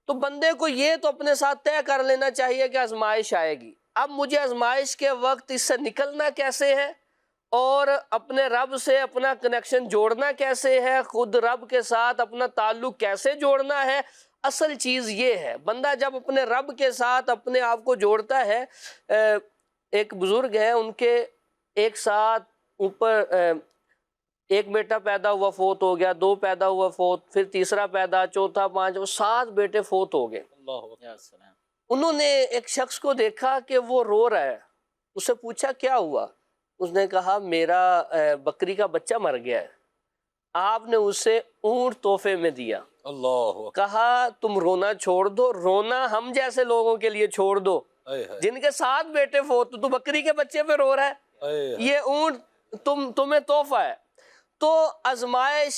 [SPEAKER 6] تو بندے کو یہ تو اپنے ساتھ طے کر لینا چاہیے کہ آزمائش آئے گی۔ اب مجھے آزمائش کے وقت اس سے نکلنا کیسے ہے، اور اپنے رب سے اپنا کنیکشن جوڑنا کیسے ہے، خود رب کے ساتھ اپنا تعلق کیسے جوڑنا ہے، اصل چیز یہ ہے۔ بندہ جب اپنے رب کے ساتھ اپنے آپ کو جوڑتا ہے، ایک بزرگ ہے، ان کے ایک ساتھ اوپر ایک بیٹا پیدا ہوا فوت ہو گیا، 2 پیدا ہوا فوت، پھر تیسرا پیدا، چوتھا، 5، 7 بیٹے فوت ہو گئے۔ انہوں نے ایک شخص کو دیکھا کہ وہ رو رہا ہے، اس سے پوچھا کیا ہوا، اس نے کہا میرا بکری کا بچہ مر گیا ہے، آپ نے اسے اونٹ تحفے میں دیا۔
[SPEAKER 2] اللہ،
[SPEAKER 6] کہا تم رونا چھوڑ دو، رونا ہم جیسے لوگوں کے لیے چھوڑ دو، جن کے 7 بیٹے فوت، تو بکری کے بچے پہ رو رہا ہے، یہ اونٹ تمہیں تحفہ ہے۔ تو آزمائش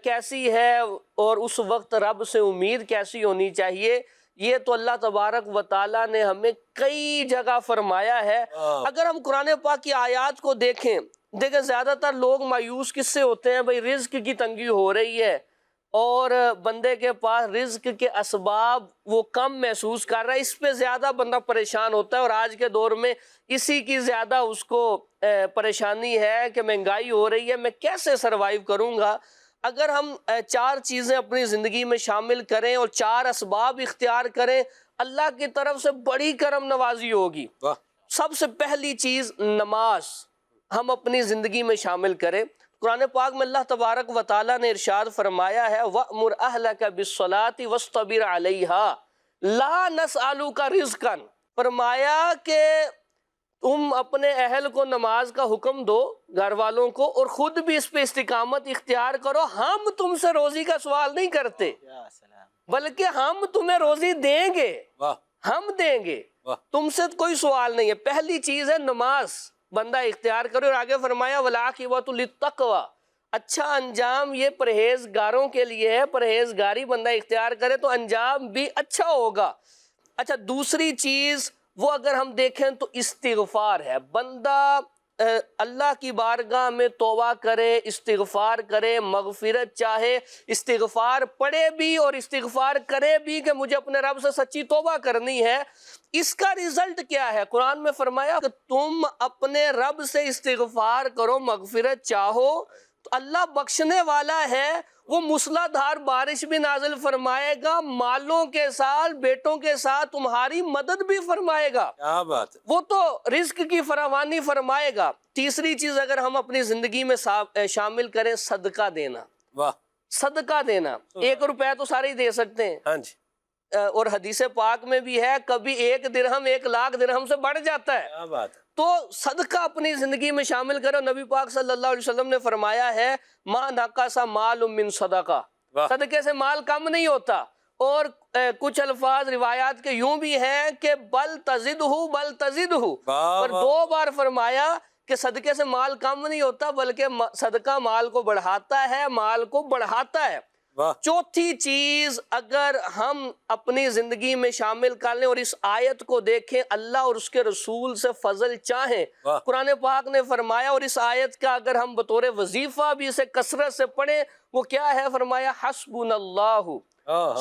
[SPEAKER 6] کیسی ہے، اور اس وقت رب سے امید کیسی ہونی چاہیے، یہ تو اللہ تبارک و تعالیٰ نے ہمیں کئی جگہ فرمایا ہے۔ اگر ہم قرآن پاک کی آیات کو دیکھیں زیادہ تر لوگ مایوس کس سے ہوتے ہیں، بھئی رزق کی تنگی ہو رہی ہے، اور بندے کے پاس رزق کے اسباب وہ کم محسوس کر رہا ہے، اس پہ زیادہ بندہ پریشان ہوتا ہے، اور آج کے دور میں اسی کی زیادہ اس کو پریشانی ہے کہ مہنگائی ہو رہی ہے، میں کیسے سروائیو کروں گا۔ اگر ہم 4 چیزیں اپنی زندگی میں شامل کریں اور 4 اسباب اختیار کریں، اللہ کی طرف سے بڑی کرم نوازی ہوگی۔ سب سے پہلی چیز نماز ہم اپنی زندگی میں شامل کریں۔ قرآن پاک میں اللہ تبارک و تعالیٰ نے ارشاد فرمایا ہے وَأْمُرْ أَهْلَكَ بِالصَّلَاةِ وَاسْطَبِرْ عَلَيْهَا لَا نَسْأَلُكَ رِزْقًا، فرمایا کہ تم اپنے اہل کو نماز کا حکم دو، گھر والوں کو، اور خود بھی اس پہ استقامت اختیار کرو، ہم تم سے روزی کا سوال نہیں کرتے، بلکہ ہم تمہیں روزی دیں گے، ہم دیں گے، تم سے کوئی سوال نہیں ہے۔ پہلی چیز ہے نماز بندہ اختیار کرے، اور آگے فرمایا وَالْعَاقِبَةُ لِلتَّقْوَىٰ، اچھا انجام یہ پرہیزگاروں کے لیے ہے، پرہیزگاری بندہ اختیار کرے تو انجام بھی اچھا ہوگا۔ اچھا دوسری چیز وہ اگر ہم دیکھیں تو استغفار ہے، بندہ اللہ کی بارگاہ میں توبہ کرے، استغفار کرے، مغفرت چاہے، استغفار پڑھے بھی اور استغفار کرے بھی کہ مجھے اپنے رب سے سچی توبہ کرنی ہے۔ اس کا رزلٹ کیا ہے؟ قرآن میں فرمایا کہ تم اپنے رب سے استغفار کرو، مغفرت چاہو تو اللہ بخشنے والا ہے، وہ موسلا دھار بارش بھی نازل فرمائے گا، مالوں کے ساتھ، بیٹوں کے ساتھ تمہاری مدد بھی فرمائے گا،
[SPEAKER 2] کیا بات ہے،
[SPEAKER 6] وہ تو رزق کی فراوانی فرمائے گا۔ تیسری چیز اگر ہم اپنی زندگی میں شامل کریں، صدقہ دینا،
[SPEAKER 2] واہ،
[SPEAKER 6] صدقہ دینا۔ 1 روپے تو سارے ہی دے سکتے ہیں،
[SPEAKER 2] ہاں جی،
[SPEAKER 6] اور حدیث پاک میں بھی ہے کبھی 1 درہم 1 لاکھ درہم سے بڑھ جاتا ہے،
[SPEAKER 2] کیا بات ہے،
[SPEAKER 6] تو صدقہ اپنی زندگی میں شامل کرو۔ نبی پاک صلی اللہ علیہ وسلم نے فرمایا ہے ما نقص مال من صدقہ، صدقے سے مال کم نہیں ہوتا۔ اور کچھ الفاظ روایات کے یوں بھی ہیں کہ بل تزدہ، اور 2 بار فرمایا کہ صدقے سے مال کم نہیں ہوتا بلکہ صدقہ مال کو بڑھاتا ہے، مال کو بڑھاتا ہے۔ چوتھی چیز اگر ہم اپنی زندگی میں شامل کر لیں اور اس آیت کو دیکھیں، اللہ اور اس کے رسول سے فضل چاہیں، قرآن پاک نے فرمایا، اور اس آیت کا اگر ہم بطور وظیفہ بھی اسے کثرت سے پڑھیں، وہ کیا ہے؟ فرمایا حسبنا اللہ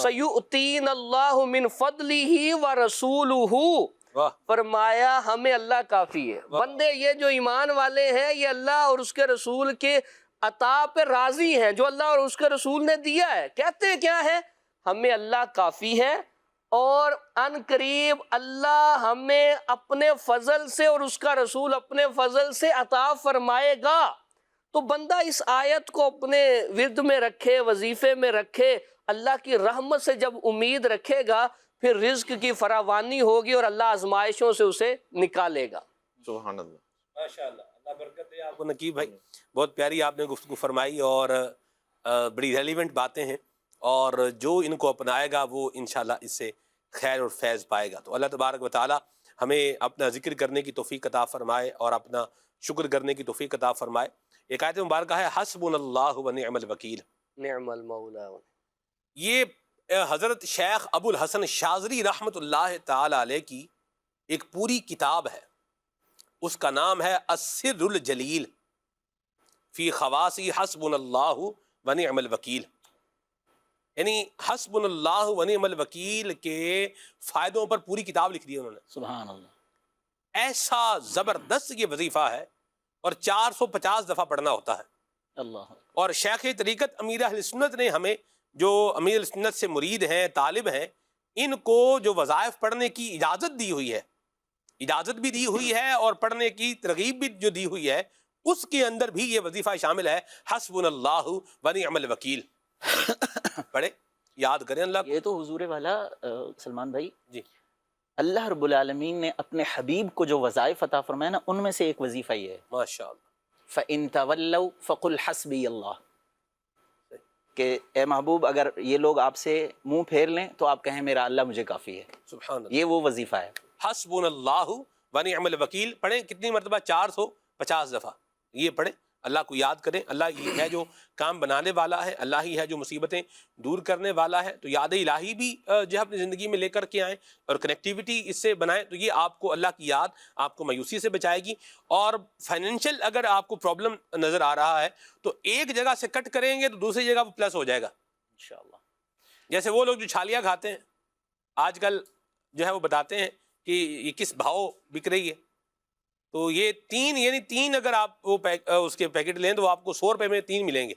[SPEAKER 6] سیؤتین اللہ من فضلہ ورسولہ، فرمایا ہمیں اللہ کافی ہے۔ بندے یہ جو ایمان والے ہیں یہ اللہ اور اس کے رسول کے عطا پہ راضی ہیں جو اللہ اور اس کے رسول نے دیا ہے۔ کہتے کیا ہے؟ ہمیں اللہ کافی ہے، اور ان قریب اللہ ہمیں اپنے فضل سے اور اس کا رسول اپنے فضل سے عطا فرمائے گا۔ تو بندہ اس آیت کو اپنے ورد میں رکھے، وظیفے میں رکھے، اللہ کی رحمت سے جب امید رکھے گا، پھر رزق کی فراوانی ہوگی اور اللہ آزمائشوں سے اسے نکالے گا۔
[SPEAKER 5] سبحان اللہ،
[SPEAKER 2] ماشاءاللہ، اللہ برکت دے آپ کو نقیب بھائی، بہت پیاری آپ نے گفتگو فرمائی، اور بڑی ریلیونٹ باتیں ہیں، اور جو ان کو اپنائے گا وہ انشاءاللہ اس سے خیر اور فیض پائے گا۔ تو اللہ تبارک و تعالی ہمیں اپنا ذکر کرنے کی توفیق عطا فرمائے اور اپنا شکر کرنے کی توفیق عطا فرمائے۔ ایک آیت مبارکہ ہے حسبنا اللہ و نعم الوکیل،
[SPEAKER 6] نعم المولا۔
[SPEAKER 2] یہ حضرت شیخ ابو الحسن شاذلی رحمۃ اللہ تعالی علیہ کی ایک پوری کتاب ہے، اس کا نام ہے السر الجلیل فی خواص حسبنا اللہ و نعم الوکیل، یعنی حسبنا اللہ و نعم الوکیل کے فائدوں پر پوری کتاب لکھ دی ہے انہوں نے۔
[SPEAKER 7] سبحان اللہ،
[SPEAKER 2] ایسا زبردست یہ وظیفہ ہے، اور 450 دفعہ پڑھنا ہوتا ہے۔
[SPEAKER 7] اللہ،
[SPEAKER 2] اور شیخ طریقت امیر اہل سنت نے ہمیں، جو امیر اہل سنت سے مرید ہیں، طالب ہیں، ان کو جو وظائف پڑھنے کی اجازت دی ہوئی ہے، اجازت بھی دی ہوئی ہے اور پڑھنے کی ترغیب بھی جو دی ہوئی ہے، اس کے اندر بھی یہ وظیفہ شامل ہے حسبنا اللہ و نعم الوکیل۔ پڑھے، یاد کریں اللہ کو۔
[SPEAKER 7] یہ تو حضور والا سلمان بھائی،
[SPEAKER 2] جی،
[SPEAKER 7] اللہ رب العالمین نے اپنے حبیب کو جو وظائف عطا فرمایا نا، ان میں سے ایک وظیفہ یہ ہے،
[SPEAKER 2] ماشاءاللہ،
[SPEAKER 7] فَإِن تَوَلَّوْا فَقُلْ حَسْبِيَ اللَّهُ، کہ اے محبوب اگر یہ لوگ آپ سے منہ پھیر لیں تو آپ کہیں میرا اللہ مجھے کافی ہے۔
[SPEAKER 2] سبحان اللہ،
[SPEAKER 7] یہ وہ وظیفہ ہے۔
[SPEAKER 2] حسبنا اللہ و نعم الوکیل پڑھیں، کتنی مرتبہ؟ 450 دفعہ یہ پڑھیں، اللہ کو یاد کریں۔ اللہ ہی ہے جو کام بنانے والا ہے، اللہ ہی ہے جو مصیبتیں دور کرنے والا ہے۔ تو یاد الہی بھی جو ہے اپنی زندگی میں لے کر کے آئیں اور کنیکٹیوٹی اس سے بنائیں، تو یہ آپ کو اللہ کی یاد آپ کو مایوسی سے بچائے گی۔ اور فائنینشیل اگر آپ کو پرابلم نظر آ رہا ہے تو ایک جگہ سے کٹ کریں گے تو دوسری جگہ وہ پلس ہو جائے گا
[SPEAKER 7] انشاءاللہ۔
[SPEAKER 2] جیسے وہ لوگ جو چھالیاں کھاتے ہیں آج کل جو ہے وہ بتاتے ہیں کہ یہ کس بھاؤ بک رہی ہے، تو یہ تین اگر آپ وہ اس کے پیکٹ لیں تو آپ کو 100 روپے میں 3 ملیں گے۔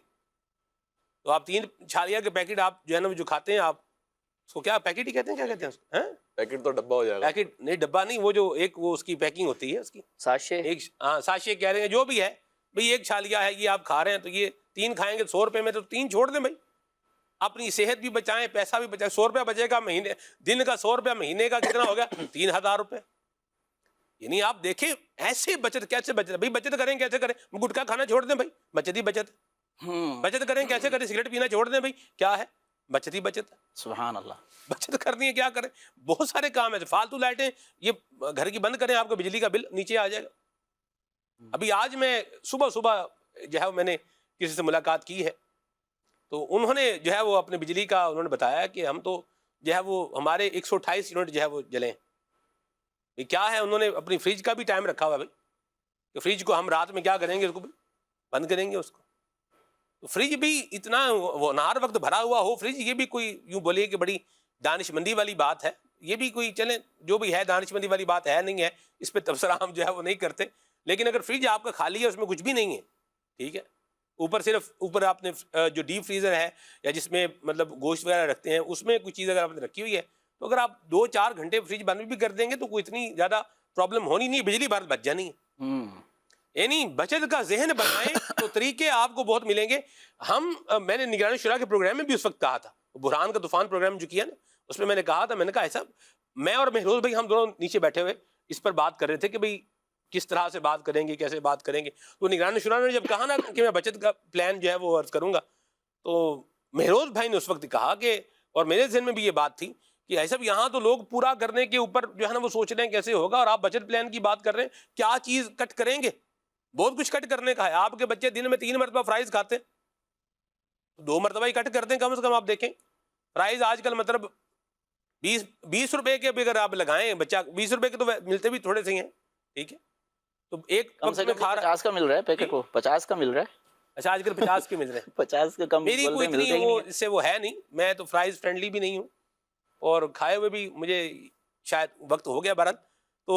[SPEAKER 2] تو آپ 3 چھالیاں کے پیکٹ آپ جو ہے نا جو کھاتے ہیں، آپ اس کو کیا پیکٹ ہی کہتے ہیں، کیا کہتے ہیں اس کو؟
[SPEAKER 5] پیکٹ تو ڈبہ ہو جائے گا،
[SPEAKER 2] پیکٹ نہیں، ڈبہ نہیں، وہ جو ایک وہ اس کی پیکنگ ہوتی ہے، اس کی
[SPEAKER 6] ساشے،
[SPEAKER 2] ایک ساشے کہہ رہے ہیں، جو بھی ہے بھئی، ایک چھالیا ہے یہ آپ کھا رہے ہیں، تو یہ 3 کھائیں گے 100 روپے میں، تو 3 چھوڑ دیں بھائی، اپنی صحت بھی بچائیں، پیسہ بھی بچائیں۔ 100 روپیہ بچے گا مہینے، دن کا 100 روپیہ، مہینے کا کتنا ہو گیا؟ 3000 روپے۔ یعنی آپ دیکھیں ایسے بچت کیسے بچت، بھائی بچت کریں کیسے کریں؟ گٹکا کھانا چھوڑ دیں بھائی، بچت ہی بچت۔ بچت کریں کیسے کریں؟ سگریٹ پینا چھوڑ دیں بھائی، کیا ہے؟ بچت ہی بچت۔
[SPEAKER 7] سبحان اللہ،
[SPEAKER 2] بچت کرنی ہے، کیا کریں؟ بہت سارے کام ہیں، فالتو لائٹیں یہ گھر کی بند کریں، آپ کو بجلی کا بل نیچے آ جائے گا۔ ابھی آج میں صبح جو ہے میں نے کسی سے ملاقات کی ہے، تو انہوں نے جو ہے وہ اپنے بجلی کا انہوں نے بتایا کہ ہم تو جو ہے وہ ہمارے 128 یونٹ جو ہے وہ جلیں۔ کیا ہے؟ انہوں نے اپنی فریج کا بھی ٹائم رکھا ہوا ہے بھائی، کہ فریج کو ہم رات میں کیا کریں گے، اس کو بند کریں گے اس کو۔ تو فریج بھی اتنا وہ نہار وقت بھرا ہوا ہو فریج، یہ بھی کوئی یوں بولیے کہ بڑی دانش مندی والی بات ہے، یہ بھی کوئی چلیں جو بھی ہے دانش مندی والی بات ہے نہیں ہے، اس پہ تبصرہ ہم جو ہے وہ نہیں کرتے۔ لیکن اگر فریج آپ کا خالی ہے، اس میں کچھ بھی نہیں ہے، ٹھیک ہے، اوپر آپ نے جو ڈیپ فریزر ہے یا جس میں مطلب گوشت وغیرہ رکھتے ہیں، اس میں کوئی چیز اگر آپ نے رکھی ہوئی ہے، تو اگر آپ 2-4 گھنٹے فریج بند بھی کر دیں گے تو کوئی اتنی زیادہ پرابلم ہونی نہیں، بجلی بھر بچ جانی ہے۔ یعنی بچت کا ذہن بنائیں تو طریقے آپ کو بہت ملیں گے۔ میں نے نگران شورا کے پروگرام میں بھی اس وقت کہا تھا، بحران کا طوفان پروگرام جو کیا نا، اس میں نے کہا تھا، میں نے کہا ایسا، میں اور مہروز بھائی ہم دونوں نیچے بیٹھے ہوئے اس پر بات کر رہے تھے کہ بھئی کس طرح سے بات کریں گے، کیسے بات کریں گے۔ تو نگران شورا نے جب کہا نا کہ میں بچت کا پلان جو ہے وہ عرض کروں گا، تو مہروز بھائی نے اس وقت کہا کہ، اور میرے ذہن میں بھی یہ بات تھی کہ ایسا بھی یہاں تو لوگ پورا کرنے کے اوپر جو ہے نا وہ سوچ رہے ہیں کیسے ہوگا، اور آپ بچت پلان کی بات کر رہے ہیں، کیا چیز کٹ کریں گے؟ بہت کچھ کٹ کرنے کا ہے۔ آپ کے بچے دن میں 3 مرتبہ فرائز کھاتے ہیں، 2 مرتبہ ہی کٹ کر دیں کم از کم. آپ دیکھیں پرائز آج کل مطلب 20 روپے کے بھی اگر آپ لگائیں, بچہ 20 روپے کے تو ملتے بھی تھوڑے سے ہیں, ٹھیک ہے, تو ایک
[SPEAKER 7] کم سے کم 50 کا مل رہا ہے پیکٹ کو, 50 کا مل رہا ہے.
[SPEAKER 2] اچھا آج کل 50 کے مل رہے ہیں.
[SPEAKER 7] 50 کا کم
[SPEAKER 2] میری کوئی اتنی وہ اس سے وہ ہے نہیں, میں تو فرائز فرینڈلی بھی نہیں ہوں, اور کھائے ہوئے بھی مجھے شاید وقت ہو گیا برت. تو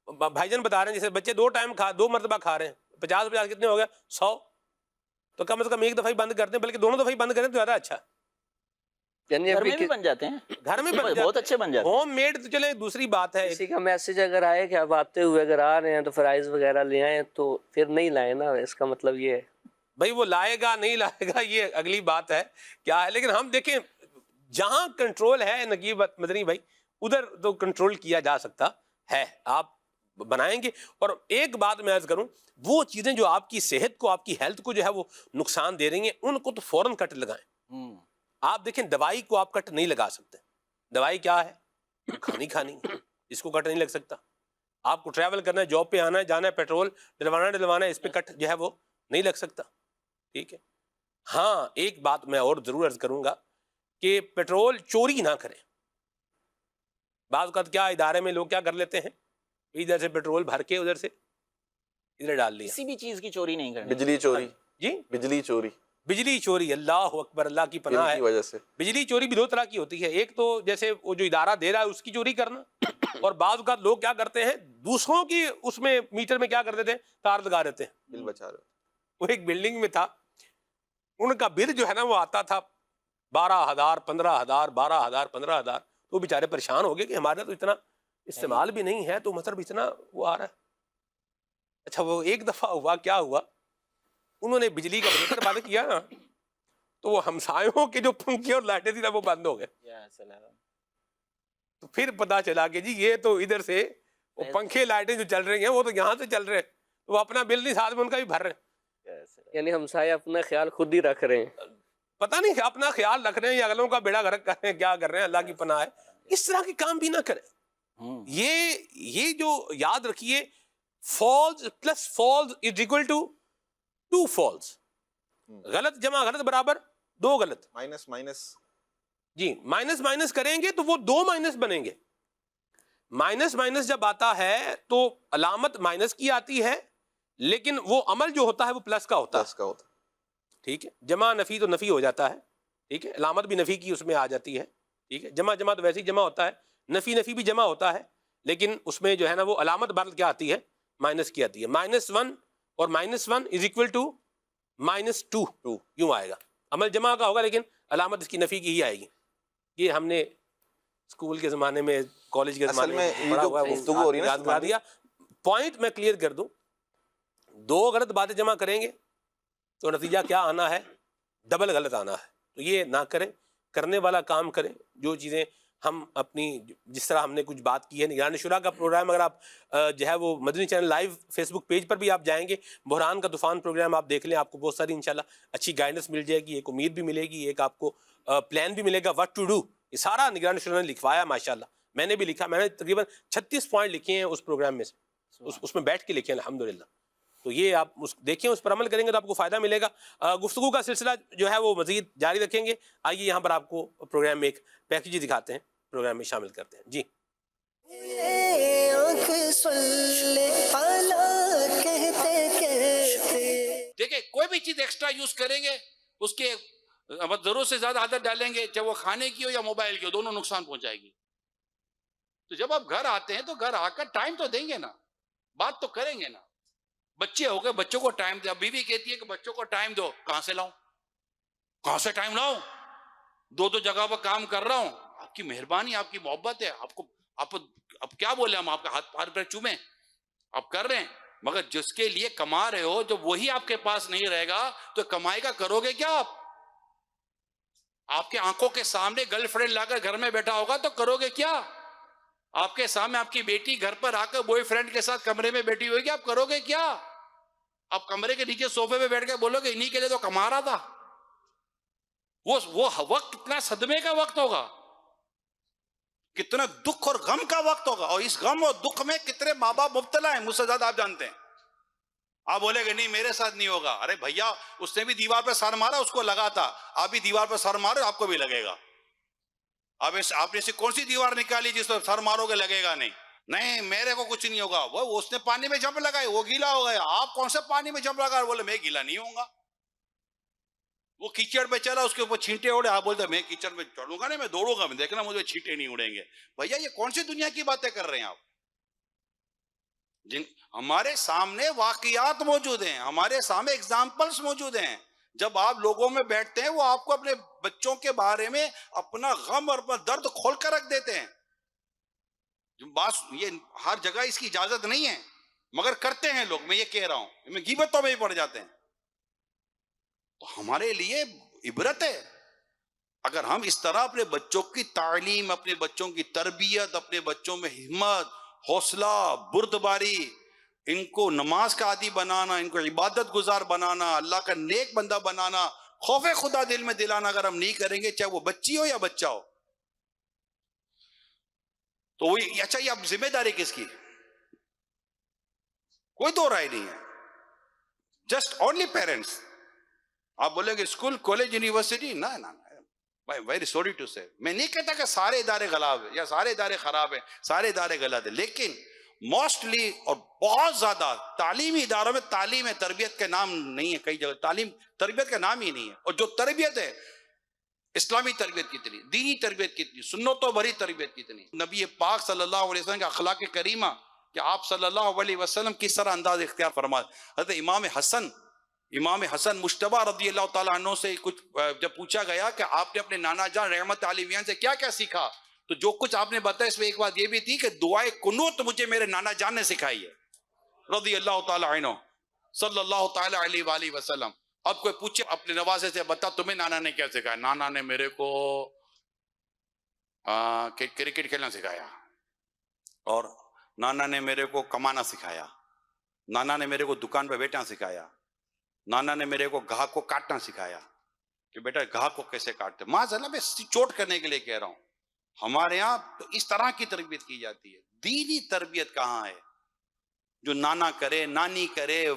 [SPEAKER 2] بھائی جان بتا رہے ہیں جیسے بچے 2 مرتبہ کھا رہے ہیں, 50 کتنے ہو گیا 100, تو کم از کم ایک دفعہ ہی بند کرتے ہیں, بلکہ دونوں دفعہ ہی بند کریں تو زیادہ اچھا.
[SPEAKER 6] یعنی
[SPEAKER 7] گھر میں بھی بن جاتے ہیں,
[SPEAKER 2] گھر میں
[SPEAKER 7] بہت اچھے بن جاتے ہیں.
[SPEAKER 2] ہوم میڈ تو چلے دوسری بات ہے.
[SPEAKER 6] کسی کا میسج اگر آئے کہ آپ آتے ہوئے اگر آ رہے ہیں تو فرائز وغیرہ لے آئیں, تو پھر نہیں لائیں نا, اس کا مطلب یہ ہے
[SPEAKER 2] بھائی وہ لائے گا نہیں لائے گا یہ اگلی بات ہے کیا ہے, لیکن ہم دیکھیں جہاں کنٹرول ہے نقیب مدنی بھائی ادھر تو کنٹرول کیا جا سکتا ہے, آپ بنائیں گے. اور ایک بات میں عرض کروں, وہ چیزیں جو آپ کی صحت کو, آپ کی ہیلتھ کو جو ہے وہ نقصان دے رہی ہیں, ان کو تو فوراً کٹ لگائیں. آپ دیکھیں دوائی کو آپ کٹ نہیں لگا سکتے. دوائی کیا ہے, کھانی ہے, اس کو کٹ نہیں لگ سکتا. آپ کو ٹریول کرنا ہے, جاب پہ آنا ہے, جانا ہے, پیٹرول ڈلوانا ہے, اس پہ کٹ جو ہے وہ نہیں لگ سکتا, ٹھیک ہے. ہاں ایک بات میں اور ضرور عرض کروں گا کہ پیٹرول چوری نہ کریں. بعض اوقات کیا ادارے میں لوگ کیا کر لیتے ہیں, ادھر سے پیٹرول بھر کے ادھر سے ادھر ڈال دیا.
[SPEAKER 7] کسی بھی چیز کی چوری نہیں کرنی.
[SPEAKER 5] بجلی چوری,
[SPEAKER 2] جی
[SPEAKER 5] بجلی چوری
[SPEAKER 2] اللہ اکبر, اللہ کی پناہ
[SPEAKER 5] کی
[SPEAKER 2] ہے.
[SPEAKER 5] وجہ سے
[SPEAKER 2] بجلی چوری بھی 2 طرح کی ہوتی ہے. ایک تو جیسے وہ جو ادارہ دے رہا ہے اس کی چوری کرنا, اور بعض اوقات لوگ کیا کرتے ہیں دوسروں کی اس میں میٹر میں کیا کر دیتے ہیں, تار لگا دیتے ہیں.
[SPEAKER 5] بل بچا رہے.
[SPEAKER 2] وہ ایک بلڈنگ میں تھا, ان کا بل جو ہے نا وہ آتا تھا 12,000 15,000 12,000 15,000. تو بیچارے پریشان ہو گئے کہ ہمارا تو اتنا استعمال بھی نہیں ہے, تو مطلب اتنا وہ آ رہا ہے. اچھا وہ ایک دفعہ ہوا, کیا ہوا, انہوں نے بجلی کا میٹر بند کیا نا, تو وہ ہمسایوں کے جو پنکھے اور لائٹیں تھی نا وہ بند ہو گئے. تو پھر پتا چلا کہ جی یہ تو ادھر سے وہ پنکھے لائٹیں جو چل رہی ہیں وہ تو یہاں سے چل رہے ہیں, وہ اپنا بل نہیں ساتھ میں ان کا بھی بھر رہے ہیں.
[SPEAKER 6] یعنی ہمسائے اپنا خیال خود ہی رکھ رہے ہیں,
[SPEAKER 2] پتہ نہیں اپنا خیال رکھ رہے ہیں یا اگلوں کا بیڑا غرق کر رہے ہیں, کیا کر رہے ہیں, اللہ کی پناہ ہے. اس طرح کے کام بھی نہ کریں. یہ جو یاد رکھیے, false plus false is equal to 2 false. غلط جمع غلط برابر 2 غلط.
[SPEAKER 5] مائنس
[SPEAKER 2] جی مائنس مائنس کریں گے تو وہ 2 مائنس بنیں گے. مائنس جب آتا ہے تو علامت مائنس کی آتی ہے, لیکن وہ عمل جو ہوتا ہے وہ پلس کا ہوتا ہے, ٹھیک ہے. جمع نفی تو نفی ہو جاتا ہے, ٹھیک ہے, علامت بھی نفی کی اس میں آ جاتی ہے, ٹھیک ہے. جمع تو ویسے ہی جمع ہوتا ہے, نفی بھی جمع ہوتا ہے, لیکن اس میں جو ہے نا وہ علامت بدل کیا آتی ہے, مائنس کی آتی ہے. -1 اور -1 از اکول ٹو -2 یوں آئے گا. عمل جمع کا ہوگا لیکن علامت اس کی نفی کی ہی آئے گی. یہ ہم نے اسکول کے زمانے میں, کالج کے زمانے میں پڑھا ہوا ہے, یاد کرا دیا. پوائنٹ میں کلیئر کر دوں, 2 غلط باتیں جمع کریں گے تو نتیجہ کیا آنا ہے, ڈبل غلط آنا ہے. تو یہ نہ کریں, کرنے والا کام کریں. جو چیزیں ہم اپنی, جس طرح ہم نے کچھ بات کی ہے, نگران شورا کا پروگرام اگر آپ جو ہے وہ مدنی چینل لائیو فیس بک پیج پر بھی آپ جائیں گے, بحران کا طوفان پروگرام آپ دیکھ لیں, آپ کو بہت ساری انشاءاللہ اچھی گائیڈنس مل جائے گی, ایک امید بھی ملے گی, ایک آپ کو پلان بھی ملے گا واٹ ٹو ڈو. یہ سارا نگران شورا نے لکھوایا ماشاءاللہ, میں نے بھی لکھا, میں نے تقریباً 36 پوائنٹ لکھے ہیں اس پروگرام میں سے, اس میں بیٹھ کے لکھے ہیں الحمدللہ. تو یہ آپ دیکھیں, اس پر عمل کریں گے تو آپ کو فائدہ ملے گا. گفتگو کا سلسلہ جو ہے وہ مزید جاری رکھیں گے. آئیے یہاں پر آپ کو پروگرام میں ایک پیکیج دکھاتے ہیں, پروگرام میں شامل کرتے ہیں. جی
[SPEAKER 8] دیکھیں کوئی بھی چیز ایکسٹرا یوز کریں گے, اس کے ضرورت سے زیادہ عادت ڈالیں گے, چاہے وہ کھانے کی ہو یا موبائل کی ہو, دونوں نقصان پہنچائے گی. تو جب آپ گھر آتے ہیں تو گھر آ کر ٹائم تو دیں گے نا, بات تو کریں گے نا. بچے ہو گئے, بچوں کو ٹائم دے. بیوی کہتی ہے کہ بچوں کو ٹائم دو, کہاں سے لاؤں, کہاں سے ٹائم لاؤں, 2 جگہ پر کام کر رہا ہوں. آپ کی مہربانی, آپ کی محبت ہے, آپ کیا بولے, ہم آپ کا ہاتھ پیر چومیں, آپ کر رہے ہیں, مگر جس کے لیے کما رہے ہو جب وہی آپ کے پاس نہیں رہے گا تو کمائی کا کرو گے کیا آپ کے آنکھوں کے سامنے گرل فرینڈ لا کر گھر میں بیٹھا ہوگا تو کرو گے کیا؟ آپ کے سامنے آپ کی بیٹی گھر پر آ کر بوائے فرینڈ کے ساتھ کمرے میں بیٹھی ہوئے گی, آپ کرو گے کیا؟ آپ کمرے کے نیچے صوفے پہ بیٹھ کے بولو گے انہی کے لیے تو کما رہا تھا. وہ وقت کتنا صدمے کا وقت ہوگا,
[SPEAKER 9] کتنا دکھ اور غم کا وقت ہوگا, اور اس غم اور دکھ میں کتنے ماں باپ مبتلا ہیں, مجھ سے زیادہ آپ جانتے ہیں. آپ بولے گا نہیں میرے ساتھ نہیں ہوگا. ارے بھیا اس نے بھی دیوار پہ سر مارا, اس کو لگا تھا, آپ بھی دیوار پہ سر مارو آپ کو بھی لگے گا. آپ نے سے کون سی دیوار نکالی جس پہ سر مارو گے لگے گا نہیں؟ نہیں میرے کو کچھ نہیں ہوگا. وہ اس نے پانی میں جمپ لگائی, وہ گیلا ہو گیا. آپ کون سے پانی میں جمپ لگا؟ بولے میں گیلا نہیں ہوں گا. وہ کیچڑ پہ چلا, اس کے اوپر چھینٹے اڑے, آپ بولتے میں کیچڑ میں چڑھوں گا نہیں, میں دوڑوں گا, میں دیکھنا مجھے چھینٹے نہیں اڑیں گے. بھیا یہ کون سی دنیا کی باتیں کر رہے ہیں آپ؟ ہمارے سامنے واقعات موجود ہیں, ہمارے سامنے اگزامپلس موجود ہیں. جب آپ لوگوں میں بیٹھتے ہیں وہ آپ کو اپنے بچوں کے بارے میں اپنا غم اور اپنا درد کھول کر رکھ دیتے ہیں. بات یہ ہر جگہ اس کی اجازت نہیں ہے, مگر کرتے ہیں لوگ. میں یہ کہہ رہا ہوں, میں غیبتوں میں ہی پڑ جاتے ہیں. تو ہمارے لیے عبرت ہے اگر ہم اس طرح اپنے بچوں کی تعلیم, اپنے بچوں کی تربیت, اپنے بچوں میں ہمت, حوصلہ, بردباری, ان کو نماز کا عادی بنانا, ان کو عبادت گزار بنانا, اللہ کا نیک بندہ بنانا, خوف خدا دل میں دلانا اگر ہم نہیں کریں گے, چاہے وہ بچی ہو یا بچہ ہو, تو وہی اچھا یہ اب ذمہ داری کس کی؟ کوئی دو رائے نہیں ہے, جسٹ اونلی پیرنٹس. آپ بولیں گے اسکول, کالج, یونیورسٹی, نہ ویری سوری ٹو سے, میں نہیں کہتا کہ سارے ادارے غلط ہیں یا سارے ادارے خراب ہیں, سارے ادارے غلط ہیں, لیکن موسٹلی اور بہت زیادہ تعلیمی اداروں میں تعلیم ہے, تربیت کا نام نہیں ہے. کئی جگہ تعلیم تربیت کا نام ہی نہیں ہے. اور جو تربیت ہے اسلامی تربیت کتنی, دینی تربیت کتنی, سنتوں بھری تربیت کتنی. نبی پاک صلی اللہ علیہ وسلم کا اخلاق کریمہ کہ آپ صلی اللہ علیہ وسلم کس طرح انداز اختیار فرمائے. حضرت امام حسن مجتبی رضی اللہ تعالیٰ عنہ سے کچھ جب پوچھا گیا کہ آپ نے اپنے نانا جان رحمت علیہ سے کیا کیا سیکھا, تو جو کچھ آپ نے بتایا اس میں ایک بات یہ بھی تھی کہ دعائے قنوت مجھے میرے نانا جان نے سکھائی ہے رضی اللہ تعالیٰ عنہ صلی اللہ تعالیٰ علیہ وآلہ وسلم. اب کوئی پوچھے اپنے نوازے سے, بتا تمہیں نانا نے کیا سکھایا؟ نانا نے میرے کو کرکٹ کھیلنا سکھایا, اور نانا نے میرے کو کمانا سکھایا, نانا نے میرے کو دکان پہ بیٹھنا سکھایا, نانا نے میرے کو گاہ کو کاٹنا سکھایا کہ بیٹا گاہ کو کیسے کاٹتے. معاذاللہ میں چوٹ کرنے کے لیے کہہ رہا ہوں. ہمارے یہاں تو اس طرح کی تربیت کی جاتی ہے. دینی تربیت کہاں ہے؟ جو نانا کرے, نانی کرے,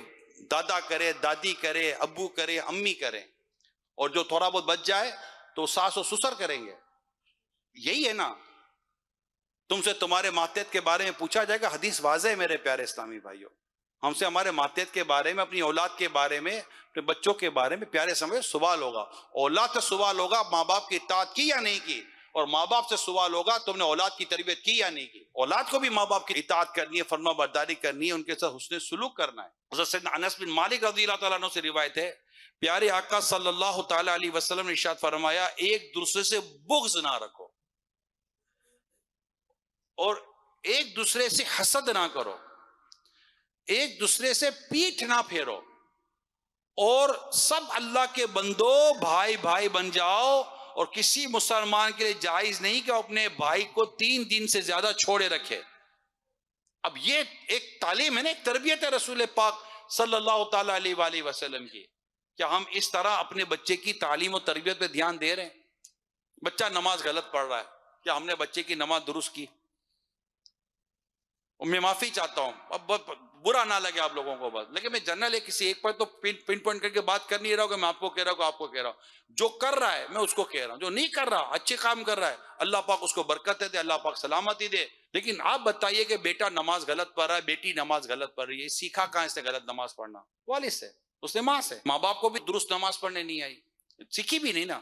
[SPEAKER 9] دادا کرے, دادی کرے, ابو کرے, امی کرے, اور جو تھوڑا بہت بچ جائے تو ساس و سسر کریں گے. یہی ہے نا. تم سے تمہارے ماتحت کے بارے میں پوچھا جائے گا, حدیث واضح ہے میرے پیارے اسلامی بھائیوں. ہم سے ہمارے ماتحت کے بارے میں, اپنی اولاد کے بارے میں, اپنے بچوں کے بارے میں پیارے سمجھے سوال ہوگا. اولاد سے سوال ہوگا ماں باپ کی اطاعت کی یا نہیں کی, اور ماں باپ سے سوال ہوگا تم نے اولاد کی تربیت کی یا نہیں کی. اولاد کو بھی ماں باپ کی اطاعت کرنی ہے, فرما برداری کرنی ہے, ان کے ساتھ حسن سلوک کرنا ہے. حضرت سیدنا انس بن مالک رضی اللہ تعالیٰ عنہ سے روایت ہے, پیارے آقا صلی اللہ تعالیٰ علیہ وسلم نے ارشاد فرمایا, ایک دوسرے سے بغض نہ رکھو, اور ایک دوسرے سے حسد نہ کرو, ایک دوسرے سے پیٹھ نہ پھیرو, اور سب اللہ کے بندو بھائی بھائی بن جاؤ. اور کسی مسلمان کے لیے جائز نہیں کہ اپنے بھائی کو 3 دن سے زیادہ چھوڑے رکھے. اب یہ ایک تعلیم ہے نا, ایک تربیت ہے رسول پاک صلی اللہ تعالیٰ علیہ وآلہ وسلم کی. کیا ہم اس طرح اپنے بچے کی تعلیم و تربیت پہ دھیان دے رہے ہیں؟ بچہ نماز غلط پڑھ رہا ہے, کیا ہم نے بچے کی نماز درست کی؟ میں معافی چاہتا ہوں, اب برا نہ لگے آپ لوگوں کو بات, لیکن میں جنرل ہے کسی ایک پر تو پن پوائنٹ کر کے بات کر نہیں رہا ہوں کہ میں آپ کو کہہ رہا ہوں, آپ کو کہہ رہا ہوں. جو کر رہا ہے میں اس کو کہہ رہا ہوں, جو نہیں کر رہا اچھے کام کر رہا ہے, اللہ پاک اس کو برکت دے, اللہ پاک سلامتی دے. لیکن آپ بتائیے کہ بیٹا نماز غلط پڑھ رہا ہے, بیٹی نماز غلط پڑھ رہی ہے, سیکھا کہاں سے غلط نماز پڑھنا؟ والد سے, اس نے ماں سے. ماں باپ کو بھی درست نماز پڑھنے نہیں آئی, سیکھی بھی نہیں نا.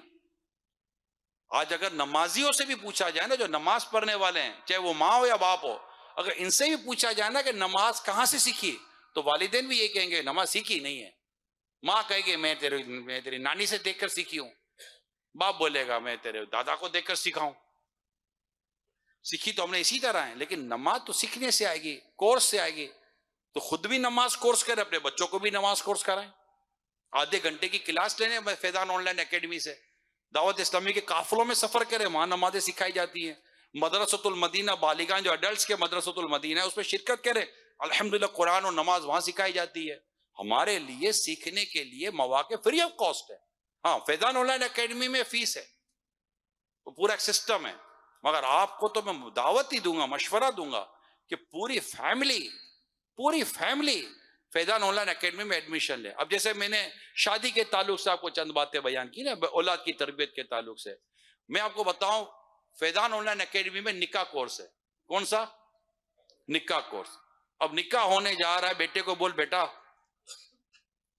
[SPEAKER 9] آج اگر نمازیوں سے بھی پوچھا جائے نا, جو نماز پڑھنے والے ہیں, چاہے وہ ماں ہو یا باپ ہو, اگر ان سے بھی پوچھا جائے نا کہ نماز کہاں سے سیکھی, تو والدین بھی یہ کہیں گے نماز سیکھی نہیں ہے. ماں کہے گی میں تیری نانی سے دیکھ کر سیکھی ہوں, باپ بولے گا میں تیرے دادا کو دیکھ کر سیکھا ہوں. سیکھی تو ہم نے اسی طرح ہے, لیکن نماز تو سیکھنے سے آئے گی, کورس سے آئے گی. تو خود بھی نماز کورس کریں, اپنے بچوں کو بھی نماز کورس کرائیں. آدھے گھنٹے کی کلاس لینے فیضان آن لائن اکیڈمی سے, دعوت اسلامی کے قافلوں میں سفر کریں, وہاں نمازیں سکھائی جاتی ہیں. مدرسۃ المدینہ بالغان جو ایڈلٹس کے مدرسۃ المدینہ ہے اس میں شرکت کریں, الحمدللہ قرآن اور نماز وہاں سکھائی جاتی ہے. ہمارے لیے سیکھنے کے لیے مواقع فری آف کاسٹ ہے. ہاں فیضان آن لائن اکیڈمی میں فیس ہے, وہ پورا ایک سسٹم ہے, مگر آپ کو تو میں دعوت ہی دوں گا, مشورہ دوں گا کہ پوری family
[SPEAKER 8] Faizan on line academy میں ایڈمیشن لیں. اب جیسے میں نے شادی کے تعلق سے آپ کو چند باتیں بیان کی نا, اولاد کی تربیت کے تعلق سے, میں آپ کو بتاؤں فیضان آن لائن اکیڈمی میں نکاح کورس ہے. کون سا؟ نکاح کورس. اب نکاح ہونے جا رہا ہے, بیٹے کو بول بیٹا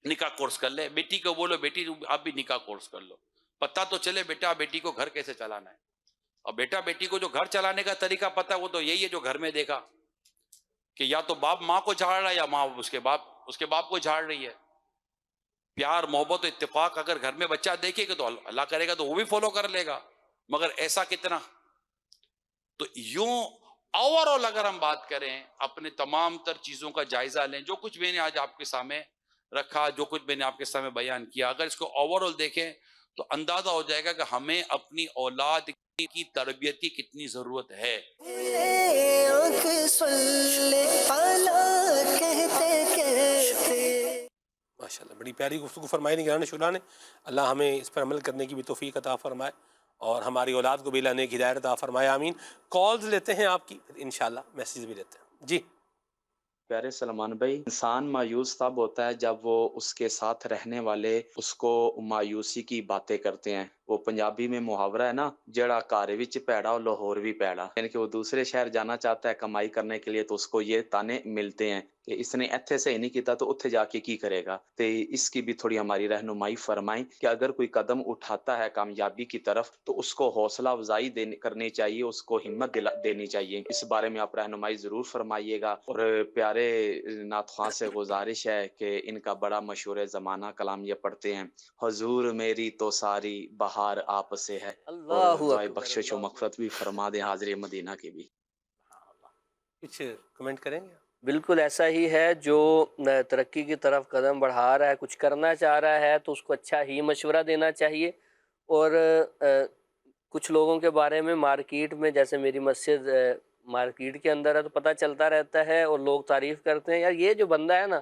[SPEAKER 8] نکاح کورس کر لے, بیٹی کو بولو بیٹی آپ بھی نکاح کورس کر لو, پتہ تو چلے بیٹا بیٹی کو گھر کیسے چلانا ہے. اور بیٹا بیٹی کو جو گھر چلانے کا طریقہ پتہ ہے وہ تو یہی ہے جو گھر میں دیکھا, کہ یا تو باپ ماں کو جھاڑ رہا ہے یا ماں اس کے باپ کو جھاڑ رہی ہے. پیار محبت و اتفاق اگر گھر میں بچہ دیکھے گا تو اللہ کرے گا تو وہ بھی فالو کر لے گا, مگر ایسا کتنا. تو یوں اوور آل اگر ہم بات کریں اپنے تمام تر چیزوں کا جائزہ لیں, جو کچھ میں نے آج آپ کے سامنے رکھا, جو کچھ میں نے آپ کے سامنے بیان کیا, اگر اس کو اوور آل دیکھیں تو اندازہ ہو جائے گا کہ ہمیں اپنی اولاد کی تربیت کی کتنی ضرورت ہے.
[SPEAKER 2] ماشاءاللہ بڑی پیاری گفتگو فرمائی نگران شورا نے. اللہ ہمیں اس پر عمل کرنے کی بھی توفیق عطا فرمائے اور ہماری اولاد کو بھی اللہ نیک ہدایت عطا فرمائے, آمین. کالز لیتے ہیں آپ کی, پھر انشاءاللہ میسیج بھی لیتے ہیں. جی
[SPEAKER 10] پیارے سلمان بھائی, انسان مایوس تب ہوتا ہے جب وہ اس کے ساتھ رہنے والے اس کو مایوسی کی باتیں کرتے ہیں. وہ پنجابی میں محاورہ ہے نا, جڑا گھر وچ پیڑا اور لاہور بھی پیڑا, یعنی کہ وہ دوسرے شہر جانا چاہتا ہے کمائی کرنے کے لیے تو اس کو یہ تانے ملتے ہیں کہ اس نے ایتھے صحیح نہیں کیتا تو اتھے جا کے کی کرے گا. تو اس کی بھی تھوڑی ہماری رہنمائی فرمائیں کہ اگر کوئی قدم اٹھاتا ہے کامیابی کی طرف تو اس کو حوصلہ افزائی کرنی چاہیے, اس کو ہمت دینی چاہیے. اس بارے میں آپ رہنمائی ضرور فرمائیے گا. اور پیارے نعت خواں سے گزارش ہے کہ ان کا بڑا مشہور زمانہ کلام یہ پڑھتے ہیں, حضور میری تو ساری بہار آپ سے ہے, اور دعائے بخشش و مغفرت بھی فرما دیں حاضر مدینہ کی بھی.
[SPEAKER 2] کچھ کمنٹ کریں گے؟
[SPEAKER 6] بالکل ایسا ہی ہے, جو ترقی کی طرف قدم بڑھا رہا ہے, کچھ کرنا چاہ رہا ہے تو اس کو اچھا ہی مشورہ دینا چاہیے. اور کچھ لوگوں کے بارے میں مارکیٹ میں, جیسے میری مسجد مارکیٹ کے اندر ہے تو پتہ چلتا رہتا ہے اور لوگ تعریف کرتے ہیں, یار یہ جو بندہ ہے نا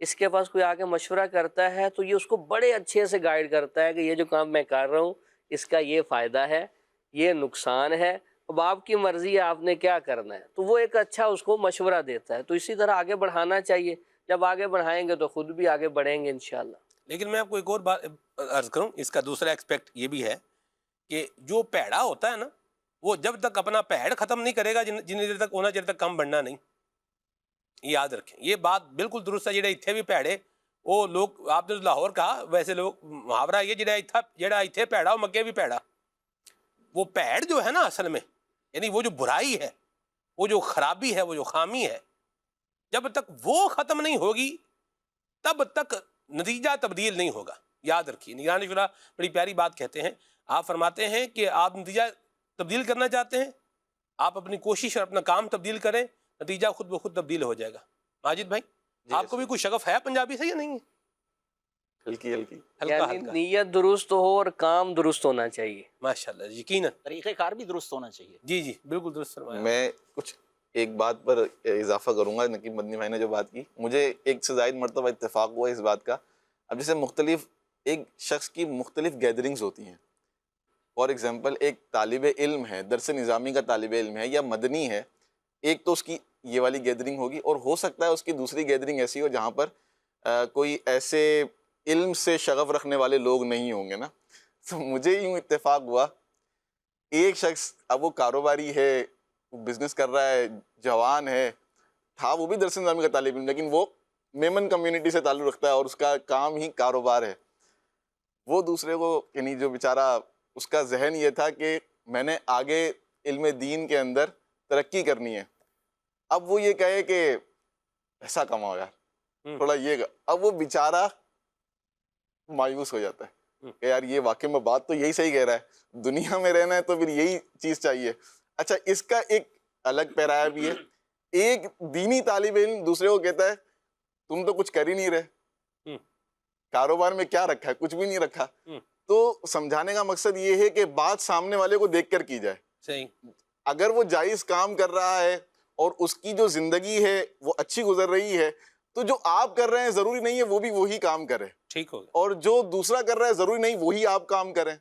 [SPEAKER 6] اس کے پاس کوئی آ کے مشورہ کرتا ہے تو یہ اس کو بڑے اچھے سے گائیڈ کرتا ہے کہ یہ جو کام میں کر رہا ہوں اس کا یہ فائدہ ہے, یہ نقصان ہے, اب آپ کی مرضی ہے آپ نے کیا کرنا ہے. تو وہ ایک اچھا اس کو مشورہ دیتا ہے. تو اسی طرح آگے بڑھانا چاہیے, جب آگے بڑھائیں گے تو خود بھی آگے بڑھیں گے انشاءاللہ.
[SPEAKER 2] لیکن میں آپ کو ایک اور بات عرض کروں, اس کا دوسرا ایکسپیکٹ یہ بھی ہے کہ جو پیڑا ہوتا ہے نا وہ جب تک اپنا پیڑ ختم نہیں کرے گا جنہیں دیر تک ہونا چاہیے تک کم بڑھنا نہیں. یاد رکھیں یہ بات بالکل درست ہے. جڑے اتھے بھی پیڑے وہ لوگ, آپ نے لاہور کہا, ویسے لوگ محاورہ یہ جڑا اتھے پیڑا وہ مکے بھی پیڑا. وہ پیڑ جو ہے نا اصل میں, یعنی وہ جو برائی ہے, وہ جو خرابی ہے, وہ جو خامی ہے, جب تک وہ ختم نہیں ہوگی تب تک نتیجہ تبدیل نہیں ہوگا. یاد رکھیے نگران شورا بڑی پیاری بات کہتے ہیں. آپ فرماتے ہیں کہ آپ نتیجہ تبدیل کرنا چاہتے ہیں, آپ اپنی کوشش اور اپنا کام تبدیل کریں, نتیجہ خود بخود تبدیل ہو جائے گا. ماجد بھائی آپ کو بھی کوئی شغف ہے پنجابی سے یا نہیں؟
[SPEAKER 5] ہلکی ہلکی
[SPEAKER 6] یعنی نیت درست ہو اور کام درست ہونا چاہیے.
[SPEAKER 2] ماشاءاللہ یقیناً
[SPEAKER 7] طریقہ کار بھی درست ہونا چاہیے.
[SPEAKER 2] جی جی بالکل درست فرمایا.
[SPEAKER 5] میں کچھ ایک بات پر اضافہ کروں گا. نقیب مدنی بھائی نے جو بات کی, مجھے ایک سے زائد مرتبہ اتفاق ہوا اس بات کا. اب جیسے مختلف ایک شخص کی مختلف گیدرنگز ہوتی ہیں. فار ایگزامپل ایک طالب علم ہے, درس نظامی کا طالب علم ہے یا مدنی ہے, ایک تو اس کی یہ والی گیدرنگ ہوگی, اور ہو سکتا ہے اس کی دوسری گیدرنگ ایسی ہو جہاں پر کوئی ایسے علم سے شغف رکھنے والے لوگ نہیں ہوں گے نا. تو مجھے یوں اتفاق ہوا, ایک شخص اب وہ کاروباری ہے, وہ بزنس کر رہا ہے, جوان ہے, تھا وہ بھی درس نظامی کا طالب علم, لیکن وہ میمن کمیونٹی سے تعلق رکھتا ہے اور اس کا کام ہی کاروبار ہے. وہ دوسرے کو, یعنی جو بیچارہ اس کا ذہن یہ تھا کہ میں نے آگے علم دین کے اندر ترقی کرنی ہے, اب وہ یہ کہے کہ پیسہ کماؤ یار تھوڑا یہ, اب وہ بیچارہ مایوس ہو جاتا ہے کہ یار یہ واقعی میں بات تو یہی صحیح کہہ رہا ہے, دنیا میں رہنا ہے تو پھر یہی چیز چاہیے. اچھا اس کا ایک الگ پیرایا بھی ہے. ایک دینی طالب علم دوسرے کو کہتا ہے تم تو کچھ کر ہی نہیں رہے, کاروبار میں کیا رکھا ہے, کچھ بھی نہیں رکھا. تو سمجھانے کا مقصد یہ ہے کہ بات سامنے والے کو دیکھ کر کی جائے.
[SPEAKER 2] صحیح.
[SPEAKER 5] اگر وہ جائز کام کر رہا ہے اور اس کی جو زندگی ہے وہ اچھی گزر رہی ہے, تو جو آپ کر رہے ہیں ضروری نہیں ہے وہ بھی وہی کام کرے,
[SPEAKER 2] ٹھیک ہوگا,
[SPEAKER 5] اور جو دوسرا کر رہا ہے ضروری نہیں وہی آپ کام کریں.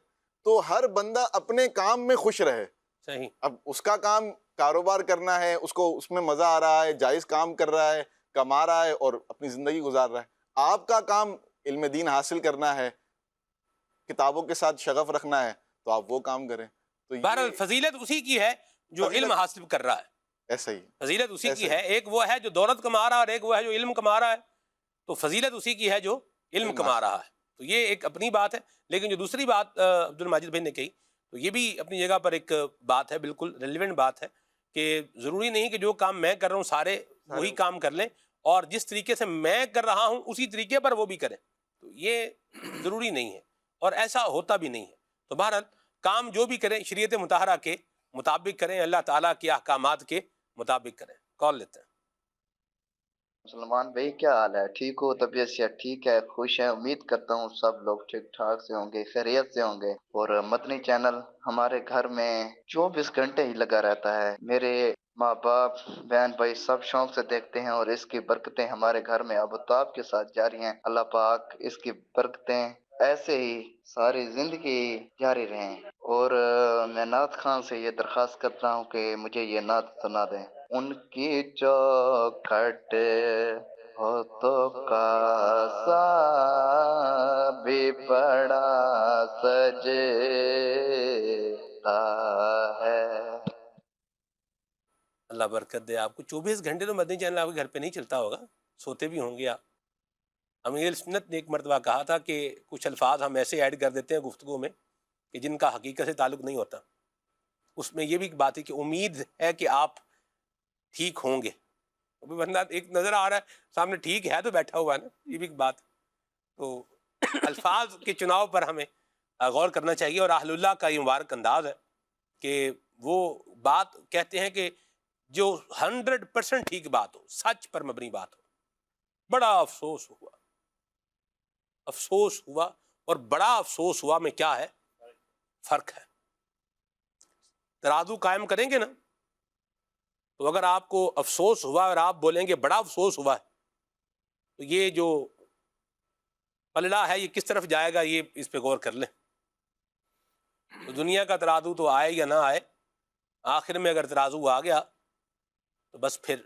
[SPEAKER 5] تو ہر بندہ اپنے کام میں خوش رہے.
[SPEAKER 2] صحیح.
[SPEAKER 5] اب اس کا کام کاروبار کرنا ہے, اس کو اس میں مزہ آ رہا ہے, جائز کام کر رہا ہے, کما رہا ہے اور اپنی زندگی گزار رہا ہے. آپ کا کام علم دین حاصل کرنا ہے، کتابوں کے ساتھ شغف رکھنا ہے، تو آپ وہ کام کریں. تو
[SPEAKER 2] بہرحال فضیلت اسی کی ہے جو علم حاصل کر رہا ہے.
[SPEAKER 5] ایسا ہی
[SPEAKER 2] فضیلت اسی کی ہے. ایک وہ ہے جو دولت کما رہا ہے اور ایک وہ ہے جو علم کما رہا ہے. تو فضیلت اسی کی ہے جو علم کما رہا ہے. تو یہ ایک اپنی بات ہے. لیکن جو دوسری بات عبد الماجد بھائی نے کہی تو یہ بھی اپنی جگہ پر ایک بات ہے، بالکل ریلیونٹ بات ہے، کہ ضروری نہیں کہ جو کام میں کر رہا ہوں سارے وہی کام کر لیں، اور جس طریقے سے میں کر رہا ہوں اسی طریقے پر وہ بھی کریں. تو یہ ضروری نہیں ہے اور ایسا ہوتا بھی نہیں ہے. تو بہرحال کام جو بھی کریں شریعت مطہرہ کے مطابق کریں، اللہ تعالیٰ کے احکامات کے مطابق کریں. کال لیتے ہیں.
[SPEAKER 11] سلمان بھائی کیا حال ہے؟ ٹھیک ہو؟ طبیعت سے ٹھیک ہے؟ خوش ہیں؟ امید کرتا ہوں سب لوگ ٹھیک ٹھاک سے ہوں گے، خیریت سے ہوں گے. اور مدنی چینل ہمارے گھر میں 24 گھنٹے ہی لگا رہتا ہے. میرے ماں باپ بہن بھائی سب شوق سے دیکھتے ہیں اور اس کی برکتیں ہمارے گھر میں اب تو آپ کے ساتھ جاری ہیں. اللہ پاک اس کی برکتیں ایسے ہی ساری زندگی جاری رہیں. اور میں نعت خان سے یہ درخواست کرتا ہوں کہ مجھے یہ نعت سنا دیں. ان کی چوکھٹ ہو تو کاسا بھی بڑا سجتا ہے.
[SPEAKER 2] اللہ برکت دے آپ کو. 24 گھنٹے تو مدنی چینل آپ کے گھر پہ نہیں چلتا ہوگا، سوتے بھی ہوں گے آپ. امیر سنت نے ایک مرتبہ کہا تھا کہ کچھ الفاظ ہم ایسے ایڈ کر دیتے ہیں گفتگو میں کہ جن کا حقیقت سے تعلق نہیں ہوتا. اس میں یہ بھی ایک بات ہے کہ امید ہے کہ آپ ٹھیک ہوں گے. ورنہ ایک نظر آ رہا ہے سامنے ٹھیک ہے تو بیٹھا ہوا ہے نا، یہ بھی ایک بات. تو الفاظ کے چناؤ پر ہمیں غور کرنا چاہیے. اور اہل اللہ کا یہ مبارک انداز ہے کہ وہ بات کہتے ہیں کہ جو 100% ٹھیک بات ہو، سچ پر مبنی بات ہو. بڑا افسوس ہوا، افسوس ہوا، اور بڑا افسوس ہوا میں کیا ہے فرق ہے. ترازو قائم کریں گے نا، تو اگر آپ کو افسوس ہوا اور آپ بولیں گے بڑا افسوس ہوا ہے، تو یہ جو پلڑا ہے یہ کس طرف جائے گا، یہ اس پہ غور کر لیں. تو دنیا کا ترازو تو آئے یا نہ آئے، آخر میں اگر ترازو آ گیا تو بس پھر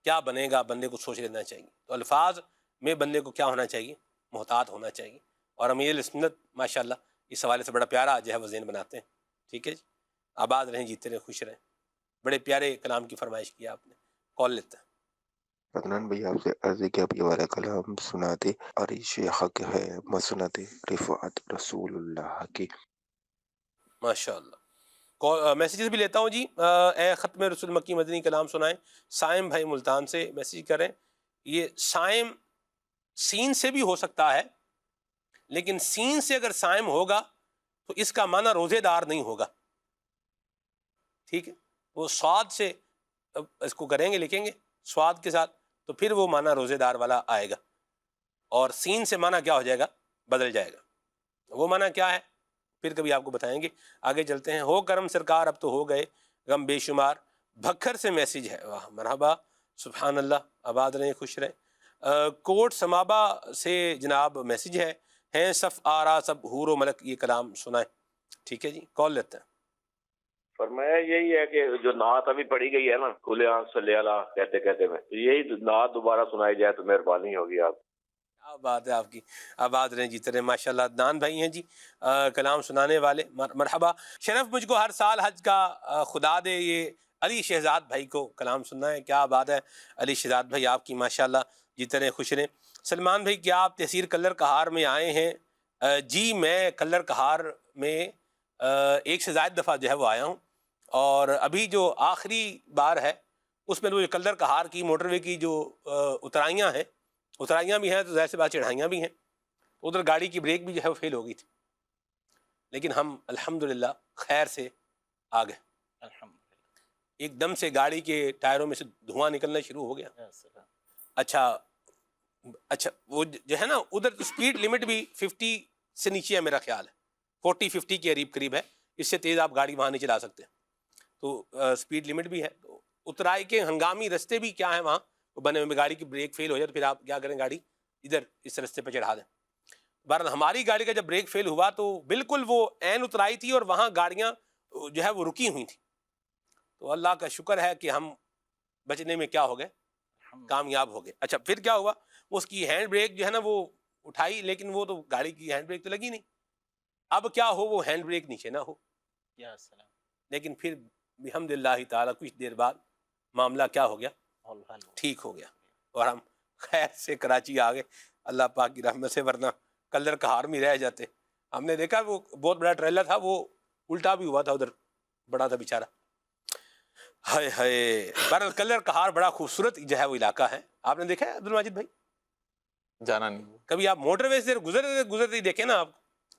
[SPEAKER 2] کیا بنے گا بندے کو سوچ لینا چاہیے. تو الفاظ میں بندے کو کیا ہونا چاہیے، محتاط ہونا چاہیے. اور امیر سنت ماشاءاللہ اس حوالے سے بڑا پیارا جو ہے وہ ذہن بناتے ہیں. ٹھیک ہے جی، آباد رہیں، جیتے رہیں، خوش رہیں. بڑے پیارے کلام کی فرمائش کی آپ نے. کال لیتے ہیں.
[SPEAKER 12] عدنان بھائی آپ سے عرض ہے کہ آپ یہ والا کلام سناتے. عریش حق ہے مسند رفعت رسول اللہ کی.
[SPEAKER 2] ماشاءاللہ. میسیجز بھی لیتا ہوں جی. اے ختم رسول مکی مدنی کلام سنائیں. سائم بھائی ملتان سے میسیج کریں. یہ سائم سین سے بھی ہو سکتا ہے، لیکن سین سے اگر سائم ہوگا تو اس کا معنی روزے دار نہیں ہوگا. ٹھیک ہے، وہ سواد سے اس کو کریں گے، لکھیں گے سواد کے ساتھ، تو پھر وہ معنی روزے دار والا آئے گا. اور سین سے معنی کیا ہو جائے گا، بدل جائے گا. وہ معنی کیا ہے پھر کبھی آپ کو بتائیں گے. آگے چلتے ہیں. ہو کرم سرکار اب تو ہو گئے غم بے شمار. بکھر سے میسیج ہے. واہ مرحبا، سبحان اللہ، آباد رہیں، خوش رہیں. کوٹ سمابا سے جناب میسیج ہے. ہیں صف آرا سب حور و ملک، یہ کلام سنائیں. ٹھیک ہے جی، کال لیتے ہیں.
[SPEAKER 13] فرمایا یہی ہے کہ جو نعت ابھی پڑھی گئی ہے نا، کھلے آنکھ صلی اللہ کہتے کہتے میں، یہی نعت دوبارہ سنائی جائے تو مہربانی ہوگی. آپ
[SPEAKER 2] کیا بات ہے آپ کی. آباد رہیں، جیتے رہیں. ماشاء اللہ عدنان بھائی ہیں جی کلام سنانے والے. مرحبا. شرف مجھ کو ہر سال حج کا خدا دے، یہ علی شہزاد بھائی کو کلام سننا ہے. کیا بات ہے علی شہزاد بھائی آپ کی، ماشاء اللہ جیتے رہیں، خوش رہیں. سلمان بھائی کیا آپ تحصیل کلر کہار میں آئے ہیں؟ جی میں کلر کہار میں ایک سے زائد دفعہ جو ہے وہ آیا ہوں. اور ابھی جو آخری بار ہے اس میں جو کلر کہار کی موٹر وے کی جو اترائیاں ہیں، اترائیاں بھی ہیں تو ظاہر سی بات چڑھائیاں بھی ہیں. ادھر گاڑی کی بریک بھی جو ہے وہ فیل ہو گئی تھی، لیکن ہم الحمدللہ خیر سے آ گئے. ایک دم سے گاڑی کے ٹائروں میں سے دھواں نکلنا شروع ہو گیا. اچھا وہ جو ہے نا ادھر اسپیڈ لمٹ بھی 50 سے نیچے ہے میرا خیال ہے، 40-50 کے قریب ہے. اس سے تیز آپ گاڑی وہاں نہیں چلا سکتے. تو اسپیڈ لمٹ بھی ہے. تو اترائی کے ہنگامی رستے بھی کیا ہیں وہاں بنے ہوئے. گاڑی کی بریک فیل ہو جائے تو پھر آپ کیا کریں، گاڑی ادھر اس رستے پہ چڑھا دیں. بہرحال ہماری گاڑی کا جب بریک فیل ہوا تو بالکل وہ عین اترائی تھی اور وہاں گاڑیاں جو ہے وہ رکی ہوئی تھیں. تو اللہ کا شکر ہے کہ ہم بچنے میں کیا ہو گئے، کامیاب ہو گئے. اچھا پھر کیا ہوا, اس کی ہینڈ بریک جو ہے نا وہ اٹھائی, لیکن وہ تو گاڑی کی ہینڈ بریک تو لگی نہیں. اب کیا ہو, وہ ہینڈ بریک نیچے نہ ہو. لیکن پھر بحمد اللہ تعالیٰ کچھ دیر بعد معاملہ کیا ہو گیا, ٹھیک ہو گیا, اور ہم خیر سے کراچی آ گئے اللہ پاک کی رحمت سے, ورنہ کلر کہار میں رہ جاتے. ہم نے دیکھا وہ بہت بڑا ٹریلر تھا, وہ الٹا بھی ہوا تھا, ادھر بڑا تھا بیچارہ. ہائے ہائے. بہرحال کلر کہار بڑا خوبصورت جو ہے وہ علاقہ ہے. آپ نے دیکھا ہے عبد الماجد بھائی؟
[SPEAKER 5] جانا نہیں.
[SPEAKER 2] کبھی آپ موٹر وے سے گزرتے ہی دیکھیں نا, آپ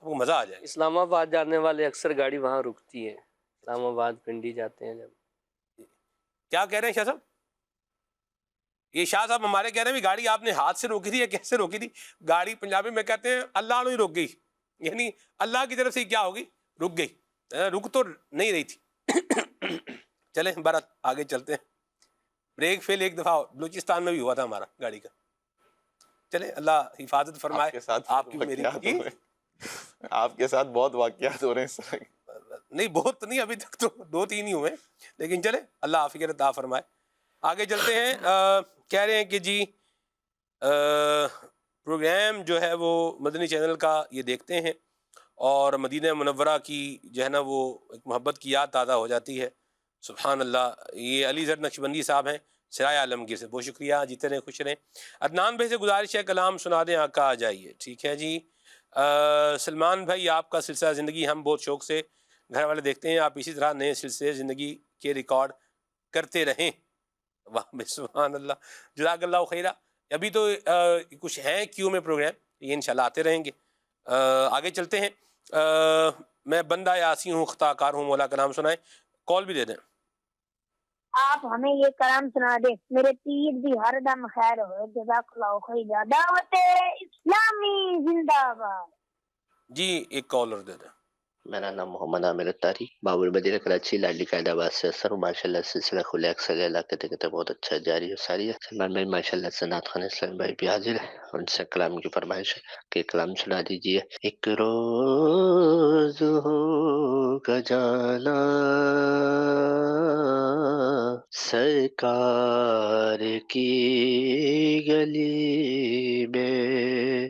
[SPEAKER 2] کو مزہ آ جائے.
[SPEAKER 6] اسلام آباد جانے والے اکثر گاڑی وہاں رکتی ہے, اسلام آباد پنڈی جاتے ہیں جب.
[SPEAKER 2] کیا کہہ رہے ہیں شاہ صاحب؟ یہ شاہ صاحب ہمارے کہہ رہے ہیں بھی گاڑی آپ نے ہاتھ سے روکی تھی یا کیسے روکی تھی؟ گاڑی پنجابی میں کہتے ہیں اللہ نے رک گئی, یعنی اللہ کی طرف سے کیا ہوگی, رک گئی, رک تو نہیں رہی تھی. چلیں بھارت آگے چلتے ہیں. بریک فیل ایک دفعہ بلوچستان میں بھی ہوا تھا ہمارا گاڑی کا. چلیں اللہ حفاظت فرمائے آپ کی میری.
[SPEAKER 5] آپ کے ساتھ بہت واقعات ہو رہے ہیں سر.
[SPEAKER 2] نہیں بہت نہیں, ابھی تک تو 2-3 ہی ہوئے, لیکن چلیں اللہ عافیت عطا فرمائے. آگے چلتے ہیں. کہہ رہے ہیں کہ جی پروگرام جو ہے وہ مدنی چینل کا یہ دیکھتے ہیں اور مدینہ منورہ کی جو ہے نا وہ ایک محبت کی یاد تازہ ہو جاتی ہے. سبحان اللہ. یہ علی زر نقشبندی صاحب ہیں سرائے عالمگیر سے, بہت شکریہ, جیتے رہیں خوش رہیں. عدنان بھائی سے گزارش ہے کلام سنا دیں آقا آ جائیے. ٹھیک ہے جی. سلمان بھائی آپ کا سلسلہ زندگی ہم بہت شوق سے گھر والے دیکھتے ہیں, آپ اسی طرح نئے سلسلے زندگی کے ریکارڈ کرتے رہیں. واہ سبحان اللہ, جزاک اللہ خیرہ. ابھی تو کچھ ہیں کیوں میں پروگرام, یہ انشاءاللہ آتے رہیں گے. آگے چلتے ہیں. میں بندہ یاسی ہوں, خطا کار ہوں, مولا کا نام سنائیں. کال بھی دے دیں.
[SPEAKER 14] آپ ہمیں یہ کلام سنا دیں, میرے پیر بھی ہر دم خیر ہو, جزاک اللہ خیرہ. دعوت اسلامی زندہ باد.
[SPEAKER 2] جی ایک کالر دے دیں.
[SPEAKER 15] میرا نام محمد عامر اتاری, بابر مدینہ کراچی, لاڈلی قائد آباد سے اثر ہوں. ماشاء اللہ سلسلہ کھلے اکثر علاقے دیکھتے بہت اچھا جاری ہے ساری ہے. سلمان بھائی ماشاء اللہ سے نعت خوان اسلام بھائی بھی حاضر ہے, ان سے کلام کی فرمائش ہے کہ کلام سنا دیجیے. ایک روز ہوگا جانا سرکار کی گلی میں.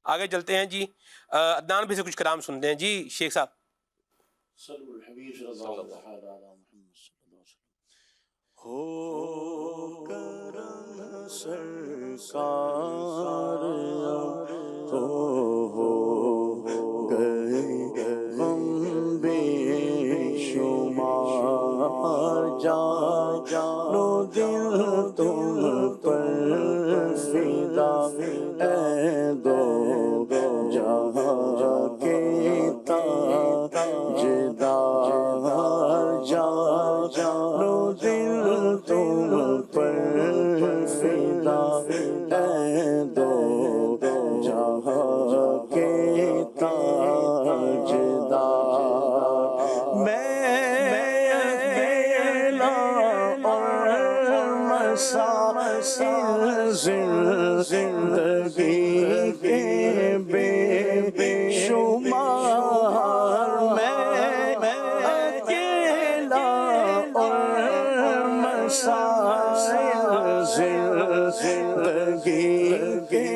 [SPEAKER 2] آگے چلتے ہیں جی. عدنان بھی سے کچھ کلام سنتے ہیں. جی شیخ صاحب.
[SPEAKER 4] صلو الحبیب صلی اللہ علیہ وسلم. ہو کرم سرکار ہو گئے غم بے شمار, جانو دل تم پر فدا اے دو جہاں کے تاجدار, جانو دل تم پر فدا اے دو جہاں کے تاجدار. میں اکیلا اور مسائل زندگی کے بے شمار, میں اکیلا اور مسائل زندگی کے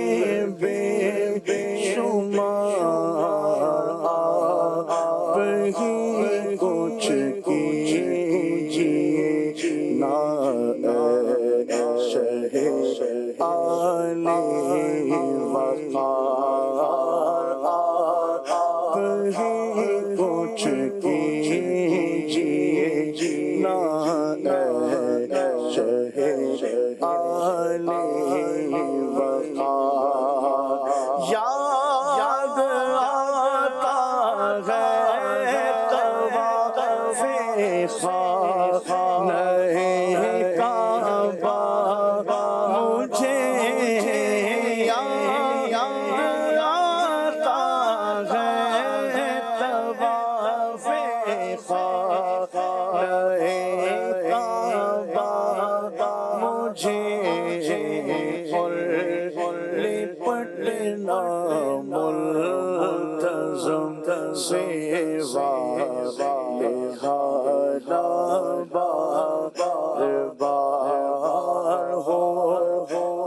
[SPEAKER 4] بے شمار. آپ ہی کچھ کیجیے نا شہ عالی وقار, آپ ہی کچھ کیجیے نا شہ عالی وقار. یاد آتا ہے طواف خانہ کعبہ مجھے, یاد آتا ہے طواف خانہ کعبہ مجھے, لپٹنا ملتزم سیوا لہذا بار بار ہو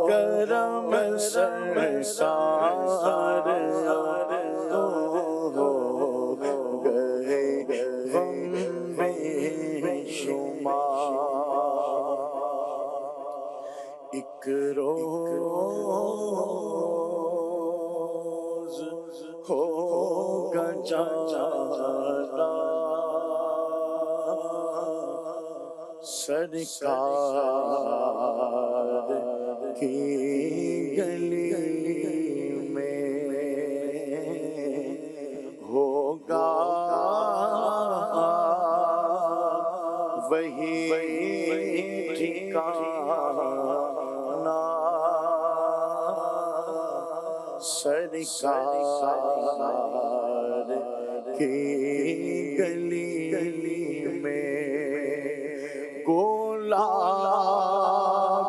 [SPEAKER 1] کرم سرکار تو ہو گئے غم بے شمار ایک روز ہوگا جانا سرکار کی گلی میں ہوگا وہی ٹھکانہ سرکار کی گلی میں گولا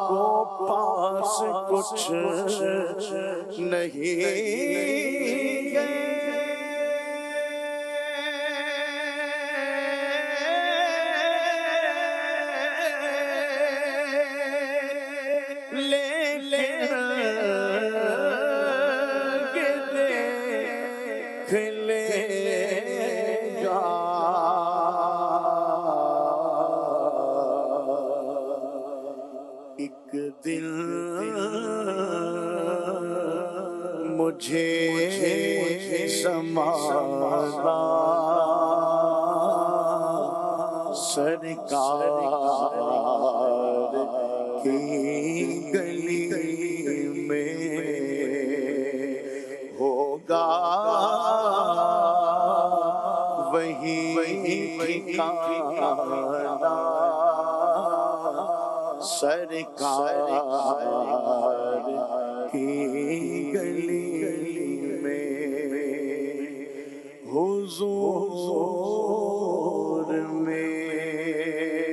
[SPEAKER 1] کو پاس کچھ نہیں مجھے زمانہ سرکار کی گلی میں ہوگا وہی ٹھکانہ سرکار کی گلی میں حضور میری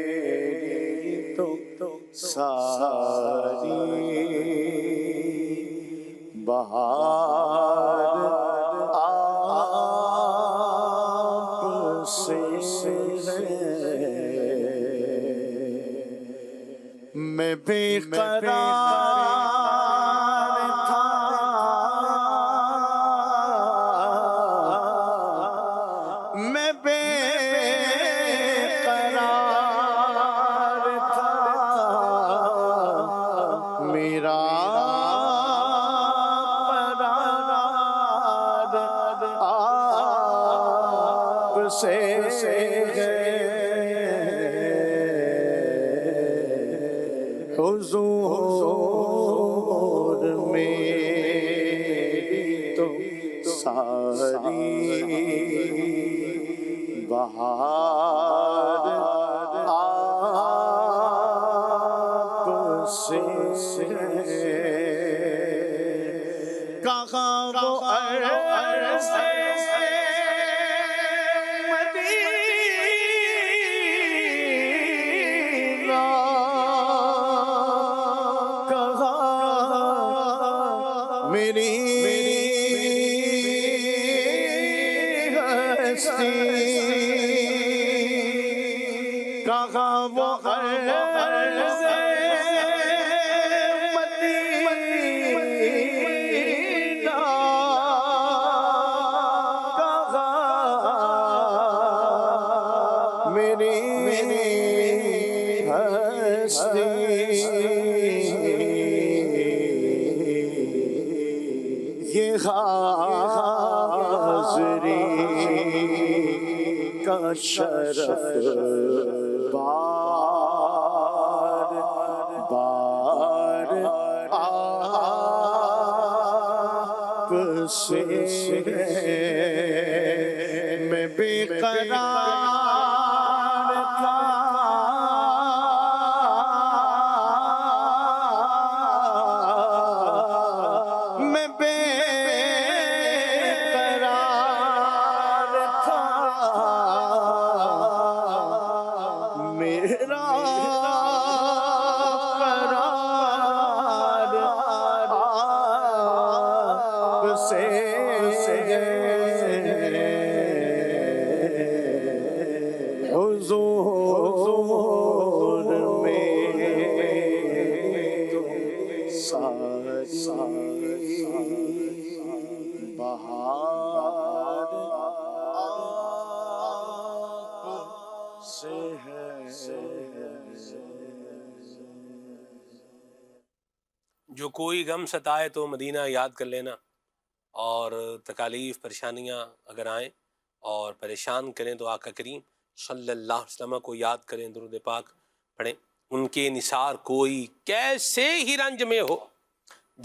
[SPEAKER 1] تو ساری بہار آپ سے میں بے قرار تھا میں بے قرار تھا میرا قرار آپ سے حضور میری تو ساری بہار آپ سے کہاں وہ عرض میری ہستی کہاں وہ عرض مدینہ کہاں میری ہستی یہ حاضری کا شرف بار بار آپ سے میں بے قرار تھا میں بے میرا قرار آپ سے بہار آپ سے ہے.
[SPEAKER 2] جو کوئی غم ستائے تو مدینہ یاد کر لینا، اور تکالیف پریشانیاں اگر آئیں اور پریشان کریں تو آقا کریم صلی اللہ علیہ وسلم کو یاد کریں، درود پاک پڑھیں. ان کے نثار کوئی کیسے ہی رنج میں ہو،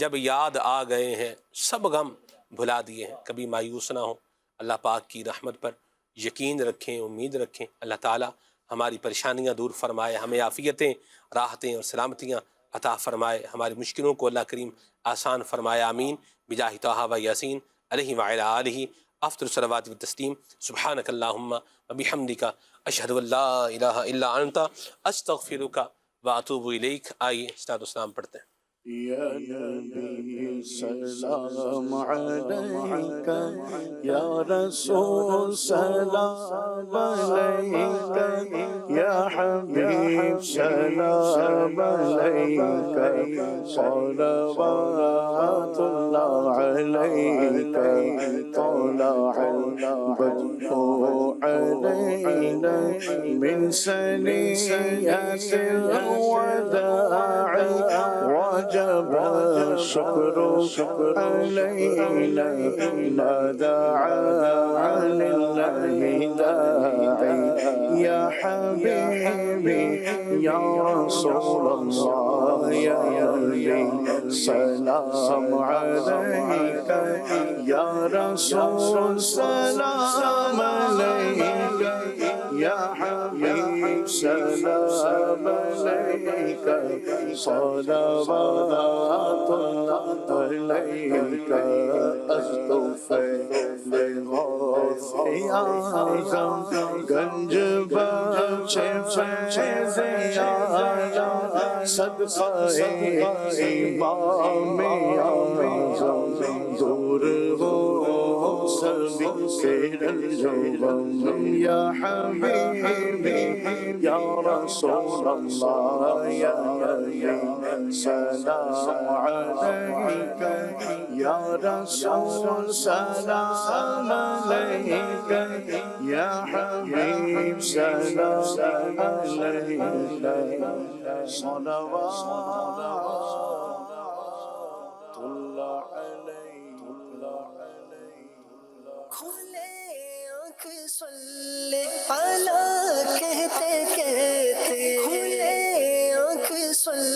[SPEAKER 2] جب یاد آ گئے ہیں سب غم بھلا دیے ہیں. کبھی مایوس نہ ہو، اللہ پاک کی رحمت پر یقین رکھیں، امید رکھیں. اللہ تعالی ہماری پریشانیاں دور فرمائے، ہمیں عافیتیں، راحتیں اور سلامتیاں عطا فرمائے، ہماری مشکلوں کو اللہ کریم آسان فرمائے. آمین بجاہ طٰہٰ و یاسین علیہ وعلی آلہ افضل الصلوات والتسلیم. سبحانک اللہم وبحمدک اشہد ان لا الہ الا انت استغفرک واتوب الیک. آئیے استاد اسلام پڑھتے ہیں.
[SPEAKER 1] یا نبی سلام علیکہ، یا رسول سلام علیکہ، یا حبیب سلام علیکہ، صلوات اللہ علیکہ. طلع البدر علینا من ثنیۃ الوداع، وجب الشكر علينا، ما دعا لله داعي. يا حبيبي يا رسول الله، يا نبي سلام عليك، يا رسول سلام عليك، يا حبيب سلام عليك، صلوات الله عليك. استغفر غوث اعظم گنج بخش فیض اعظم، صدقہ امام اعظم، دور ہو سبھی سے رنج و غم. یا حبیبی یا رسول اللہ، یا نبی سلام علیکہ، یا رسول سلام علیکہ، یا حبیب سلام علیکہ. صلوات اللہ
[SPEAKER 16] کھلے آنکھ صلی علی کہتے کہتے، کھلے آنکھ صلی